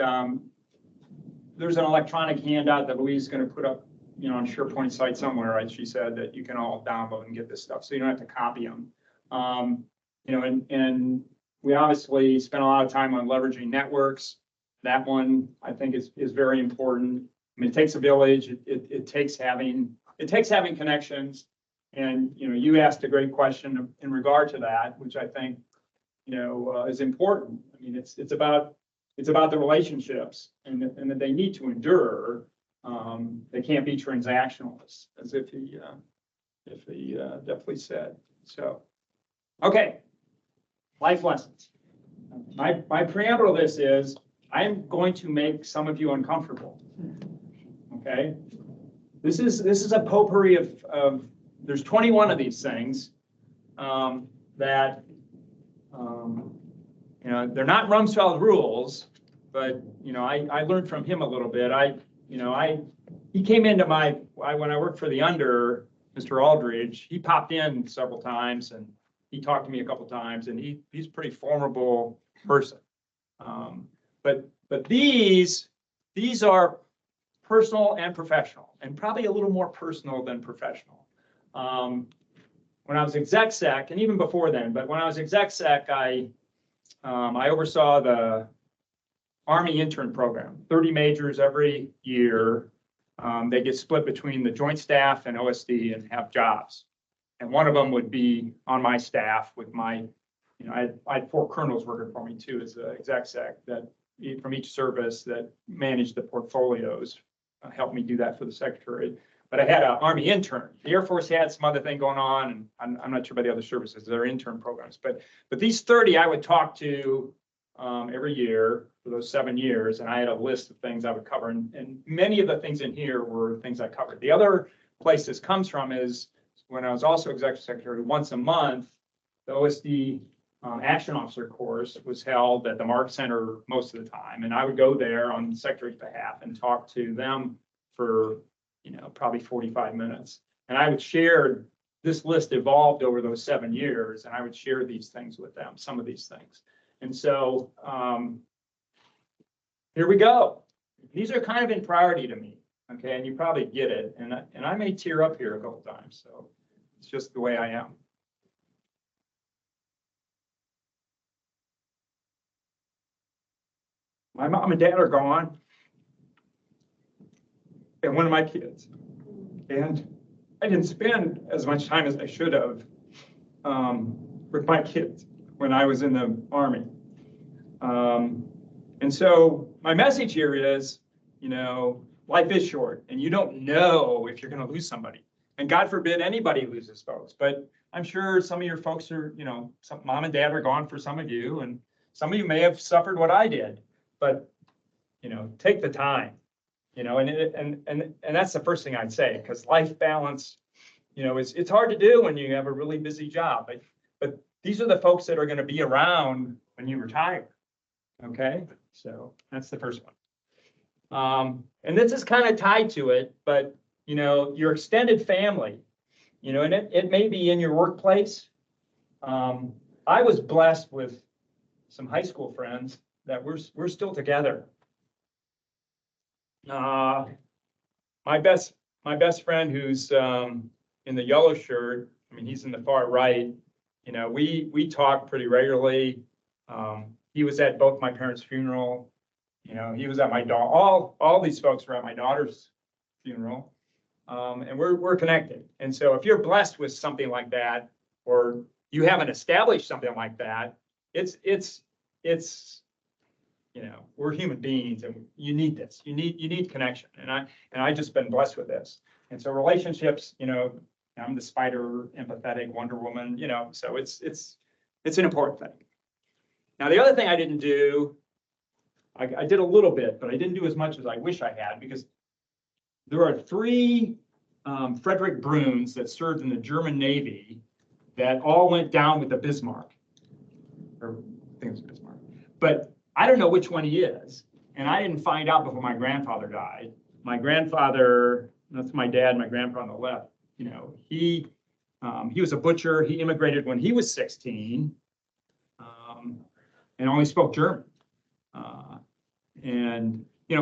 there's an electronic handout that Louise is going to put up on a SharePoint site somewhere, right? She said that you can all download and get this stuff, so you don't have to copy them. And we obviously spent a lot of time on leveraging networks. That one, I think, is very important. I mean, it takes a village. It takes having connections. And, you asked a great question in regard to that, which I think, is important. I mean, it's about the relationships and that they need to endure. They can't be transactional, as if he definitely said. So, okay, life lessons. My preamble to this is I'm going to make some of you uncomfortable. Okay, this is a potpourri of there's 21 of these things that they're not Rumsfeld rules, but I learned from him a little bit. He came into when I worked for the under Mr. Aldridge, he popped in several times and he talked to me a couple times, and he's a pretty formidable person. But these are personal and professional, and probably a little more personal than professional. When I was exec sec, and even before then, but when I was exec sec, I oversaw the Army intern program, 30 majors every year. They get split between the Joint Staff and OSD and have jobs. And one of them would be on my staff with my, I had 4 colonels working for me too as an exec sec that from each service that managed the portfolios, helped me do that for the secretary. But I had an Army intern. The Air Force had some other thing going on, and I'm not sure about the other services, their intern programs. But these 30 I would talk to every year for those 7 years, and I had a list of things I would cover. And many of the things in here were things I covered. The other place this comes from is when I was also executive secretary, once a month, the OSD Action Officer course was held at the Mark Center most of the time. And I would go there on the secretary's behalf and talk to them for, probably 45 minutes. And I would share, this list evolved over those 7 years, and I would share these things with them, some of these things. And so here we go. These are kind of in priority to me, okay? And you probably get it. And I may tear up here a couple times, so it's just the way I am. My mom and dad are gone, and one of my kids. And I didn't spend as much time as I should have with my kids when I was in the Army. And so my message here is, life is short, and you don't know if you're going to lose somebody. And God forbid anybody loses folks. But I'm sure some of your folks are, some mom and dad are gone for some of you, and some of you may have suffered what I did. But take the time, and that's the first thing I'd say, because life balance, it's hard to do when you have a really busy job. But these are the folks that are going to be around when you retire. Okay, so that's the first one. And this is kind of tied to it, but your extended family, and it may be in your workplace. I was blessed with some high school friends that we're still together. My best friend who's in the yellow shirt, he's in the far right. We talk pretty regularly. He was at both my parents' funeral. He was at my daughter. All these folks were at my daughter's funeral, and we're connected. And so, if you're blessed with something like that, or you haven't established something like that, it's we're human beings, and you need this. You need connection, and I just been blessed with this. And so relationships, I'm the spider, empathetic Wonder Woman, so it's an important thing. Now, the other thing I didn't do, I did a little bit, but I didn't do as much as I wish I had, because there are 3 Frederick Bruns that served in the German Navy that all went down with the Bismarck, or I think it was Bismarck, but I don't know which one he is, and I didn't find out before my grandfather died. My grandfather, that's my dad, my grandpa on the left, he was a butcher. He immigrated when he was 16, and only spoke German.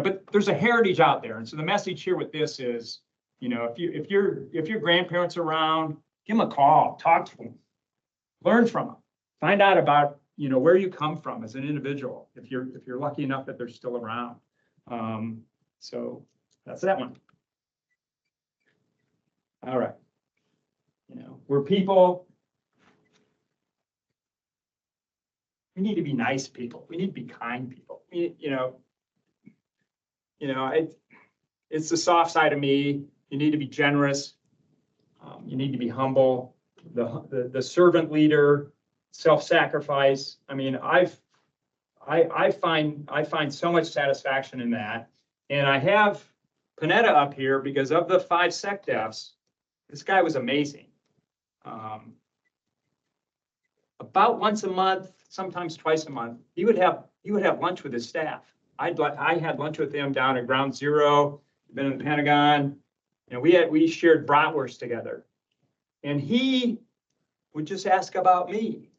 But there's a heritage out there. And so the message here with this is, You know, if your grandparents are around, give them a call, talk to them, learn from them, find out about, you know, where you come from as an individual, if you're lucky enough that they're still around. So that's that one. All right. You know, we're people. We need to be nice people. We need to be kind people. You know, it's the soft side of me. You need to be generous. You need to be humble. The servant leader, self-sacrifice. I mean, I find so much satisfaction in that. And I have Panetta up here because of the 5 SecDefs, this guy was amazing. About once a month, sometimes twice a month, he would have lunch with his staff. I had lunch with him down at Ground Zero, been in the Pentagon, and we shared bratwurst together. And he would just ask about me.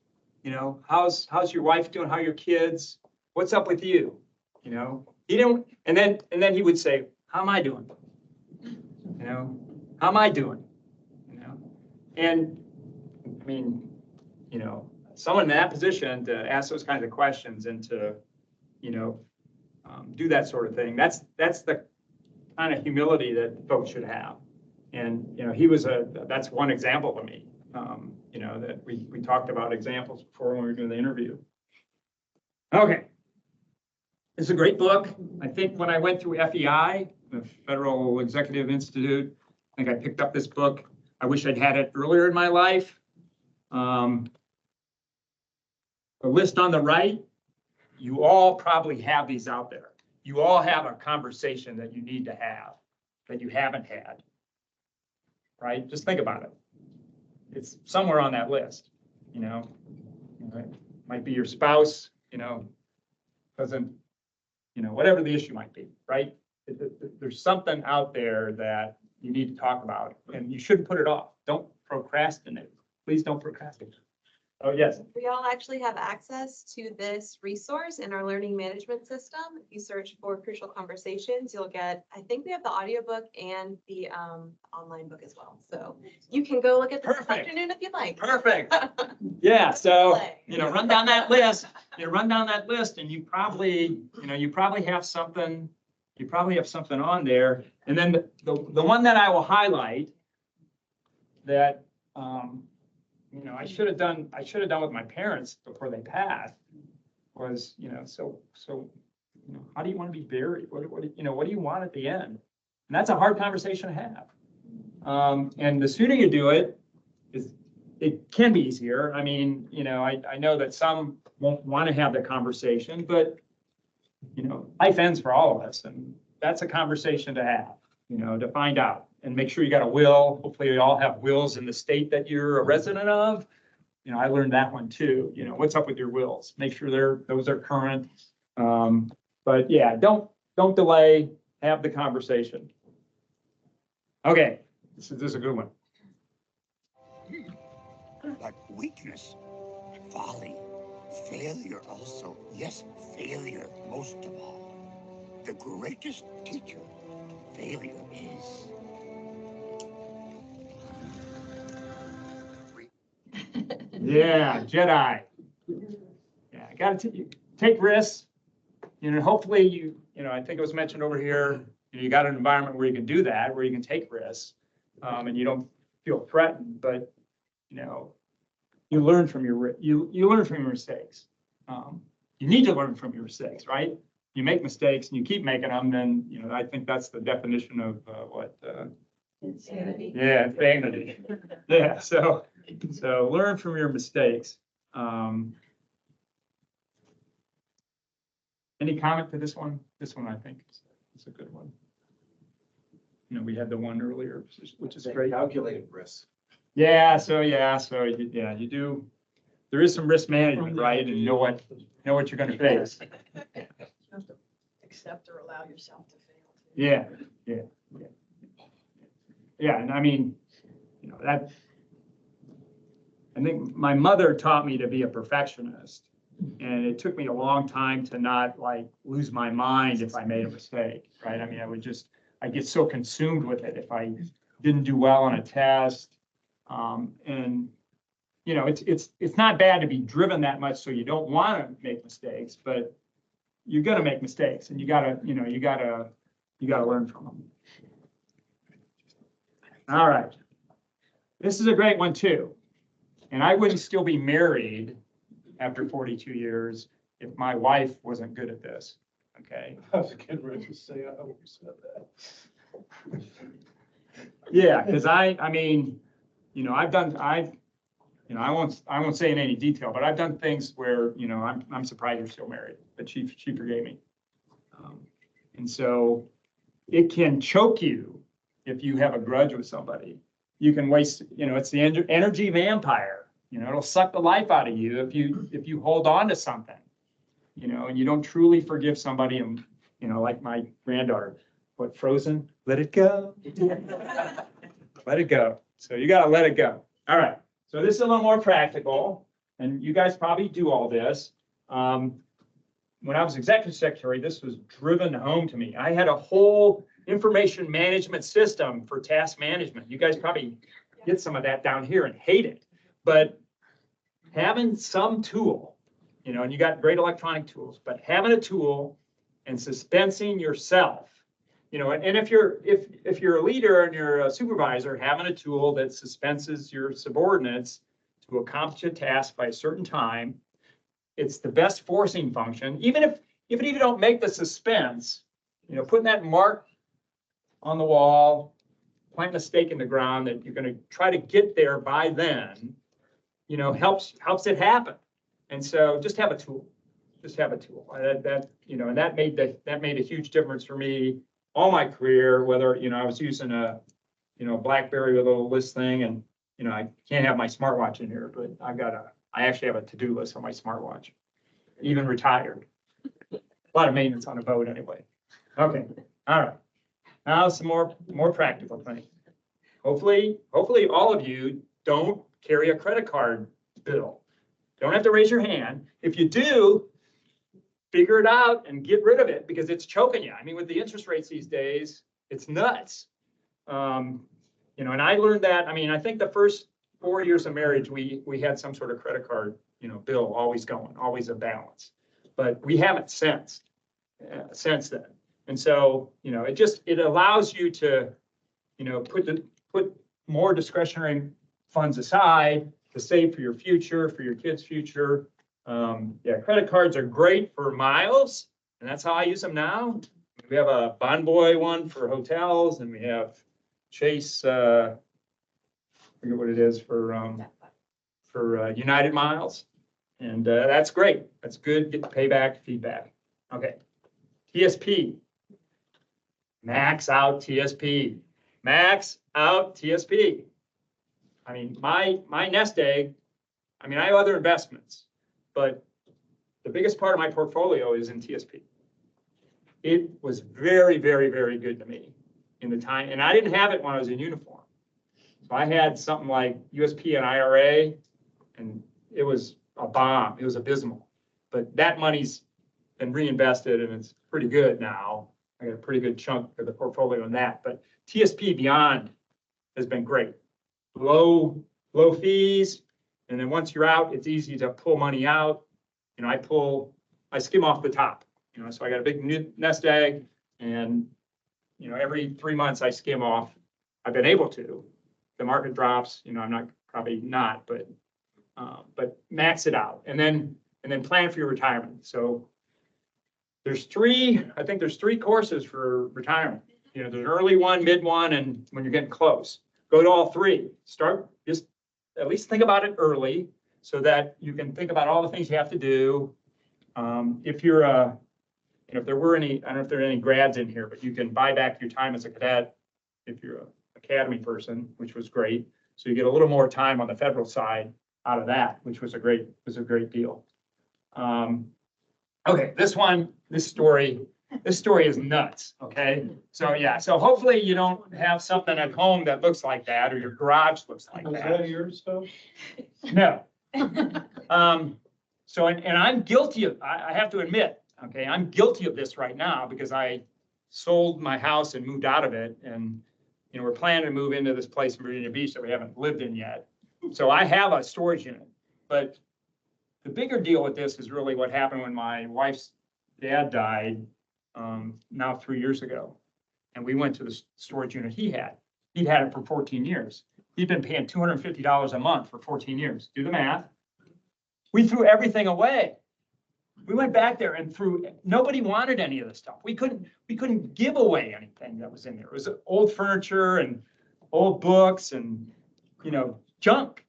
You know, how's your wife doing? How are your kids? What's up with you? You know, he didn't, and then he would say, how am I doing? You know, how am I doing? You know, and I mean, you know, someone in that position to ask those kinds of questions and to, you know, do that sort of thing. That's the kind of humility that folks should have. And, you know, that's one example to me. You know, that we talked about examples before when we were doing the interview. Okay. It's a great book. I think when I went through FEI, the Federal Executive Institute, I think I picked up this book. I wish I'd had it earlier in my life. The list on the right, you all probably have these out there. You all have a conversation that you need to have that you haven't had, right? Just think about it. It's somewhere on that list, you know. Right? Might be your spouse, you know, doesn't, you know, whatever the issue might be, right? There's something out there that you need to talk about, and you shouldn't put it off. Don't procrastinate. Please don't procrastinate. Oh, yes. We all actually have access to this resource in our learning management system. If you search for Crucial Conversations, you'll get, I think we have the audiobook and the online book as well. So you can go look at this afternoon if you'd like. Perfect. Yeah, so, you know, run down that list, and you probably have something, on there. And then the one that I will highlight that, you know, I should have done with my parents before they passed was, you know, so, you know, how do you want to be buried? What do you want at the end? And that's a hard conversation to have. And the sooner you do it, it can be easier. I mean, you know, I know that some won't want to have the conversation, but, you know, life ends for all of us. And that's a conversation to have, you know, to find out. And make sure you got a will. Hopefully you all have wills in the state that you're a resident of. You know, I learned that one too. You know, what's up with your wills? Make sure those are current. But yeah, don't delay. Have the conversation. Okay, this is a good one. Like weakness, folly, failure also. Yes, failure most of all. The greatest teacher failure is. Yeah, Jedi. Yeah, got to take risks. You know, hopefully you know, I think it was mentioned over here, you got an environment where you can do that, where you can take risks, and you don't feel threatened, but, you know, you learn from your mistakes. You need to learn from your mistakes, right? You make mistakes and you keep making them, then, you know, I think that's the definition of Insanity. Yeah, insanity. Yeah, so learn from your mistakes. Any comment to this one? This one, I think, is a good one. You know, we had the one earlier, which is great. Calculated risk. Yeah, you do. There is some risk management, right? And you know what you're going to face. You have to accept or allow yourself to fail. Yeah, and I mean, you know, that, I think my mother taught me to be a perfectionist, and it took me a long time to not like lose my mind if I made a mistake, right? I mean, I get so consumed with it if I didn't do well on a test. And, you know, it's not bad to be driven that much so you don't want to make mistakes, but you're gonna make mistakes and you gotta learn from them. All right. This is a great one too. And I wouldn't still be married after 42 years if my wife wasn't good at this, okay? I was getting ready to say, I hope you said that. Yeah, because I mean, you know, I won't say in any detail, but I've done things where, you know, I'm surprised you're still married, but she forgave me. And so it can choke you if you have a grudge with somebody. You can waste, you know, it's the energy vampire. You know, it'll suck the life out of you if you hold on to something, you know, and you don't truly forgive somebody. And, you know, like my granddaughter, what, Frozen? Let it go. Let it go. So you got to let it go. All right. So this is a little more practical, and you guys probably do all this. When I was executive secretary, this was driven home to me. I had a whole information management system for task management. You guys probably get some of that down here and hate it. But having some tool, you know, and you got great electronic tools, but having a tool and suspensing yourself, you know, and if you're a leader and you're a supervisor, having a tool that suspenses your subordinates to accomplish a task by a certain time, it's the best forcing function. Even if you don't make the suspense, you know, putting that mark on the wall, planting a stake in the ground that you're going to try to get there by then, you know, helps it happen. And so just have a tool. Just have a tool. That you know, and that made a huge difference for me all my career. Whether, you know, I was using a, you know, BlackBerry with a little list thing, and, you know, I can't have my smartwatch in here, but I actually have a to-do list on my smartwatch, even retired. A lot of maintenance on a boat anyway. Okay, all right. Now some more practical things. Hopefully all of you don't carry a credit card bill. Don't have to raise your hand. If you do, figure it out and get rid of it because it's choking you. I mean, with the interest rates these days, it's nuts. You know, and I learned that. I mean, I think the first 4 years of marriage, we had some sort of credit card, you know, bill always going, always a balance. But we haven't since then. And so, you know, it allows you to, you know, put more discretionary funds aside to save for your future, for your kids' future. Yeah, credit cards are great for miles, and that's how I use them now. We have a Bonvoy one for hotels, and we have Chase, I forget what it is for United Miles. And that's great. That's good. Get the payback, feedback. Okay. TSP. Max out TSP. Max out TSP. I mean, my nest egg, I mean, I have other investments, but the biggest part of my portfolio is in TSP. It was very, very, very good to me in the time, and I didn't have it when I was in uniform. So I had something like USP and IRA, and it was a bomb. It was abysmal. But that money's been reinvested, and it's pretty good now. I got a pretty good chunk of the portfolio in that. But TSP Beyond has been great. Low fees, and then once you're out, it's easy to pull money out. You know, I skim off the top. You know, so I got a big nest egg, and, you know, every 3 months I skim off. I've been able to. The market drops, you know, I'm not probably not, but max it out, and then plan for your retirement. So I think there's three courses for retirement. You know, there's an early one, mid one, and when you're getting close. Go to all three. Just at least think about it early so that you can think about all the things you have to do. If you're if there were any, I don't know if there are any grads in here, but you can buy back your time as a cadet if you're an academy person, which was great. So you get a little more time on the federal side out of that, which was a great deal. Okay, this story is nuts. Okay, so yeah, so hopefully you don't have something at home that looks like that, or your garage looks like that. Is that your stuff? No. So, and I'm guilty of, I have to admit, okay, I'm guilty of this right now because I sold my house and moved out of it. And, you know, we're planning to move into this place in Virginia Beach that we haven't lived in yet. So I have a storage unit, but the bigger deal with this is really what happened when my wife's dad died, now 3 years ago. And we went to the storage unit he had. He'd had it for 14 years. He'd been paying $250 a month for 14 years. Do the math. We threw everything away. We went back there and nobody wanted any of the stuff. We couldn't give away anything that was in there. It was old furniture and old books and, you know, junk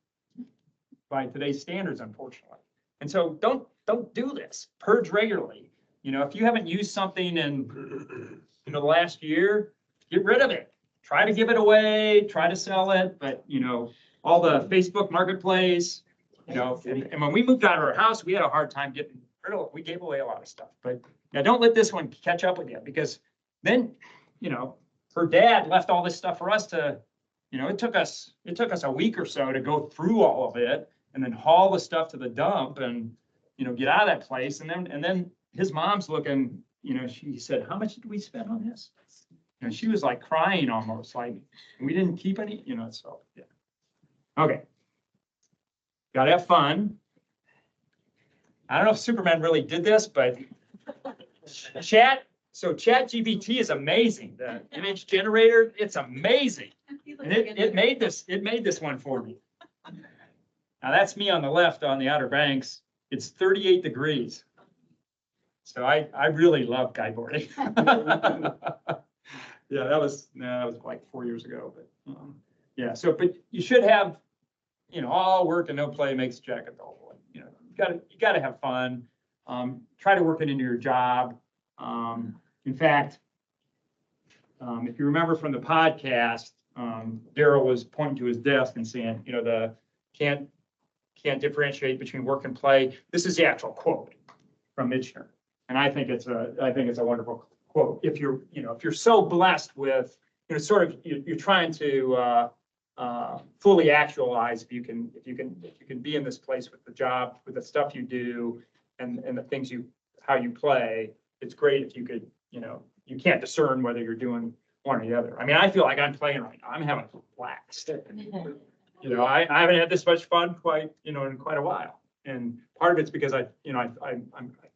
by today's standards, unfortunately. And so don't do this. Purge regularly. You know, if you haven't used something in the last year, get rid of it. Try to give it away, try to sell it, but you know, all the Facebook marketplace, you know, and when we moved out of our house, we had a hard time getting rid of it. We gave away a lot of stuff, but yeah, don't let this one catch up with you, because then, you know, her dad left all this stuff for us to, you know, it took us a week or so to go through all of it and then haul the stuff to the dump and, you know, get out of that place. And then his mom's looking, you know, she said, how much did we spend on this? And she was like crying almost, like, we didn't keep any, you know, so, yeah. Okay. Gotta have fun. I don't know if Superman really did this, but ChatGPT is amazing. The image generator, it's amazing. And it made this one for me. Now that's me on the left on the Outer Banks. It's 38 degrees. So I really love kiteboarding. Yeah, that was like 4 years ago, but yeah. So, but you should have, you know, all work and no play makes Jack a dull boy. You know, you gotta have fun. Try to work it into your job. In fact, if you remember from the podcast, Daryl was pointing to his desk and saying, you know, can't differentiate between work and play. This is the actual quote from Michener, and I think it's a wonderful quote. If you're so blessed with, you know, sort of you're trying to fully actualize, if you can be in this place with the job, with the stuff you do, and the things how you play. It's great if you could, you know, you can't discern whether you're doing one or the other. I mean, I feel like I'm playing right now. I'm having a blast. You know, I haven't had this much fun in quite a while. And part of it's because I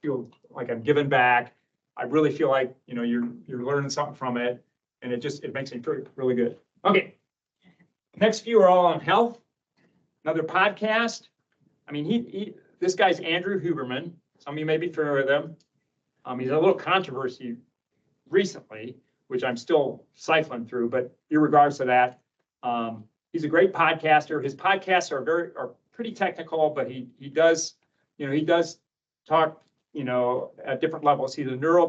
feel like I'm giving back. I really feel like, you know, you're learning something from it, and it makes me feel really good. Okay. Next few are all on health. Another podcast. I mean, this guy's Andrew Huberman. Some of you may be familiar with him. He's a little controversy recently, which I'm still siphoning through, but irregardless of that, he's a great podcaster. His podcasts are pretty technical, but he does talk, you know, at different levels. He's a neuro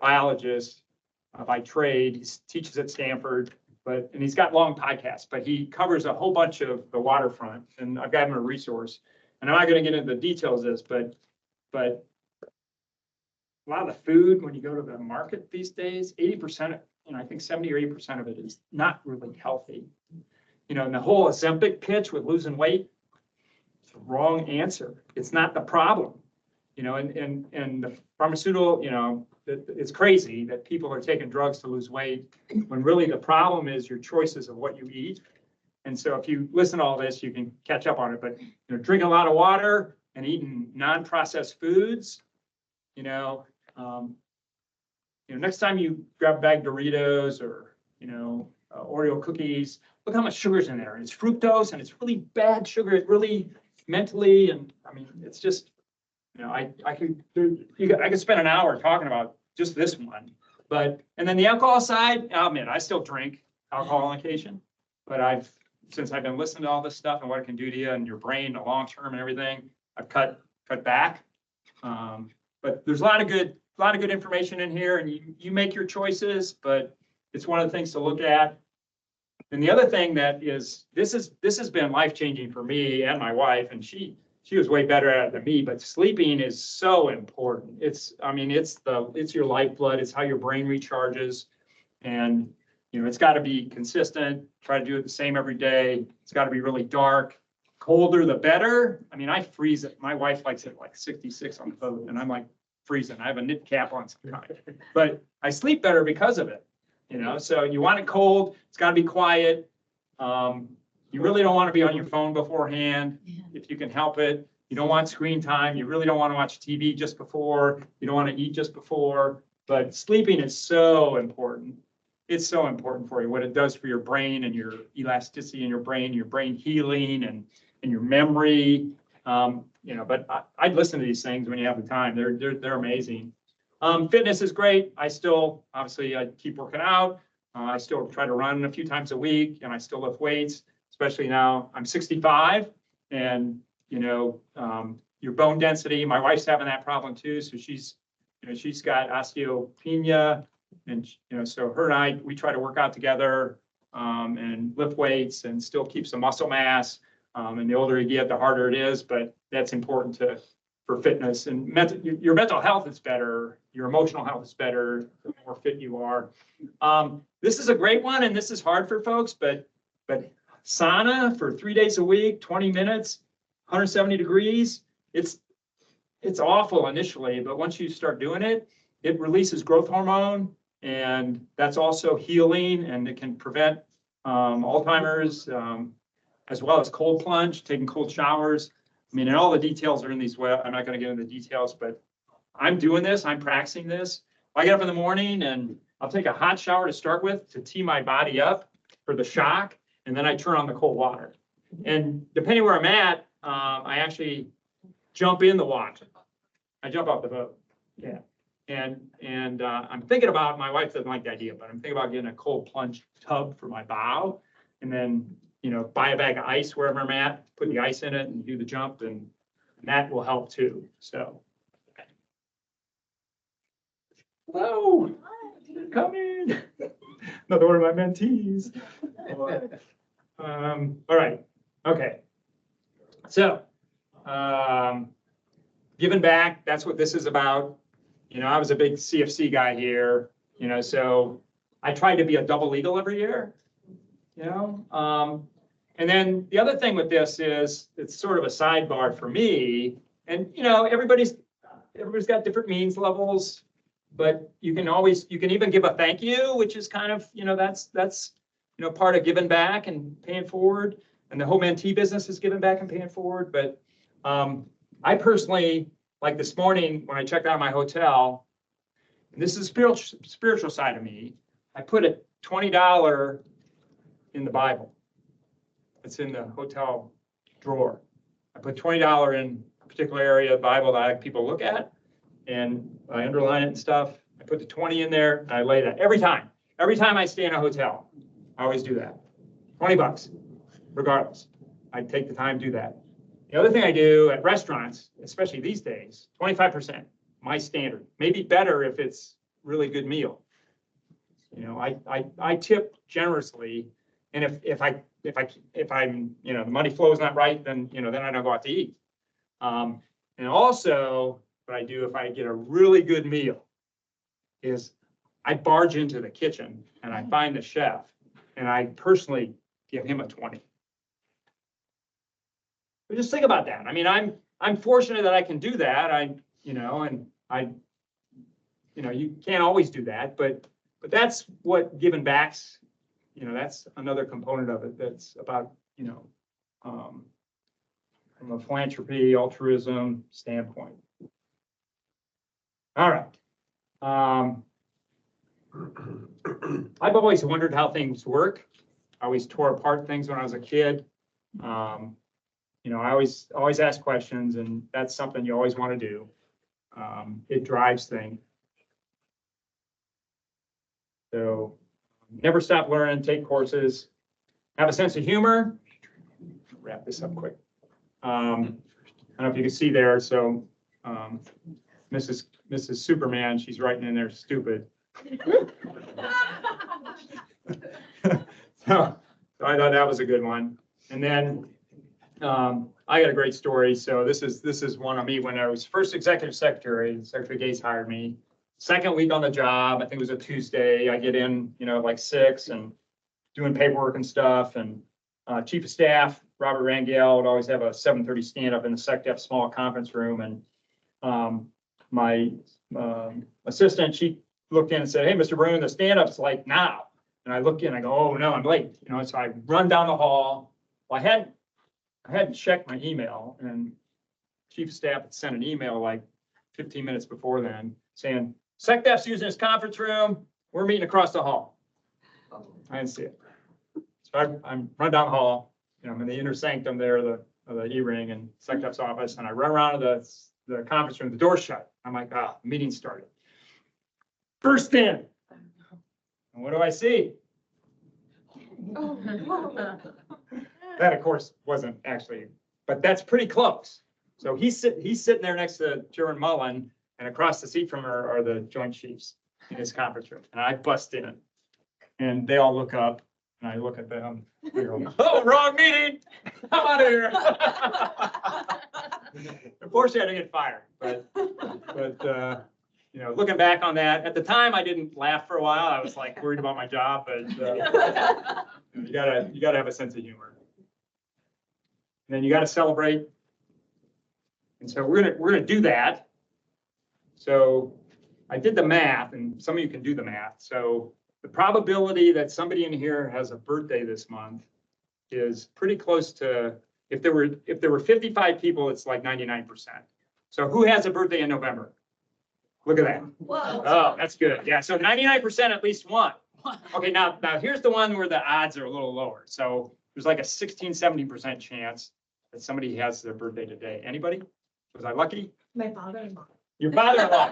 biologist by trade. He teaches at Stanford, and he's got long podcasts, but he covers a whole bunch of the waterfront, and I've got him a resource. And I'm not going to get into the details of this, but a lot of the food, when you go to the market these days, 80%, you know, I think 70 or 80% of it is not really healthy. You know, and the whole Ozempic pitch with losing weight, it's the wrong answer. It's not the problem. You know, and the pharmaceutical, you know, it's crazy that people are taking drugs to lose weight when really the problem is your choices of what you eat. And so if you listen to all this, you can catch up on it. But, you know, drinking a lot of water and eating non-processed foods, you know, next time you grab a bag of Doritos or, you know, Oreo cookies, look how much sugar's in there. And it's fructose, and it's really bad sugar. It really mentally, and I mean, it's just, you know, I could spend an hour talking about just this one. But, and then the alcohol side, I'll admit, I still drink alcohol on occasion, but since I've been listening to all this stuff and what it can do to you and your brain, the long term and everything, I've cut back. But there's a lot of good information in here, and you make your choices, but it's one of the things to look at. And the other thing that is, this has been life-changing for me and my wife, and she was way better at it than me, but sleeping is so important. It's your lifeblood. It's how your brain recharges. And, you know, it's got to be consistent. Try to do it the same every day. It's got to be really dark. Colder, the better. I mean, I freeze it. My wife likes it like 66 on the boat, and I'm like freezing. I have a knit cap on sometimes, but I sleep better because of it. So you want it cold. It's got to be quiet. You really don't want to be on your phone beforehand if you can help it. You don't want screen time. You really don't want to watch TV just before. You don't want to eat just before. But sleeping is so important. It's so important for you, what it does for your brain and your elasticity in your brain healing and your memory. But I'd listen to these things when you have the time. They're amazing. Fitness is great. I keep working out. I still try to run a few times a week, and I still lift weights, especially now I'm 65 and, your bone density, my wife's having that problem too. So she's got osteopenia and, so her and I, we try to work out together, and lift weights and still keep some muscle mass. And the older you get, the harder it is, but that's important for fitness and your mental health is better. Your emotional health is better, the more fit you are. This is a great one, and this is hard for folks, but sauna for 3 days a week, 20 minutes, 170 degrees. It's awful initially, but once you start doing it, it releases growth hormone, and that's also healing, and it can prevent Alzheimer's, as well as cold plunge, taking cold showers. And all the details are in these. I'm not going to get into the details, but I'm doing this. I'm practicing this. I get up in the morning and I'll take a hot shower to start with to tee my body up for the shock, and then I turn on the cold water. And depending where I'm at, I actually jump in the water. I jump off the boat. Yeah. And I'm thinking about, my wife doesn't like the idea, but I'm thinking about getting a cold plunge tub for my bow, and then, buy a bag of ice wherever I'm at, put the ice in it and do the jump, and that will help too. So. Hello, come in. Another one of my mentees. All right, okay. So, giving back, that's what this is about. I was a big CFC guy here, so I tried to be a double legal every year, and then the other thing with this is it's sort of a sidebar for me, and everybody's got different means levels, but you can even give a thank you, which is kind of, that's part of giving back and paying forward, and the whole mentee business is giving back and paying forward. But I personally, like this morning when I checked out of my hotel, and this is spiritual side of me, I put a $20 in the Bible. It's in the hotel drawer. I put $20 in a particular area of the Bible that I like people to look at, and I underline it and stuff. I put the 20 in there, and I lay that every time. Every time I stay in a hotel, I always do that. $20, regardless. I take the time to do that. The other thing I do at restaurants, especially these days, 25%, my standard. Maybe better if it's really good meal. I tip generously, and if I'm, the money flow is not right, then then I don't go out to eat. And also, what I do if I get a really good meal is I barge into the kitchen and I find the chef, and I personally give him a 20. But just think about that. I'm fortunate that I can do that. You can't always do that, but that's what giving back's, that's another component of it. That's about, from a philanthropy, altruism standpoint. All right. I've always wondered how things work. I always tore apart things when I was a kid. I always ask questions, and that's something you always want to do. It drives things. So never stop learning, take courses, have a sense of humor. Wrap this up quick. I don't know if you can see there. So Mrs. Superman, she's writing in there, stupid. So I thought that was a good one. And then I got a great story. So this is one of me when I was first executive secretary. Secretary Gates hired me. Second week on the job, I think it was a Tuesday. I get in, like 6 and doing paperwork and stuff. And chief of staff Robert Rangel would always have a 7:30 stand up in the SecDef small conference room. And my assistant, she looked in and said, hey, Mr. Bruin, the stand-up's like now. And I look in, I go, oh, no, I'm late. You know, so I run down the hall. Well, I hadn't checked my email, and chief of staff had sent an email like 15 minutes before then saying, SecDef's using this conference room. We're meeting across the hall. I didn't see it. So I'm run down the hall, you know, I'm in the inner sanctum there, the E-ring and SecDef's office, and I run around to the conference room, the door's shut. I'm like, meeting started. First in. And what do I see? That, of course, wasn't actually, but that's pretty close. So he's sitting there next to Chairman Mullen, and across the seat from her are the Joint Chiefs in his conference room. And I bust in, and they all look up, and I look at them. They go, oh, wrong meeting. I'm out of here. Unfortunately, I didn't get fired, but you know, looking back on that, at the time, I didn't laugh for a while. I was like worried about my job, but you gotta have a sense of humor. And then you gotta celebrate. And so we're gonna do that. So I did the math, and some of you can do the math. So the probability that somebody in here has a birthday this month is pretty close to, if there were 55 people, it's like 99%. So who has a birthday in November? Look at that. Whoa. Oh, that's good. Yeah, so 99% at least one. Okay, now here's the one where the odds are a little lower. So there's like a 16-17% chance that somebody has their birthday today. Anybody? Was I lucky? My father-in-law. Your father-in-law.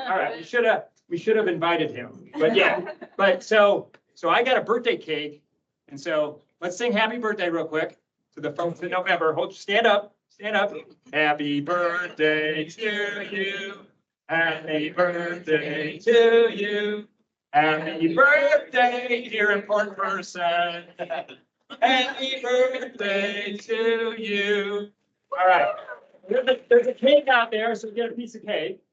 All right, we should have invited him. But yeah, but so I got a birthday cake, and so let's sing happy birthday real quick to the folks in November. Stand up. Happy birthday to you. Happy birthday to you. Happy birthday, dear important person. Happy birthday to you. All right. There's a cake out there, so get a piece of cake.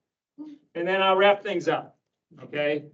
And then I'll wrap things up. Okay.